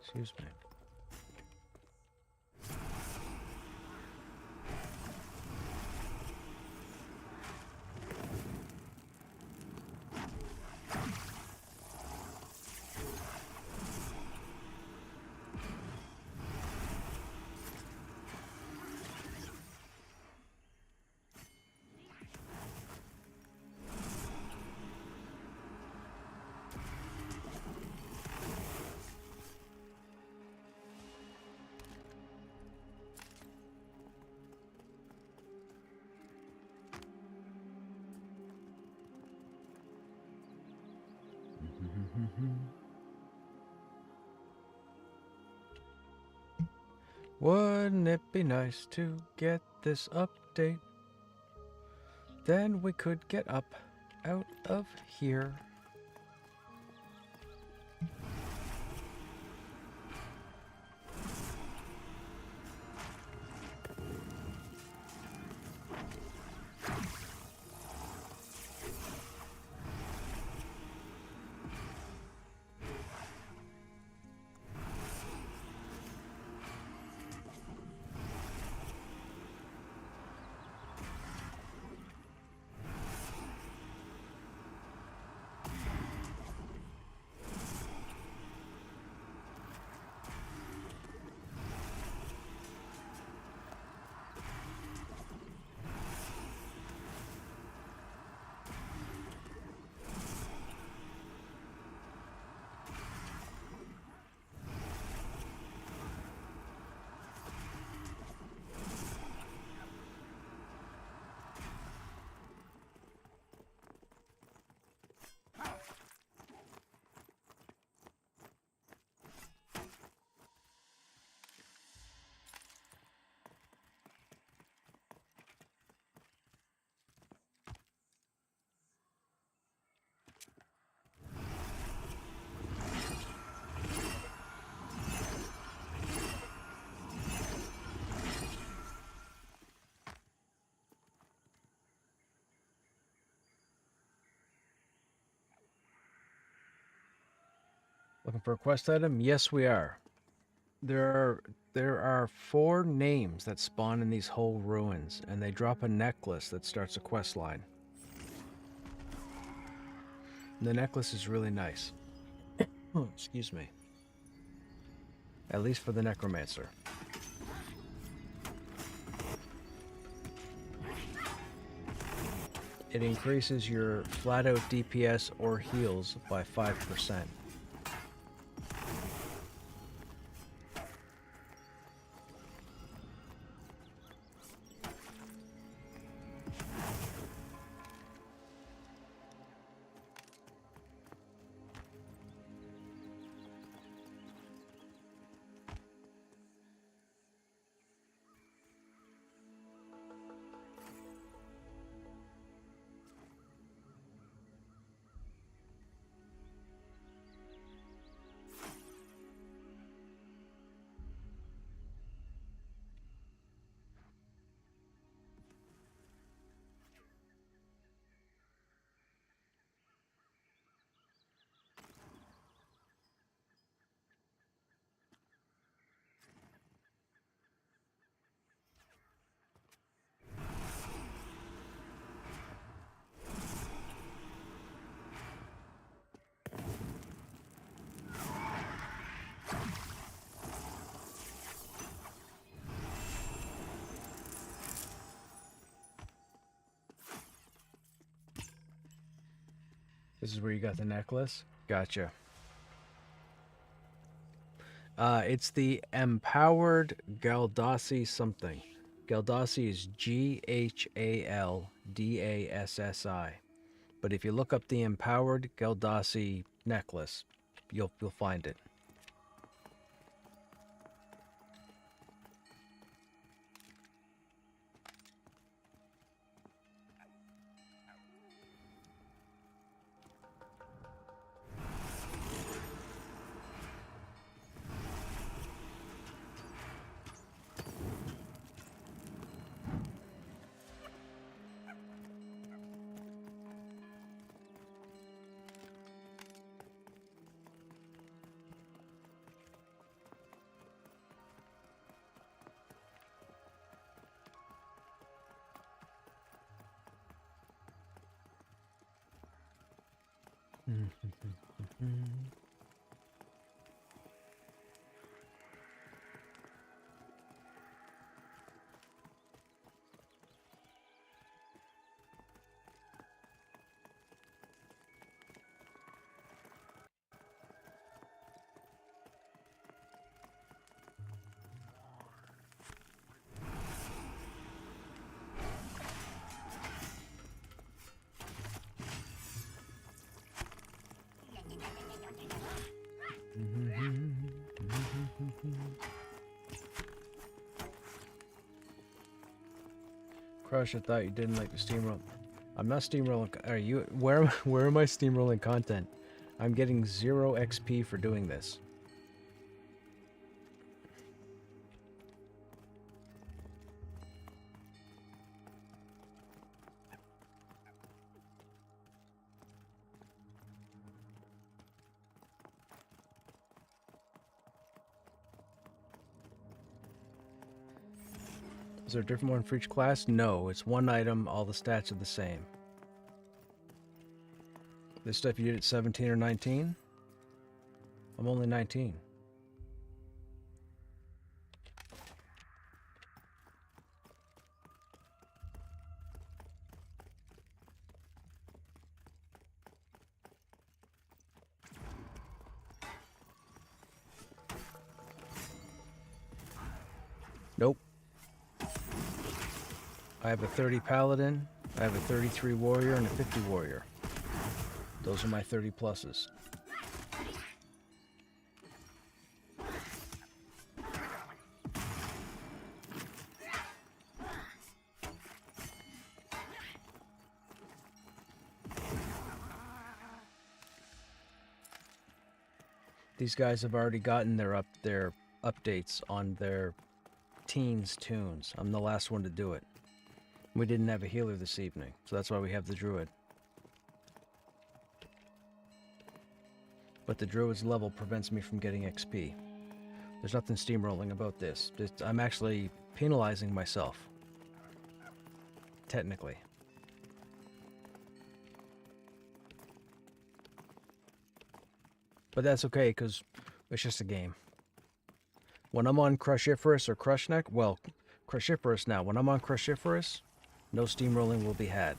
Excuse me. Wouldn't it be nice to get this update? Then we could get up out of here. Looking for a quest item? Yes, we are. There are 4 names that spawn in these whole ruins, and they drop a necklace that starts a quest line. The necklace is really nice. Oh, excuse me. At least for the necromancer. It increases your flat out DPS or heals by 5%. This is where you got the necklace? Gotcha. It's the Empowered Galdassi something. Galdassi is Ghaldassai. But if you look up the Empowered Galdassi necklace, you'll find it. Crush, I thought you didn't like the steamroll. I'm not steamrolling. Are you? Where am I steamrolling content? I'm getting 0 XP for doing this. Is there a different one for each class? No, it's one item, all the stats are the same. This stuff you did at 17 or 19? I'm only 19. Nope. I have a 30 paladin, I have a 33 warrior, and a 50 warrior. Those are my 30 pluses. These guys have already gotten their updates on their teens tunes. I'm the last one to do it. We didn't have a healer this evening, so that's why we have the druid. But the druid's level prevents me from getting XP. There's nothing steamrolling about this. I'm actually penalizing myself. Technically. But that's okay, because it's just a game. When I'm on Crushiferous or Krushnek, well, Crushiferous now. When I'm on Crushiferous, no steamrolling will be had.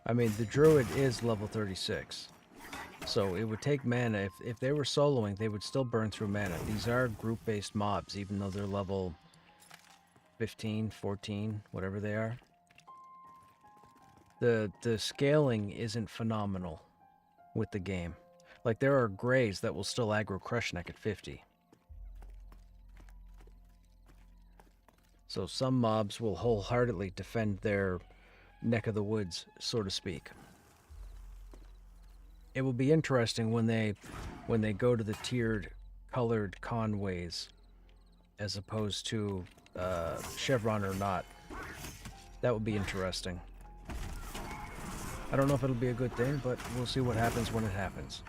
I mean, the druid is level 36. So it would take mana. If they were soloing, they would still burn through mana. These are group-based mobs, even though they're level 15, 14, whatever they are. The scaling isn't phenomenal with the game. Like, there are Greys that will still aggro Krushnek at 50. So some mobs will wholeheartedly defend their neck of the woods, so to speak. It will be interesting when they go to the tiered colored Conways as opposed to Chevron or not. That would be interesting. I don't know if it'll be a good thing, but we'll see what happens when it happens.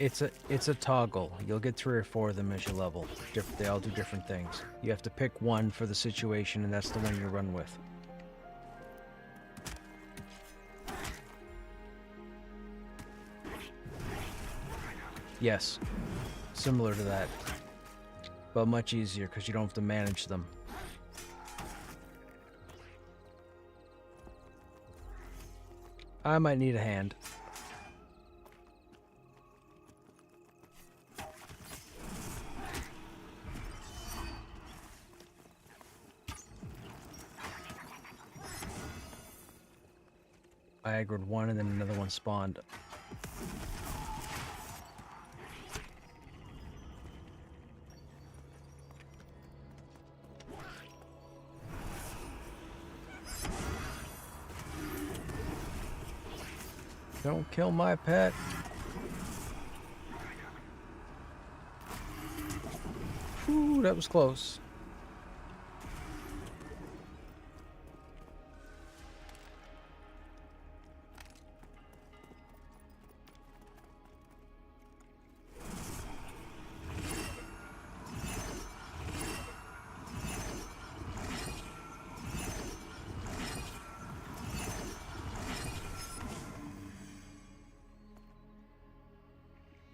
it's a toggle. You'll get 3 or 4 of them as you level. They all do different things. You have to pick one for the situation, and that's the one you run with. Yes, similar to that, but much easier because you don't have to manage them. I might need a hand. I aggroed one and then another one spawned. Don't kill my pet. Ooh, that was close.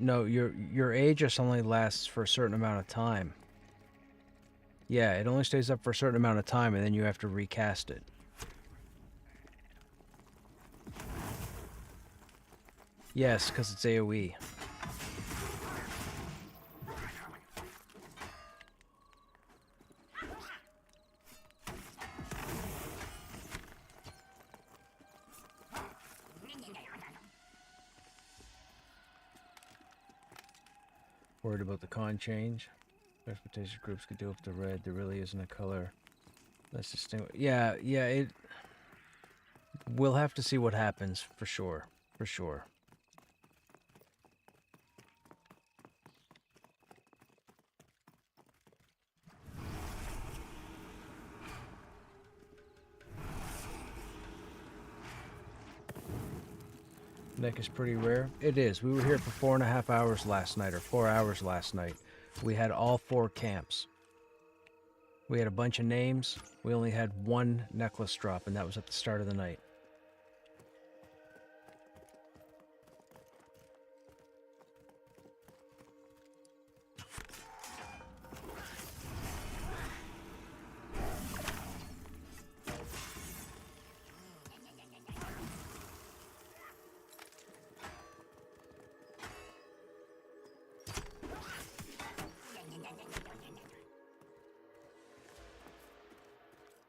No, your Aegis only lasts for a certain amount of time. Yeah, it only stays up for a certain amount of time, and then you have to recast it. Yes, because it's AoE. Worried about the con change. Transportation groups could deal with the red. There really isn't a color. Let's distinguish. Yeah, it... We'll have to see what happens, for sure. For sure. Neck is pretty rare. It is. We were here for 4.5 hours last night, or 4 hours last night. We had all 4 camps. We had a bunch of names. We only had 1 necklace drop, and that was at the start of the night.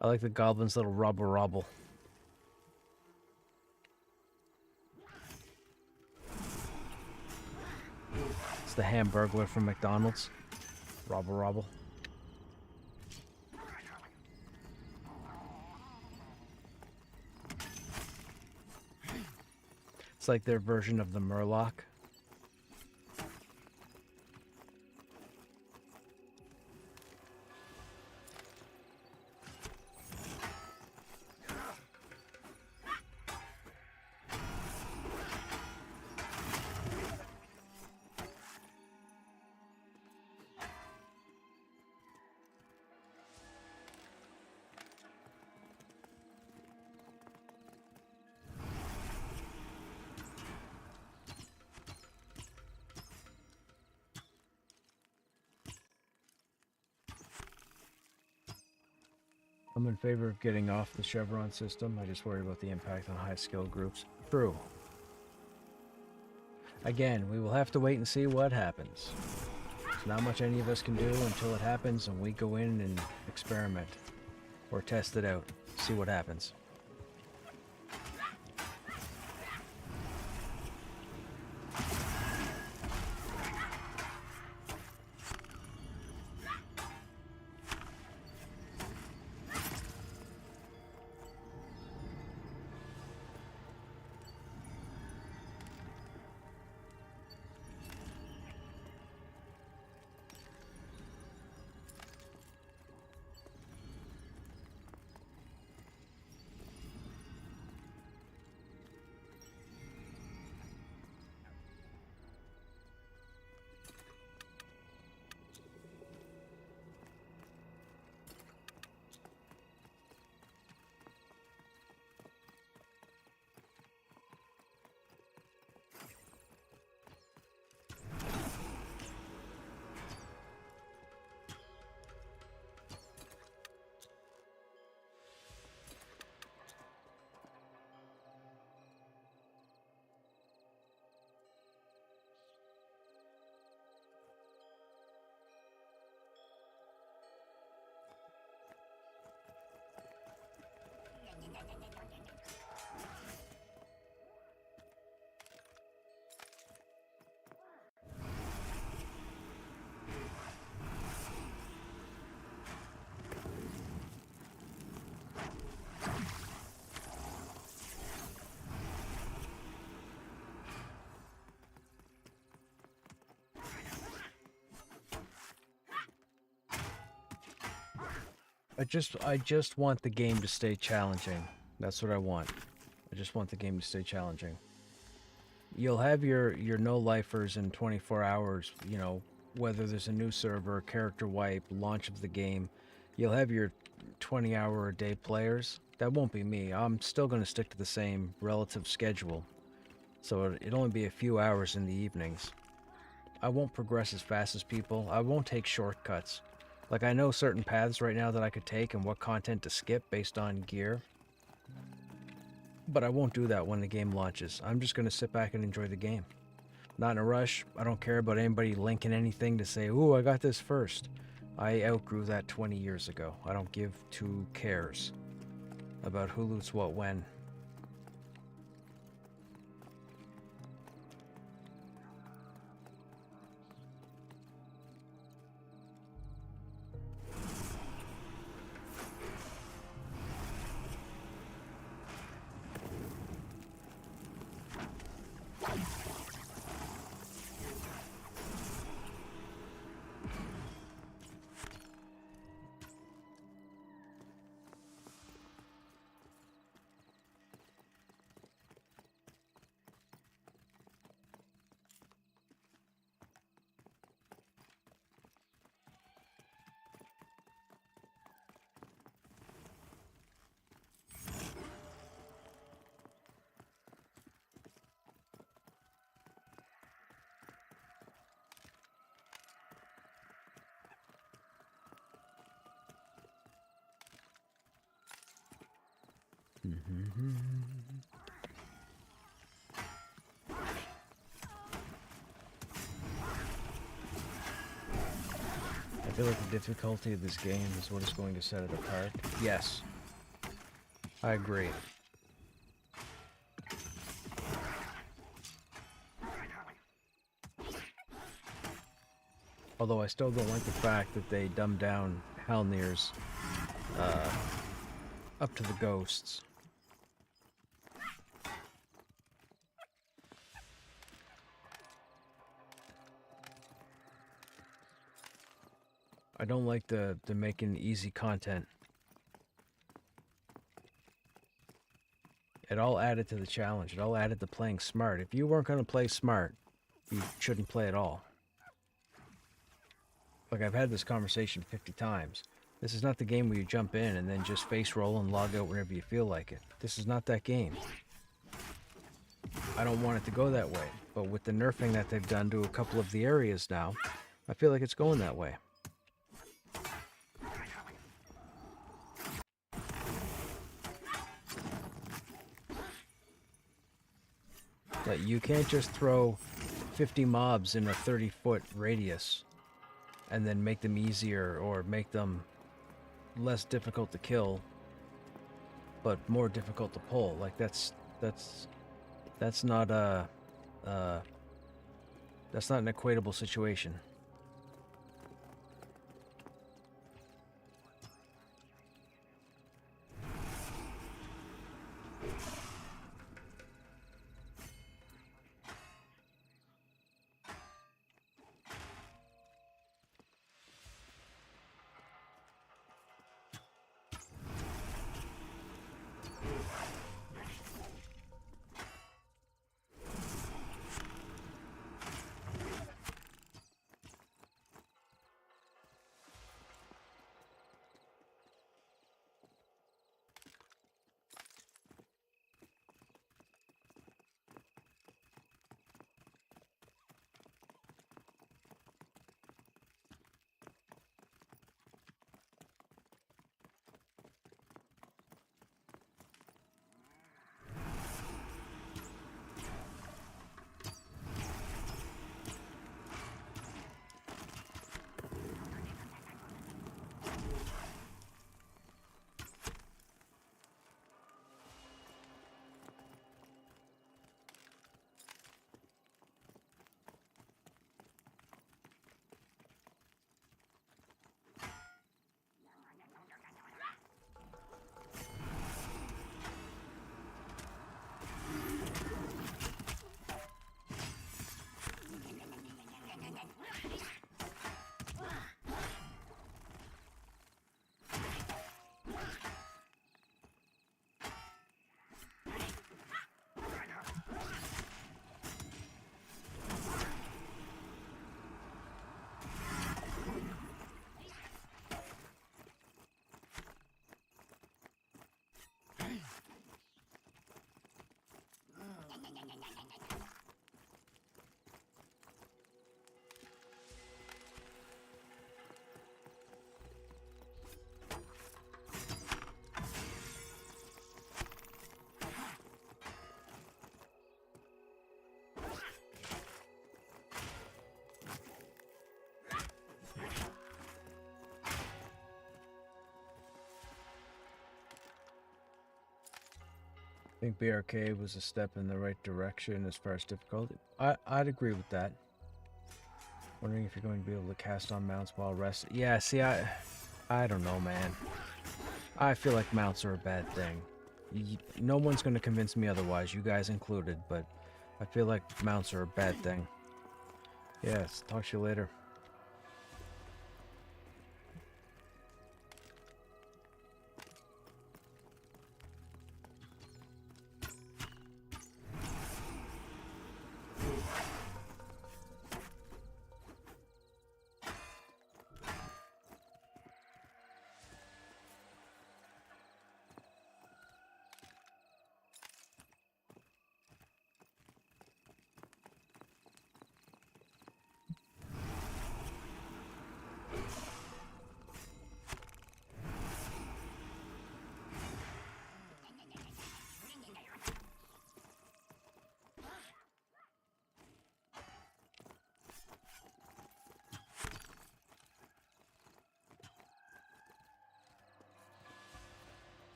I like the goblin's little robble. It's the Hamburglar from McDonald's. Robble. It's like their version of the Murloc. I'm in favor of getting off the chevron system. I just worry about the impact on high skill groups. True. Again, we will have to wait and see what happens. There's not much any of us can do until it happens and we go in and experiment. Or test it out. See what happens. I just want the game to stay challenging. That's what I want. I just want the game to stay challenging. You'll have your no-lifers in 24 hours, you know, whether there's a new server, character wipe, launch of the game. You'll have your 20-hour-a-day players. That won't be me. I'm still going to stick to the same relative schedule. So it'll only be a few hours in the evenings. I won't progress as fast as people. I won't take shortcuts. Like, I know certain paths right now that I could take and what content to skip based on gear. But I won't do that when the game launches. I'm just going to sit back and enjoy the game. Not in a rush. I don't care about anybody linking anything to say, ooh, I got this first. I outgrew that 20 years ago. I don't give two cares about who loots what when. I feel like the difficulty of this game is what is going to set it apart. Yes. I agree. Although I still don't like the fact that they dumbed down Halnir's up to the ghosts. I don't like the making easy content. It all added to the challenge. It all added to playing smart. If you weren't going to play smart, you shouldn't play at all. Like, I've had this conversation 50 times. This is not the game where you jump in and then just face roll and log out whenever you feel like it. This is not that game. I don't want it to go that way. But with the nerfing that they've done to a couple of the areas now, I feel like it's going that way. Like, you can't just throw 50 mobs in a 30-foot radius and then make them easier or make them less difficult to kill, but more difficult to pull. Like, that's not a that's not an equatable situation. I think BRK was a step in the right direction as far as difficulty. I'd agree with that. Wondering if you're going to be able to cast on mounts while resting. Yeah, see, I don't know, man. I feel like mounts are a bad thing. No one's going to convince me otherwise, you guys included, but I feel like mounts are a bad thing. Yes, talk to you later.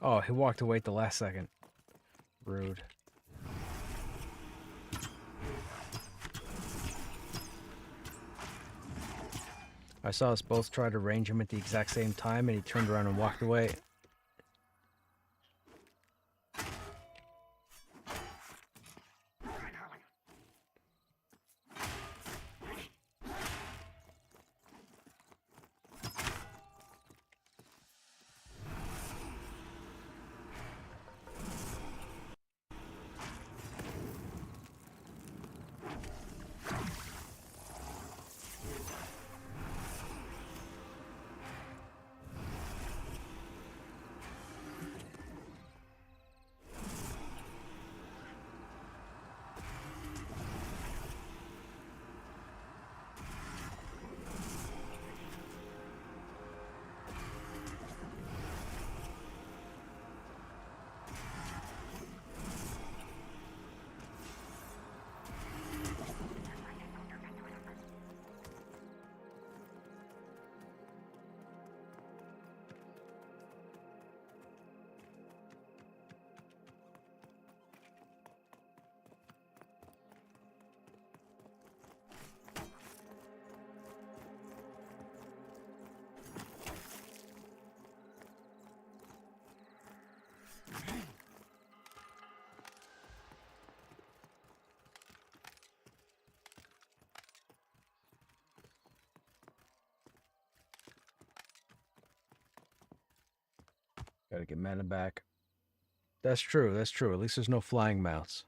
Oh, he walked away at the last second. Rude. I saw us both try to range him at the exact same time, and he turned around and walked away. Gotta get mana back. That's true, that's true. At least there's no flying mounts.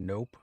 Nope.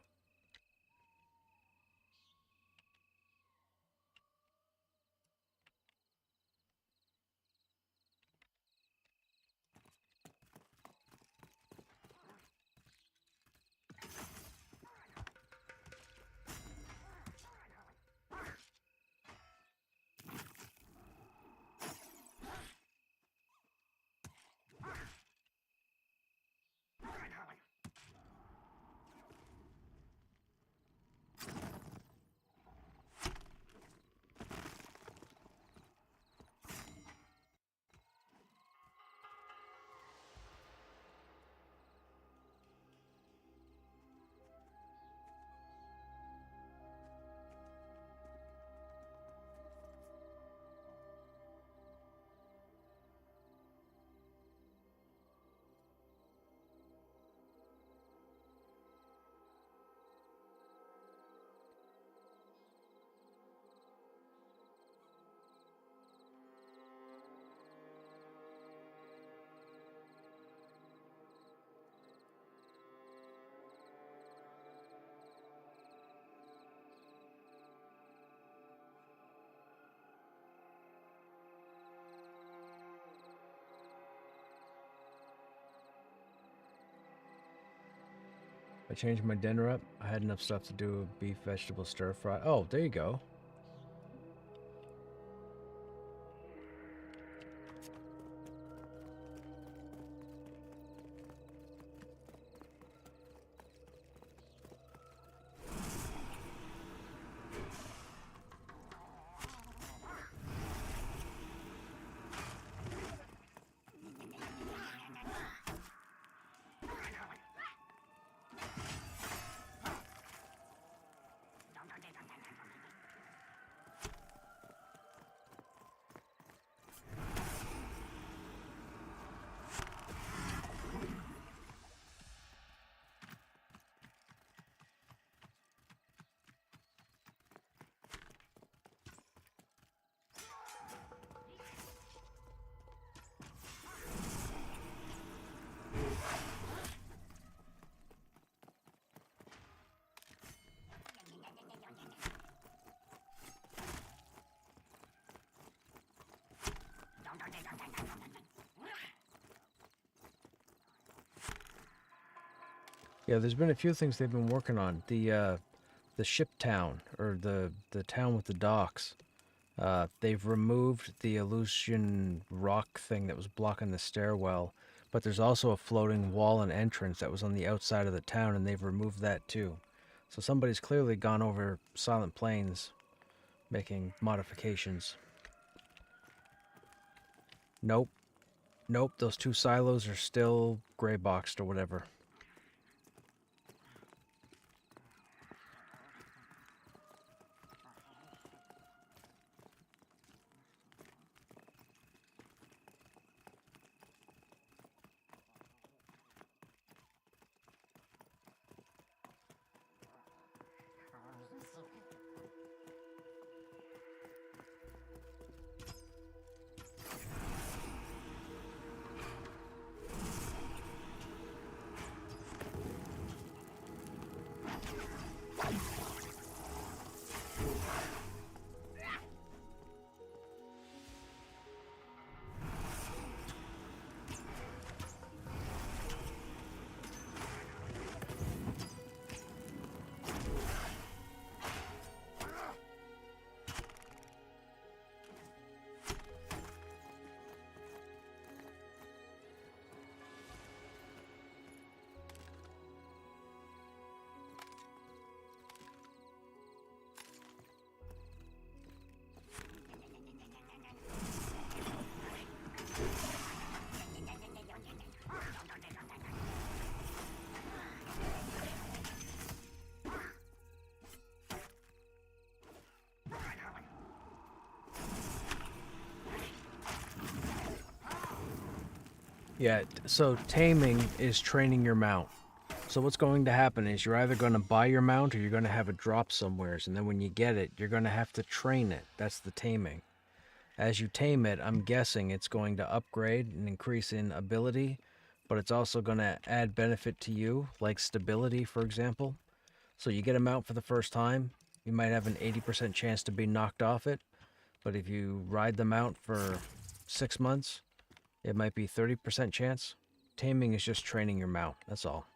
I changed my dinner up. I had enough stuff to do a beef vegetable stir fry. Oh, there you go. Yeah, there's been a few things they've been working on. The ship town, or the town with the docks. They've removed the illusion rock thing that was blocking the stairwell, but there's also a floating wall and entrance that was on the outside of the town, and they've removed that too. So somebody's clearly gone over Silent Plains, making modifications. Nope, nope. Those two silos are still gray boxed or whatever. Yeah, so taming is training your mount. So what's going to happen is you're either going to buy your mount or you're going to have it drop somewheres, and then when you get it, you're going to have to train it. That's the taming. As you tame it, I'm guessing it's going to upgrade and increase in ability, but it's also going to add benefit to you, like stability, for example. So you get a mount for the first time, you might have an 80% chance to be knocked off it, but if you ride the mount for 6 months, it might be 30% chance. Taming is just training your mount, that's all.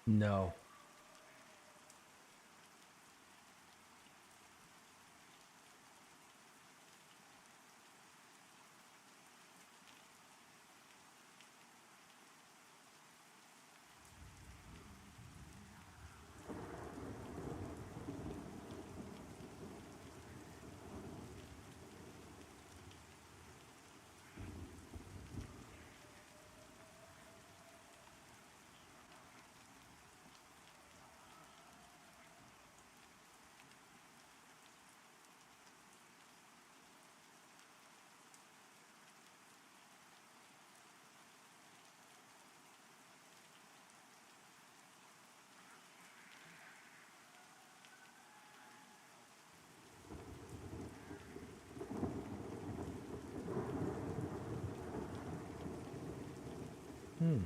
No. Hmm.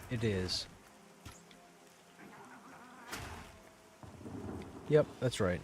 It is. Yep, that's right.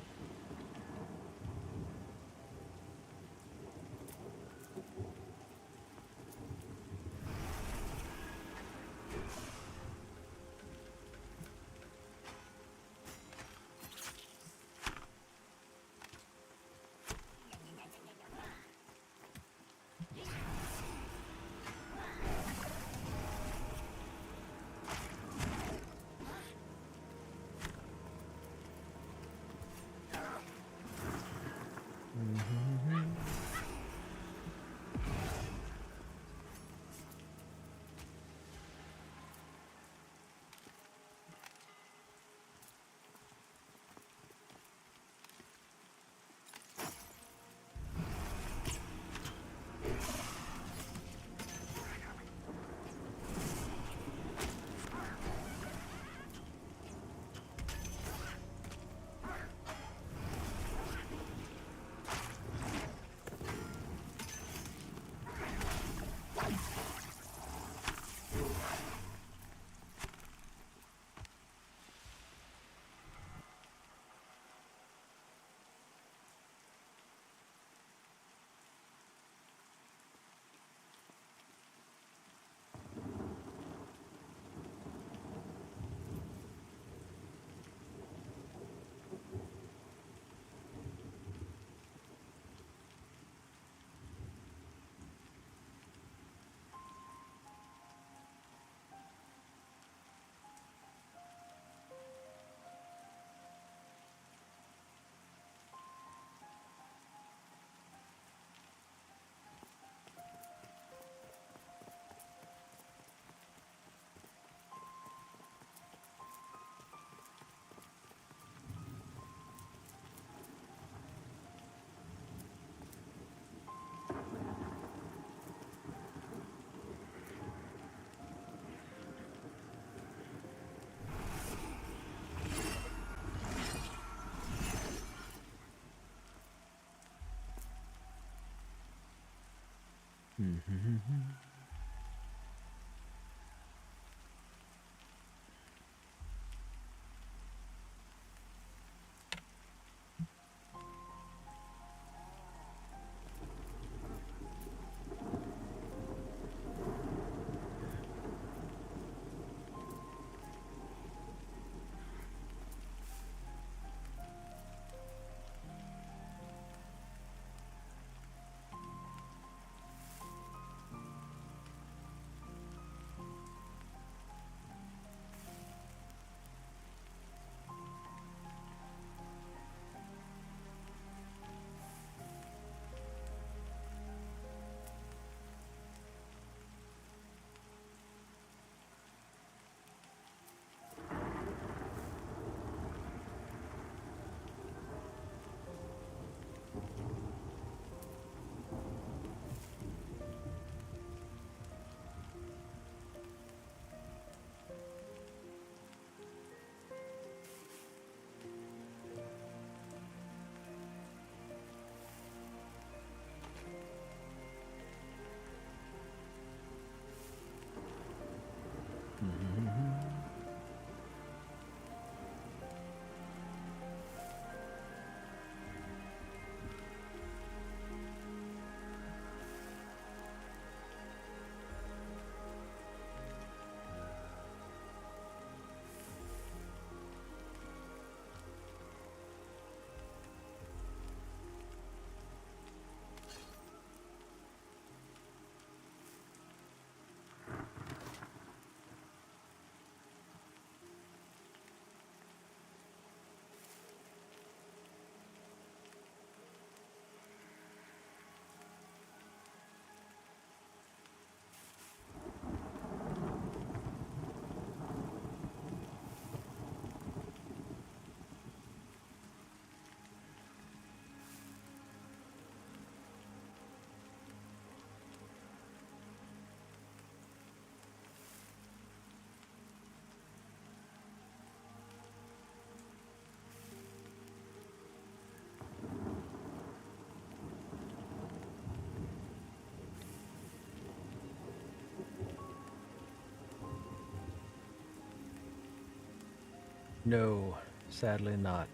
No, sadly not.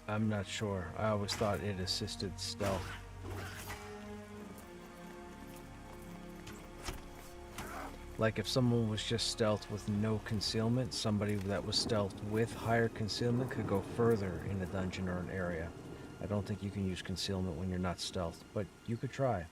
I'm not sure. I always thought it assisted stealth. Like if someone was just stealth with no concealment, somebody that was stealth with higher concealment could go further in a dungeon or an area. I don't think you can use concealment when you're not stealth, but you could try.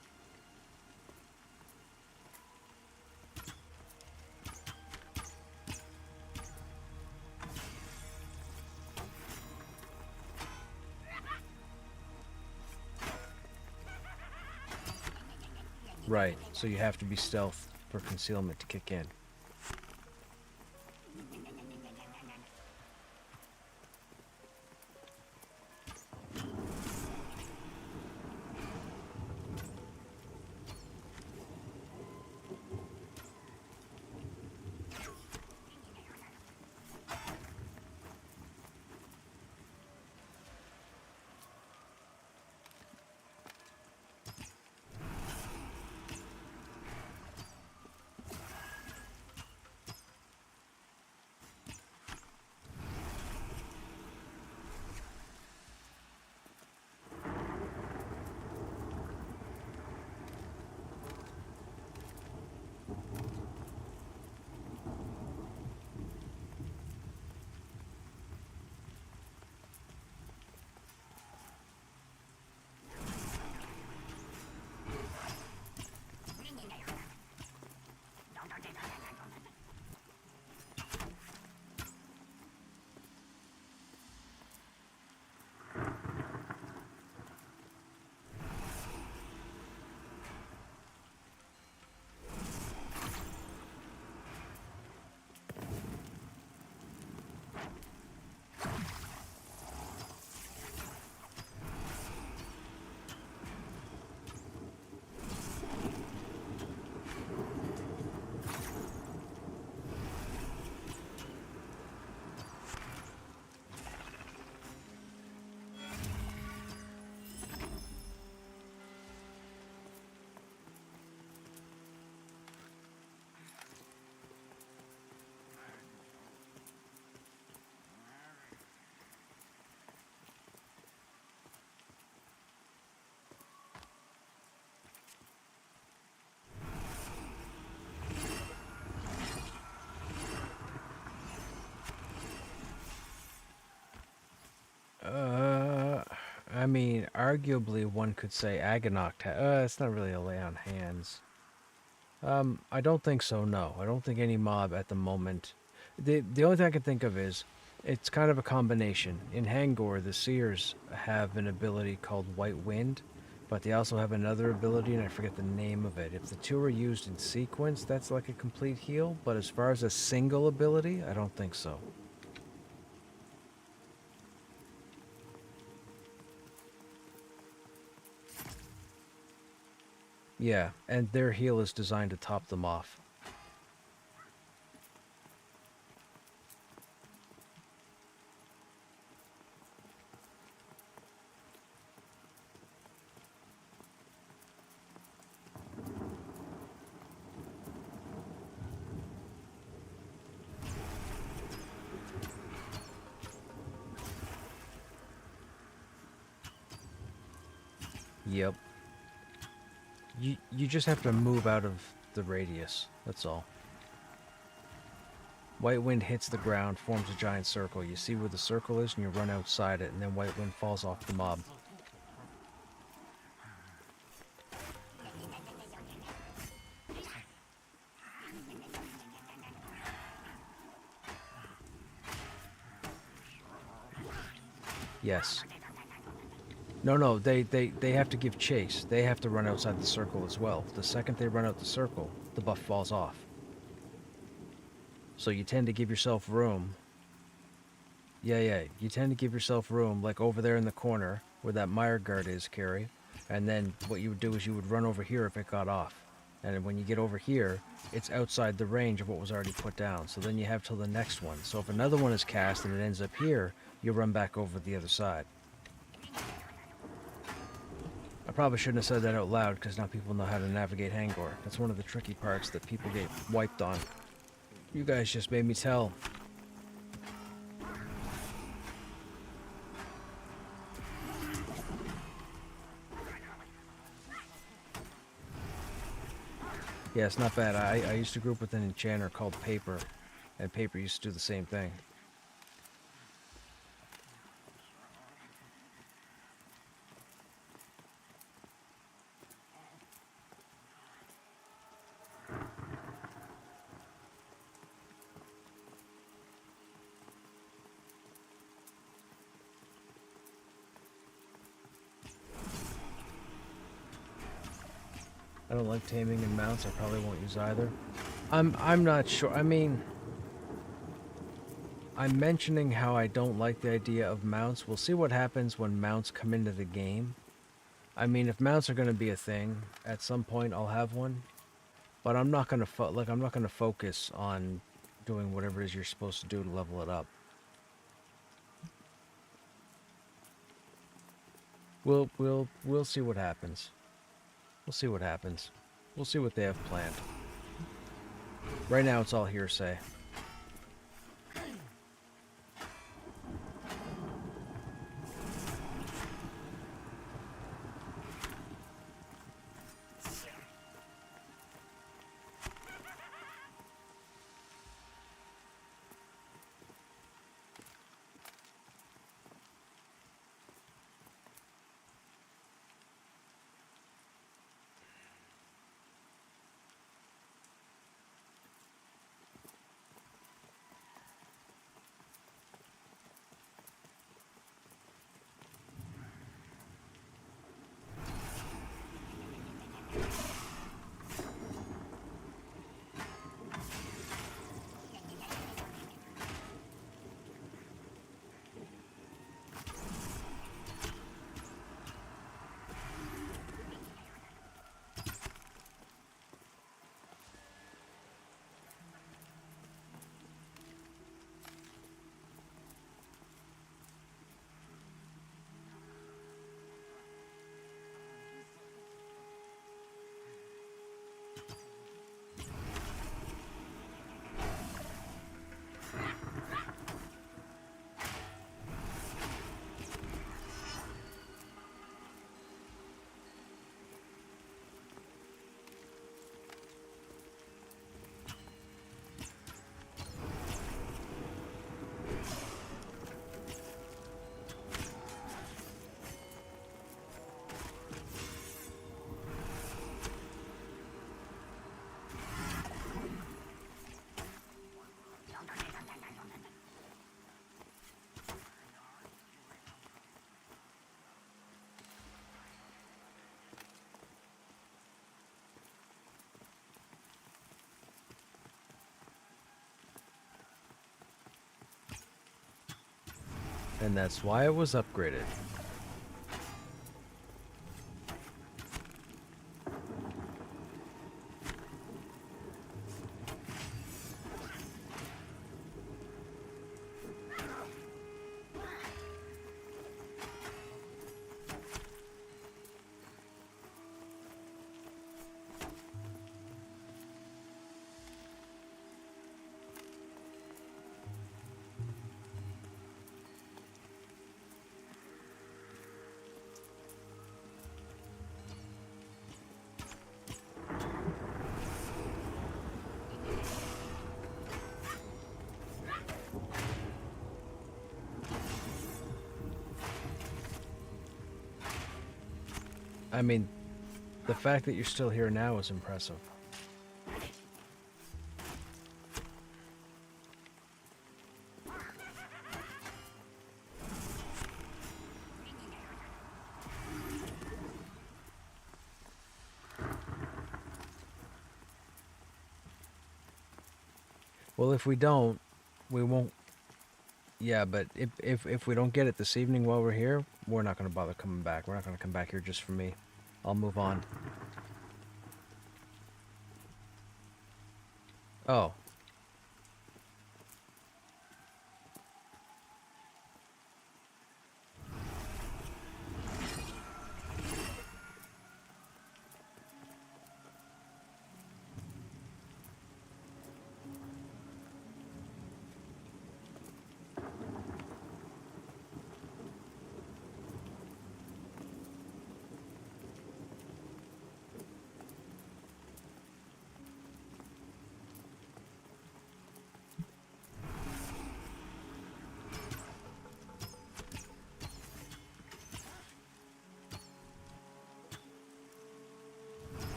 Right, so you have to be stealth for concealment to kick in. I mean, arguably one could say Aganoct. It's not really a lay on hands. I don't think so. No, I don't think any mob at the moment. The only thing I can think of is it's kind of a combination. In Hangor, the Seers have an ability called White Wind, but they also have another ability, and I forget the name of it. If the two are used in sequence, that's like a complete heal. But as far as a single ability, I don't think so. Yeah, and their heal is designed to top them off. Yep. You just have to move out of the radius. That's all. White wind hits the ground, forms a giant circle. You see where the circle is and you run outside it, and then white wind falls off the mob. Yes. No, they have to give chase. They have to run outside the circle as well. The second they run out the circle, the buff falls off. So you tend to give yourself room. Yeah, you tend to give yourself room, like over there in the corner, where that mire guard is, Carrie. And then what you would do is you would run over here if it got off. And when you get over here, it's outside the range of what was already put down. So then you have till the next one. So if another one is cast and it ends up here, you run back over the other side. I probably shouldn't have said that out loud, because now people know how to navigate Hangor. That's one of the tricky parts that people get wiped on. You guys just made me tell. Yeah, it's not bad. I used to group with an enchanter called Paper, and Paper used to do the same thing. I don't like taming and mounts. I probably won't use either. I'm not sure. I mean, I'm mentioning how I don't like the idea of mounts. We'll see what happens when mounts come into the game. I mean, if mounts are going to be a thing, at some point I'll have one. But I'm not going to I'm not going to focus on doing whatever it is you're supposed to do to level it up. We'll see what happens. We'll see what happens. We'll see what they have planned. Right now it's all hearsay. And that's why it was upgraded. I mean, the fact that you're still here now is impressive. Well, if we don't, we won't. Yeah, but if we don't get it this evening while we're here, we're not going to bother coming back. We're not going to come back here just for me. I'll move on. Oh.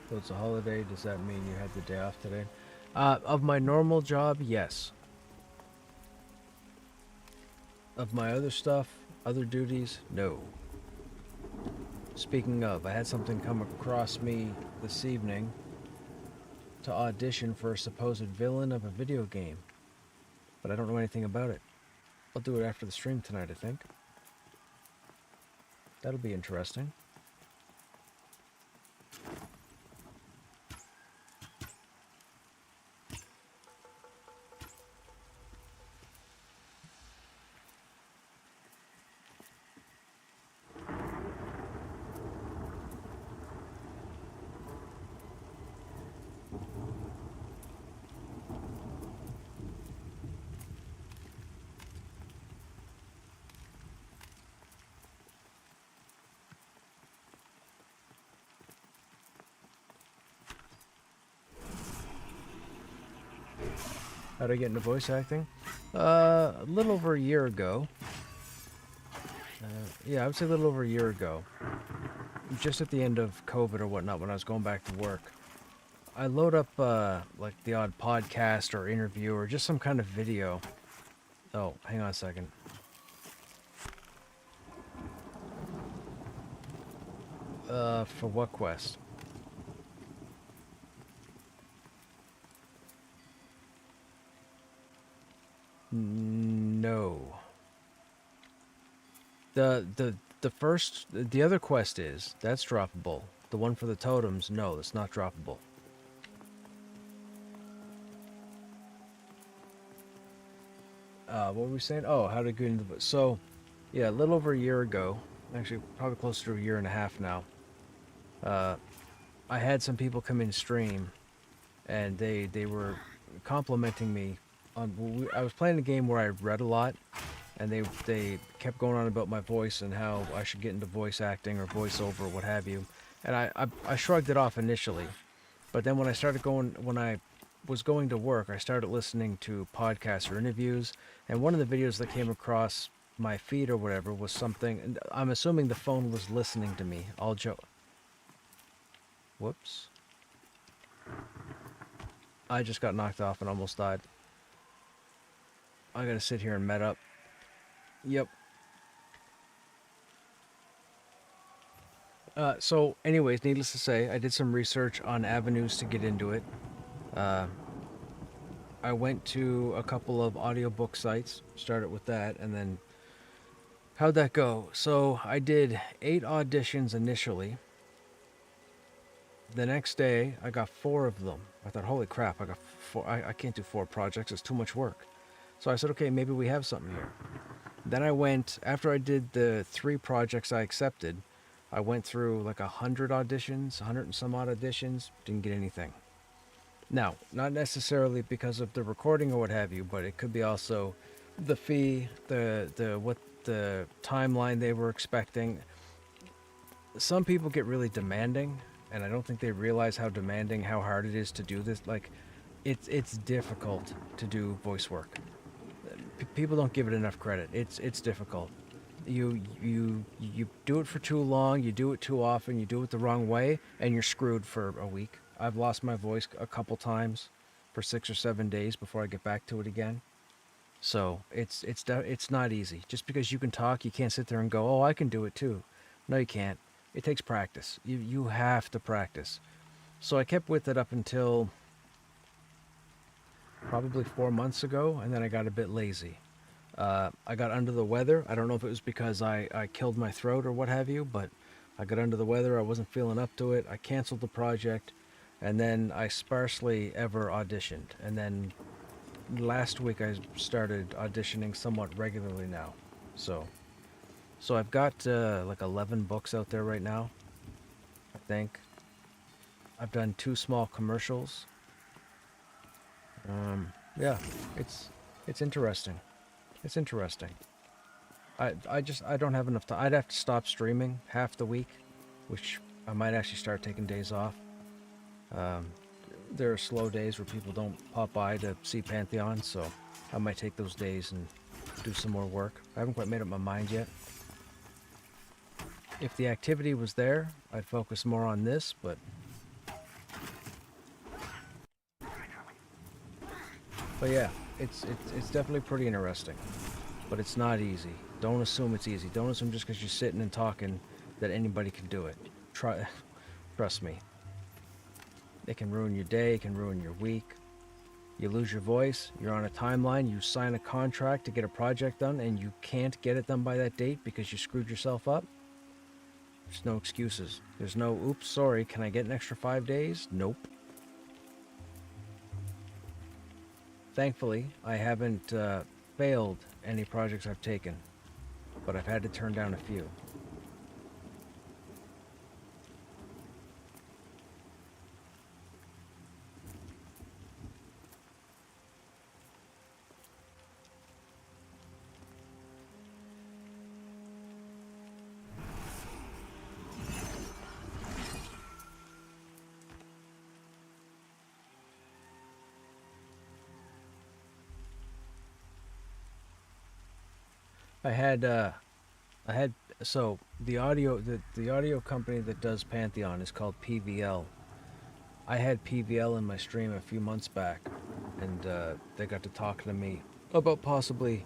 So it's a holiday. Does that mean you had the day off today? Of my normal job, yes. Of my other stuff, other duties, no. Speaking of, I had something come across me this evening to audition for a supposed villain of a video game. But I don't know anything about it. I'll do it after the stream tonight, I think. That'll be interesting. How did I get into voice acting? A little over a year ago. Yeah, I would say a little over a year ago. Just at the end of COVID or whatnot, when I was going back to work. I load up, like, the odd podcast or interview or just some kind of video. Oh, hang on a second. For what quest? No. The other quest is, that's droppable. The one for the totems, no, it's not droppable. What were we saying? Oh, how to get into the... So, yeah, a little over a year ago, actually probably closer to a year and a half now, I had some people come in stream, and they were complimenting me on... I was playing a game where I read a lot, and they kept going on about my voice and how I should get into voice acting or voiceover or what have you. And I shrugged it off initially, but then when I was going to work, I started listening to podcasts or interviews, and one of the videos that came across my feed or whatever was something, and I'm assuming the phone was listening to me. Whoops. I just got knocked off and almost died. I gotta sit here and met up. Yep. So anyways, needless to say, I did some research on avenues to get into it. I went to a couple of audiobook sites, started with that, and then how'd that go? So I did 8 auditions initially. The next day, I got 4 of them. I thought, holy crap, I got 4. I can't do 4 projects. It's too much work. So I said, okay, maybe we have something here. Then I went, after I did the 3 projects I accepted, I went through like 100 auditions, 100 and some odd auditions, didn't get anything. Now, not necessarily because of the recording or what have you, but it could be also the fee, what the timeline they were expecting. Some people get really demanding, and I don't think they realize how demanding, how hard it is to do this. Like, it's difficult to do voice work. People don't give it enough credit. It's difficult. You do it for too long, you do it too often, you do it the wrong way, and you're screwed for a week. I've lost my voice a couple times for 6 or 7 days before I get back to it again. So it's not easy. Just because you can talk, you can't sit there and go, "Oh, I can do it too." No, you can't. It takes practice. You have to practice. So I kept with it up until probably 4 months ago, and then I got a bit lazy. I got under the weather. I don't know if it was because I killed my throat or what have you, but I got under the weather. I wasn't feeling up to it. I canceled the project, and then I sparsely ever auditioned. And then last week I started auditioning somewhat regularly now. So I've got like 11 books out there right now, I think. I've done 2 small commercials. Yeah, it's interesting. It's interesting. I don't have enough time. I'd have to stop streaming half the week, which I might actually start taking days off. Um, there are slow days where people don't pop by to see Pantheon, so I might take those days and do some more work. I haven't quite made up my mind yet. If the activity was there, I'd focus more on this, but yeah, it's definitely pretty interesting. But it's not easy. Don't assume it's easy. Don't assume just because you're sitting and talking that anybody can do it. Trust me. It can ruin your day, it can ruin your week. You lose your voice, you're on a timeline, you sign a contract to get a project done, and you can't get it done by that date because you screwed yourself up. There's no excuses. There's no, oops, sorry, can I get an extra 5 days? Nope. Thankfully, I haven't failed any projects I've taken, but I've had to turn down a few. I had so the audio company that does Pantheon is called PVL. I had PVL in my stream a few months back, and they got to talking to me about possibly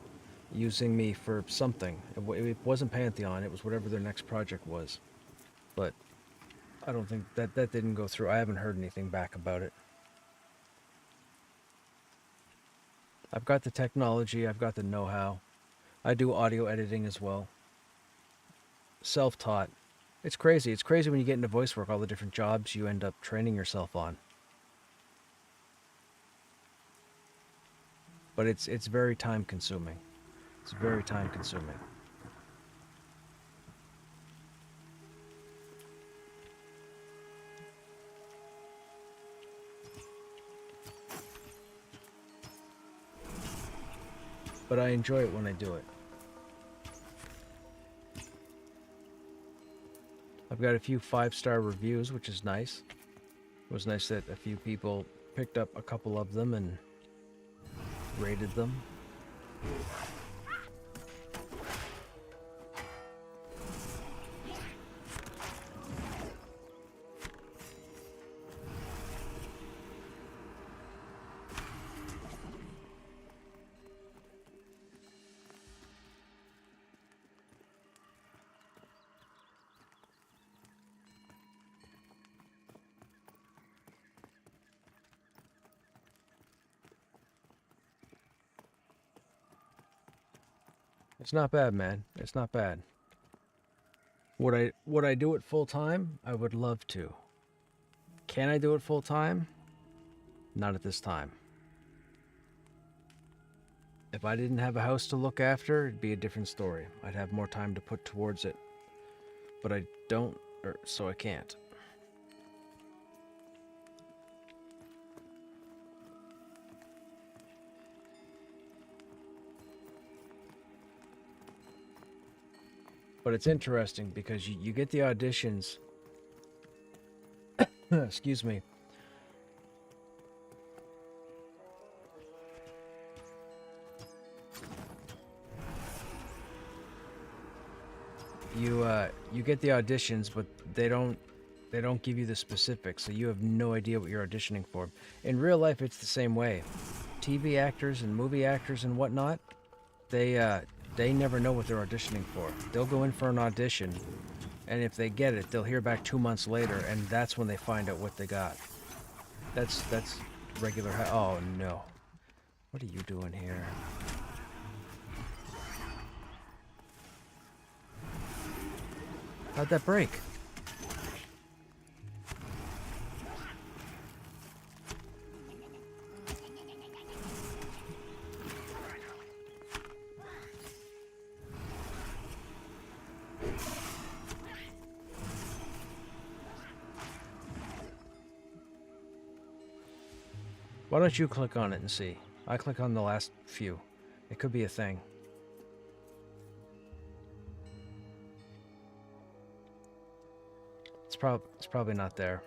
using me for something. It wasn't Pantheon, it was whatever their next project was. But I don't think that didn't go through. I haven't heard anything back about it. I've got the technology, I've got the know-how. I do audio editing as well. Self-taught. It's crazy. It's crazy when you get into voice work, all the different jobs you end up training yourself on. But it's very time consuming. It's very time consuming. But I enjoy it when I do it. I've got a few 5-star reviews, which is nice. It was nice that a few people picked up a couple of them and rated them. It's not bad, man. It's not bad. Would I do it full time? I would love to. Can I do it full time? Not at this time. If I didn't have a house to look after, it'd be a different story. I'd have more time to put towards it. But I don't, so I can't. But it's interesting because you get the auditions. Excuse me. you get the auditions, but they don't give you the specifics, so you have no idea what you're auditioning for. In real life, it's the same way. TV actors and movie actors and whatnot, they never know what they're auditioning for. They'll go in for an audition, and if they get it, they'll hear back 2 months later, and that's when they find out what they got. That's regular. Oh no! What are you doing here? How'd that break? Why don't you click on it and see? I click on the last few. It could be a thing. It's probably not there.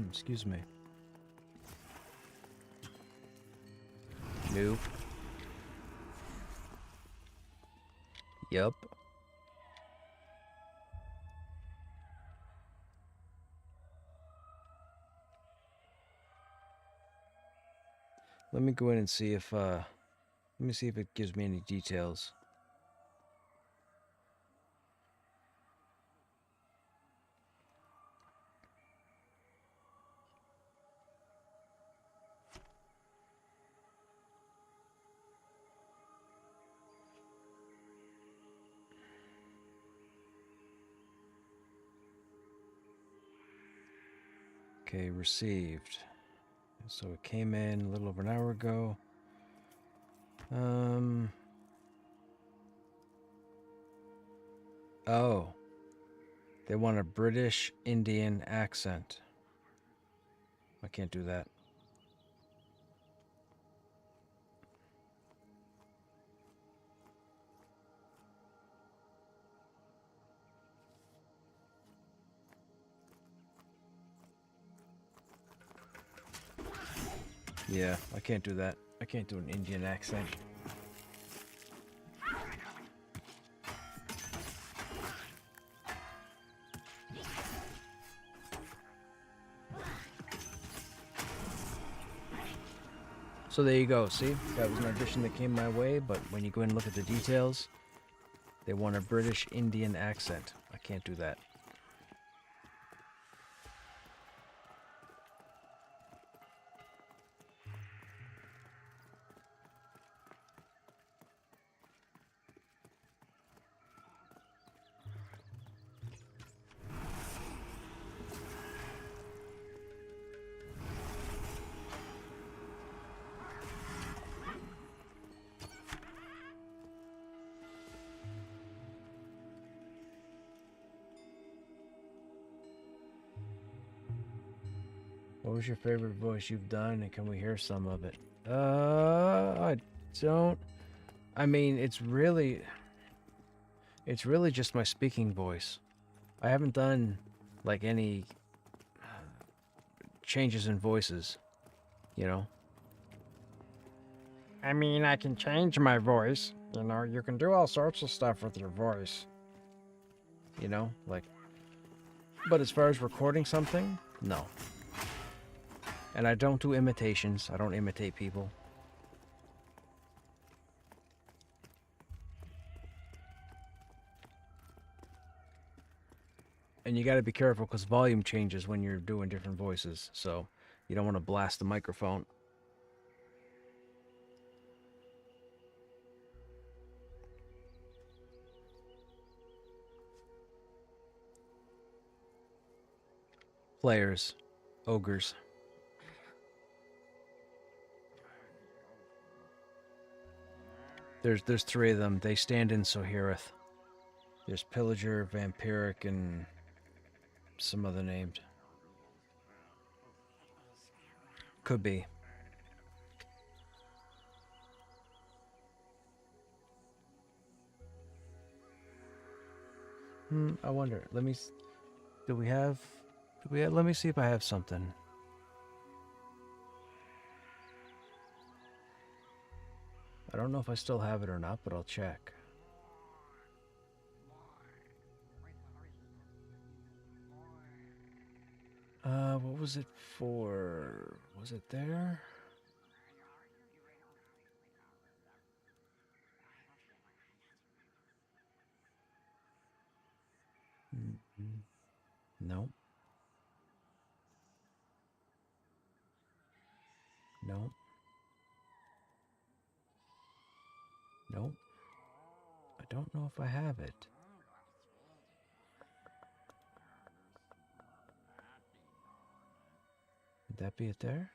Excuse me. Nope. Yup. Let me go in and see if let me see if it gives me any details. Okay, received. So it came in a little over an hour ago. Oh. They want a British Indian accent. I can't do that. Yeah, I can't do that. I can't do an Indian accent. So there you go, see? That was an audition that came my way, but when you go in and look at the details, they want a British Indian accent. I can't do that. What was your favorite voice you've done, and can we hear some of it? I don't... I mean, it's really just my speaking voice. I haven't done, like, any changes in voices, you know? I mean, I can change my voice. You know, you can do all sorts of stuff with your voice. You know, like... But as far as recording something, no. And I don't do imitations. I don't imitate people. And you got to be careful because volume changes when you're doing different voices. So you don't want to blast the microphone. Players. Ogres. There's three of them. They stand in Sohirith. There's Pillager, Vampiric, and some other named. Could be. I wonder. Do we have? Let me see if I have something. I don't know if I still have it or not, but I'll check. What was it for? Was it there? No. No. No. I don't know if I have it. Would that be it there?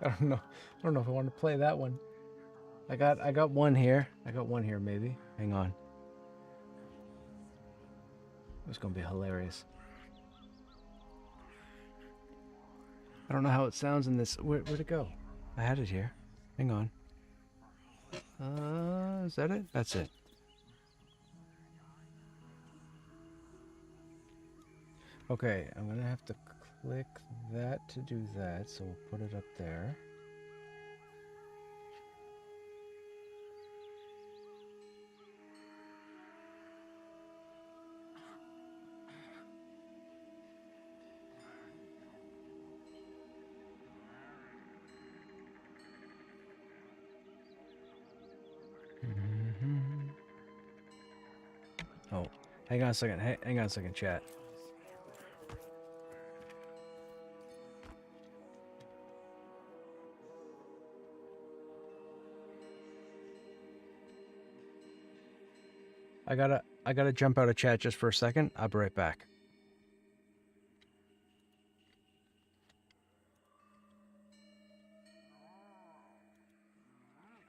I don't know. I don't know if I want to play that one. I got one here. I got one here maybe. Hang on. It's gonna be hilarious. I don't know how it sounds in this. Where'd it go? I had it here. Hang on. Is that it? That's it. Okay, I'm gonna have to click that to do that, so we'll put it up there. Oh, hang on a second. Hang on a second, chat. I gotta jump out of chat just for a second. I'll be right back.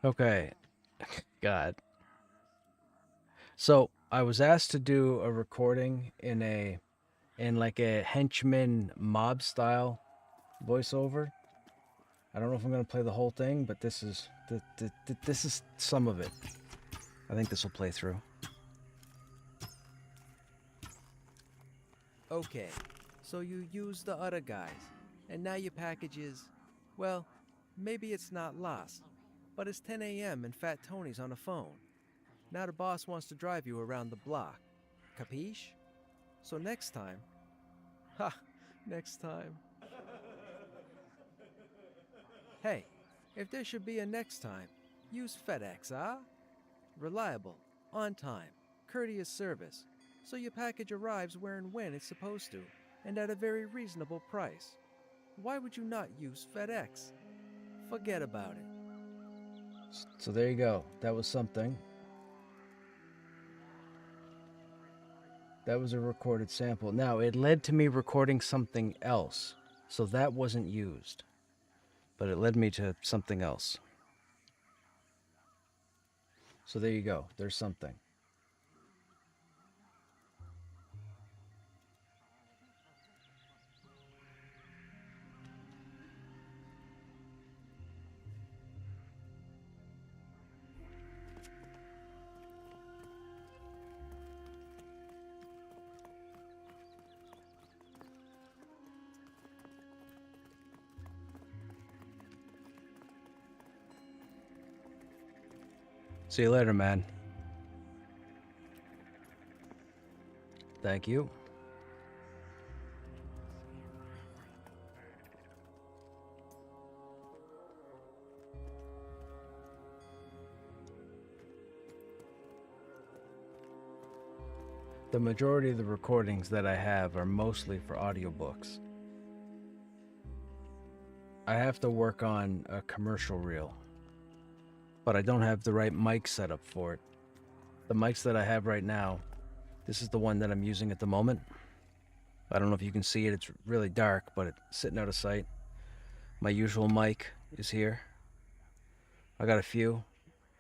Okay. God. So I was asked to do a recording in like a henchman mob style voiceover. I don't know if I'm gonna play the whole thing, but this is this is some of it. I think this will play through. Okay, so you use the other guys, and now your package is, well, maybe it's not lost, but it's 10 a.m. and Fat Tony's on the phone. Now the boss wants to drive you around the block. Capiche? So next time... Ha! Next time... Hey, if there should be a next time, use FedEx, ah? Reliable, on time, courteous service, so your package arrives where and when it's supposed to, and at a very reasonable price. Why would you not use FedEx? Forget about it. So there you go. That was something. That was a recorded sample. Now, it led to me recording something else. So that wasn't used. But it led me to something else. So there you go. There's something. See you later, man. Thank you. The majority of the recordings that I have are mostly for audiobooks. I have to work on a commercial reel, but I don't have the right mic set up for it. The mics that I have right now, this is the one that I'm using at the moment. I don't know if you can see it, it's really dark, but it's sitting out of sight. My usual mic is here. I got a few.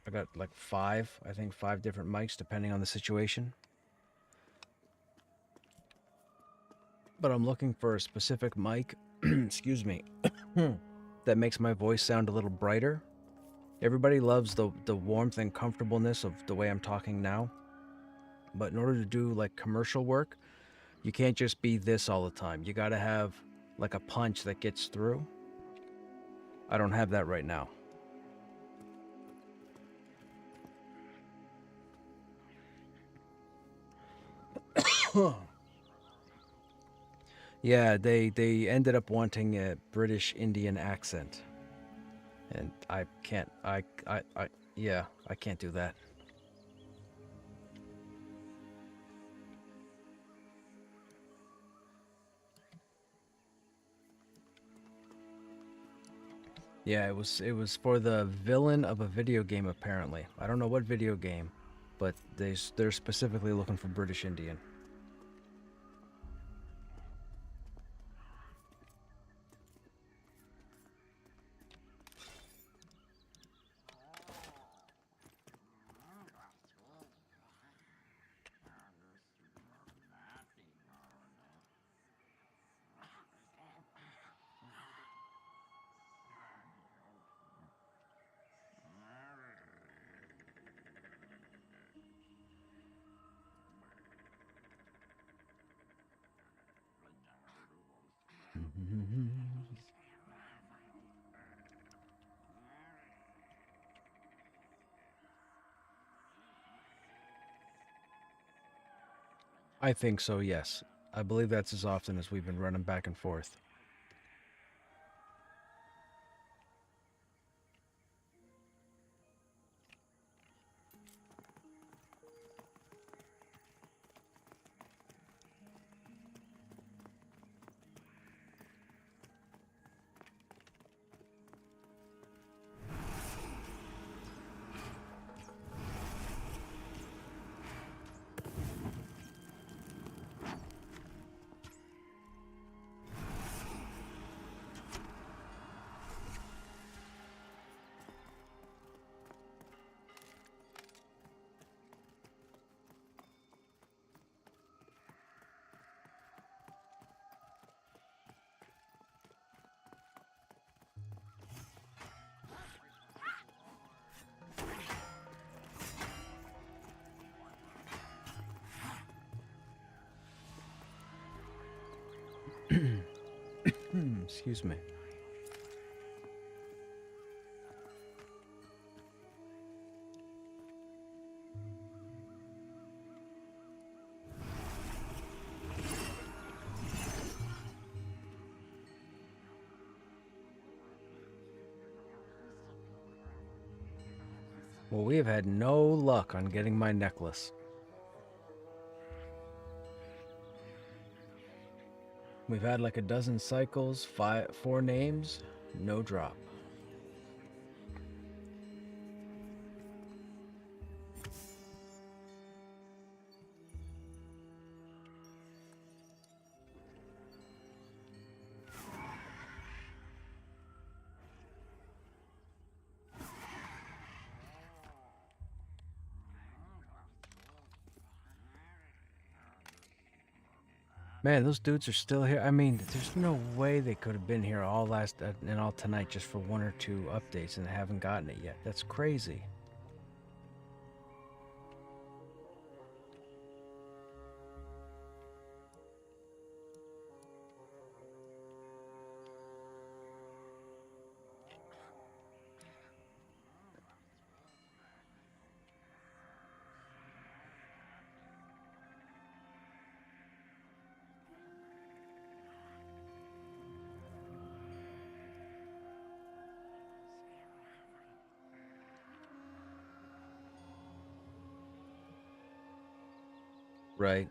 I got like five different mics depending on the situation. But I'm looking for a specific mic, excuse me, that makes my voice sound a little brighter. Everybody loves the warmth and comfortableness of the way I'm talking now. But in order to do like commercial work, you can't just be this all the time. You gotta have like a punch that gets through. I don't have that right now. Yeah, they ended up wanting a British Indian accent. And I can't, yeah, I can't do that. Yeah, it was for the villain of a video game apparently. I don't know what video game, but they're specifically looking for British Indian. I think so, yes. I believe that's as often as we've been running back and forth. Excuse me. Well, we have had no luck on getting my necklace. We've had like a dozen cycles, 4 names, no drop. Man, those dudes are still here. I mean, there's no way they could have been here all and all tonight just for 1 or 2 updates and haven't gotten it yet. That's crazy. Right.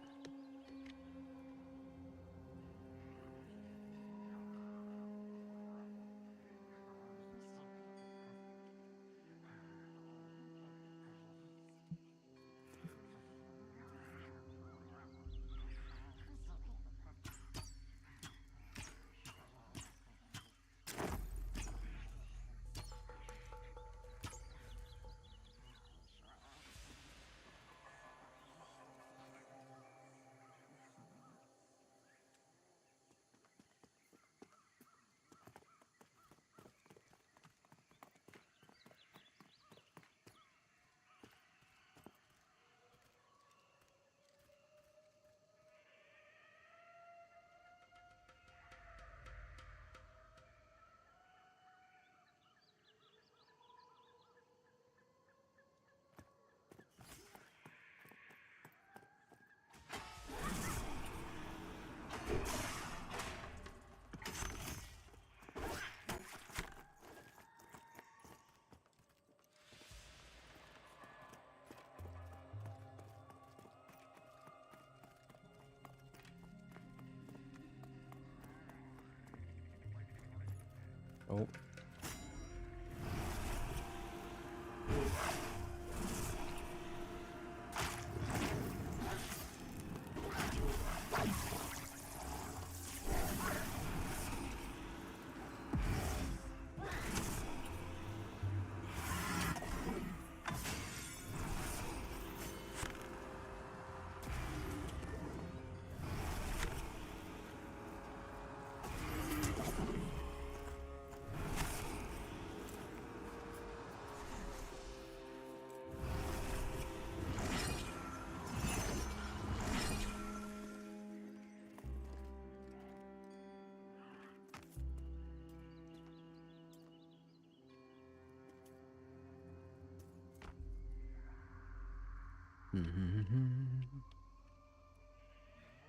Oh.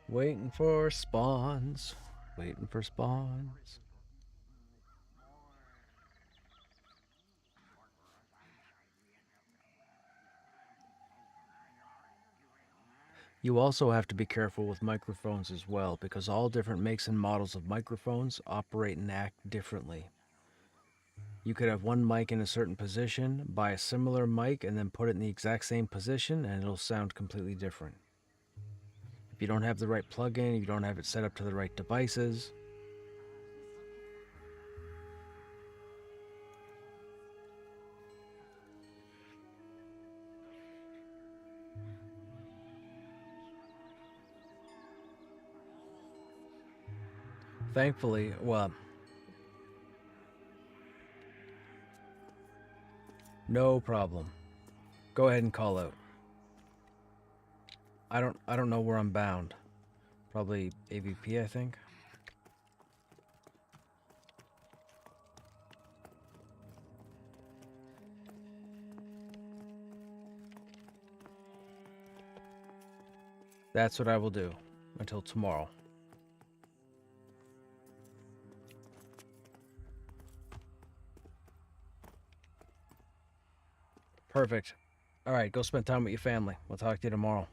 Waiting for spawns. Waiting for spawns. You also have to be careful with microphones as well, because all different makes and models of microphones operate and act differently. You could have one mic in a certain position, buy a similar mic, and then put it in the exact same position, and it'll sound completely different. If you don't have the right plug-in, you don't have it set up to the right devices. Thankfully, well, no problem. Go ahead and call out. I don't know where I'm bound. Probably AVP, I think. That's what I will do until tomorrow. Perfect. All right, go spend time with your family. We'll talk to you tomorrow.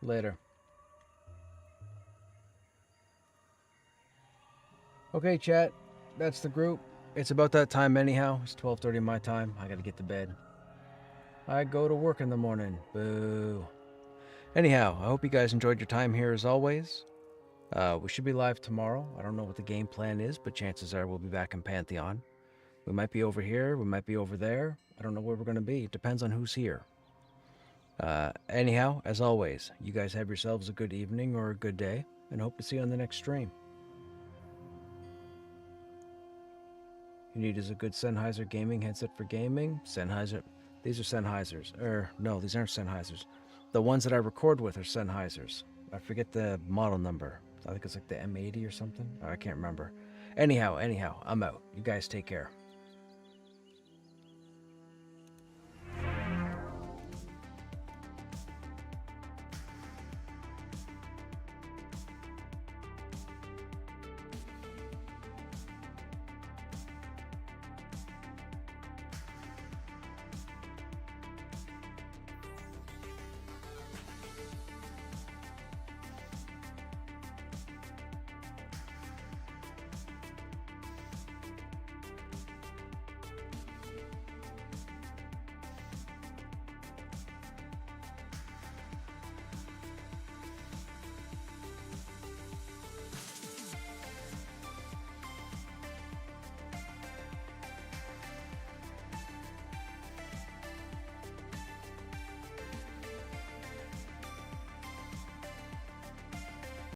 Later. Okay, chat. That's the group. It's about that time anyhow. It's 12:30 my time. I gotta get to bed. I go to work in the morning. Boo. Anyhow, I hope you guys enjoyed your time here as always. We should be live tomorrow. I don't know what the game plan is, but chances are we'll be back in Pantheon. We might be over here. We might be over there. I don't know where we're going to be. It depends on who's here. Anyhow, as always, you guys have yourselves a good evening or a good day, and hope to see you on the next stream. You need is a good Sennheiser gaming headset for gaming. Sennheiser. These are Sennheisers. No, these aren't Sennheisers. The ones that I record with are Sennheisers. I forget the model number. I think it's like the M80 or something. I can't remember. Anyhow, I'm out. You guys take care.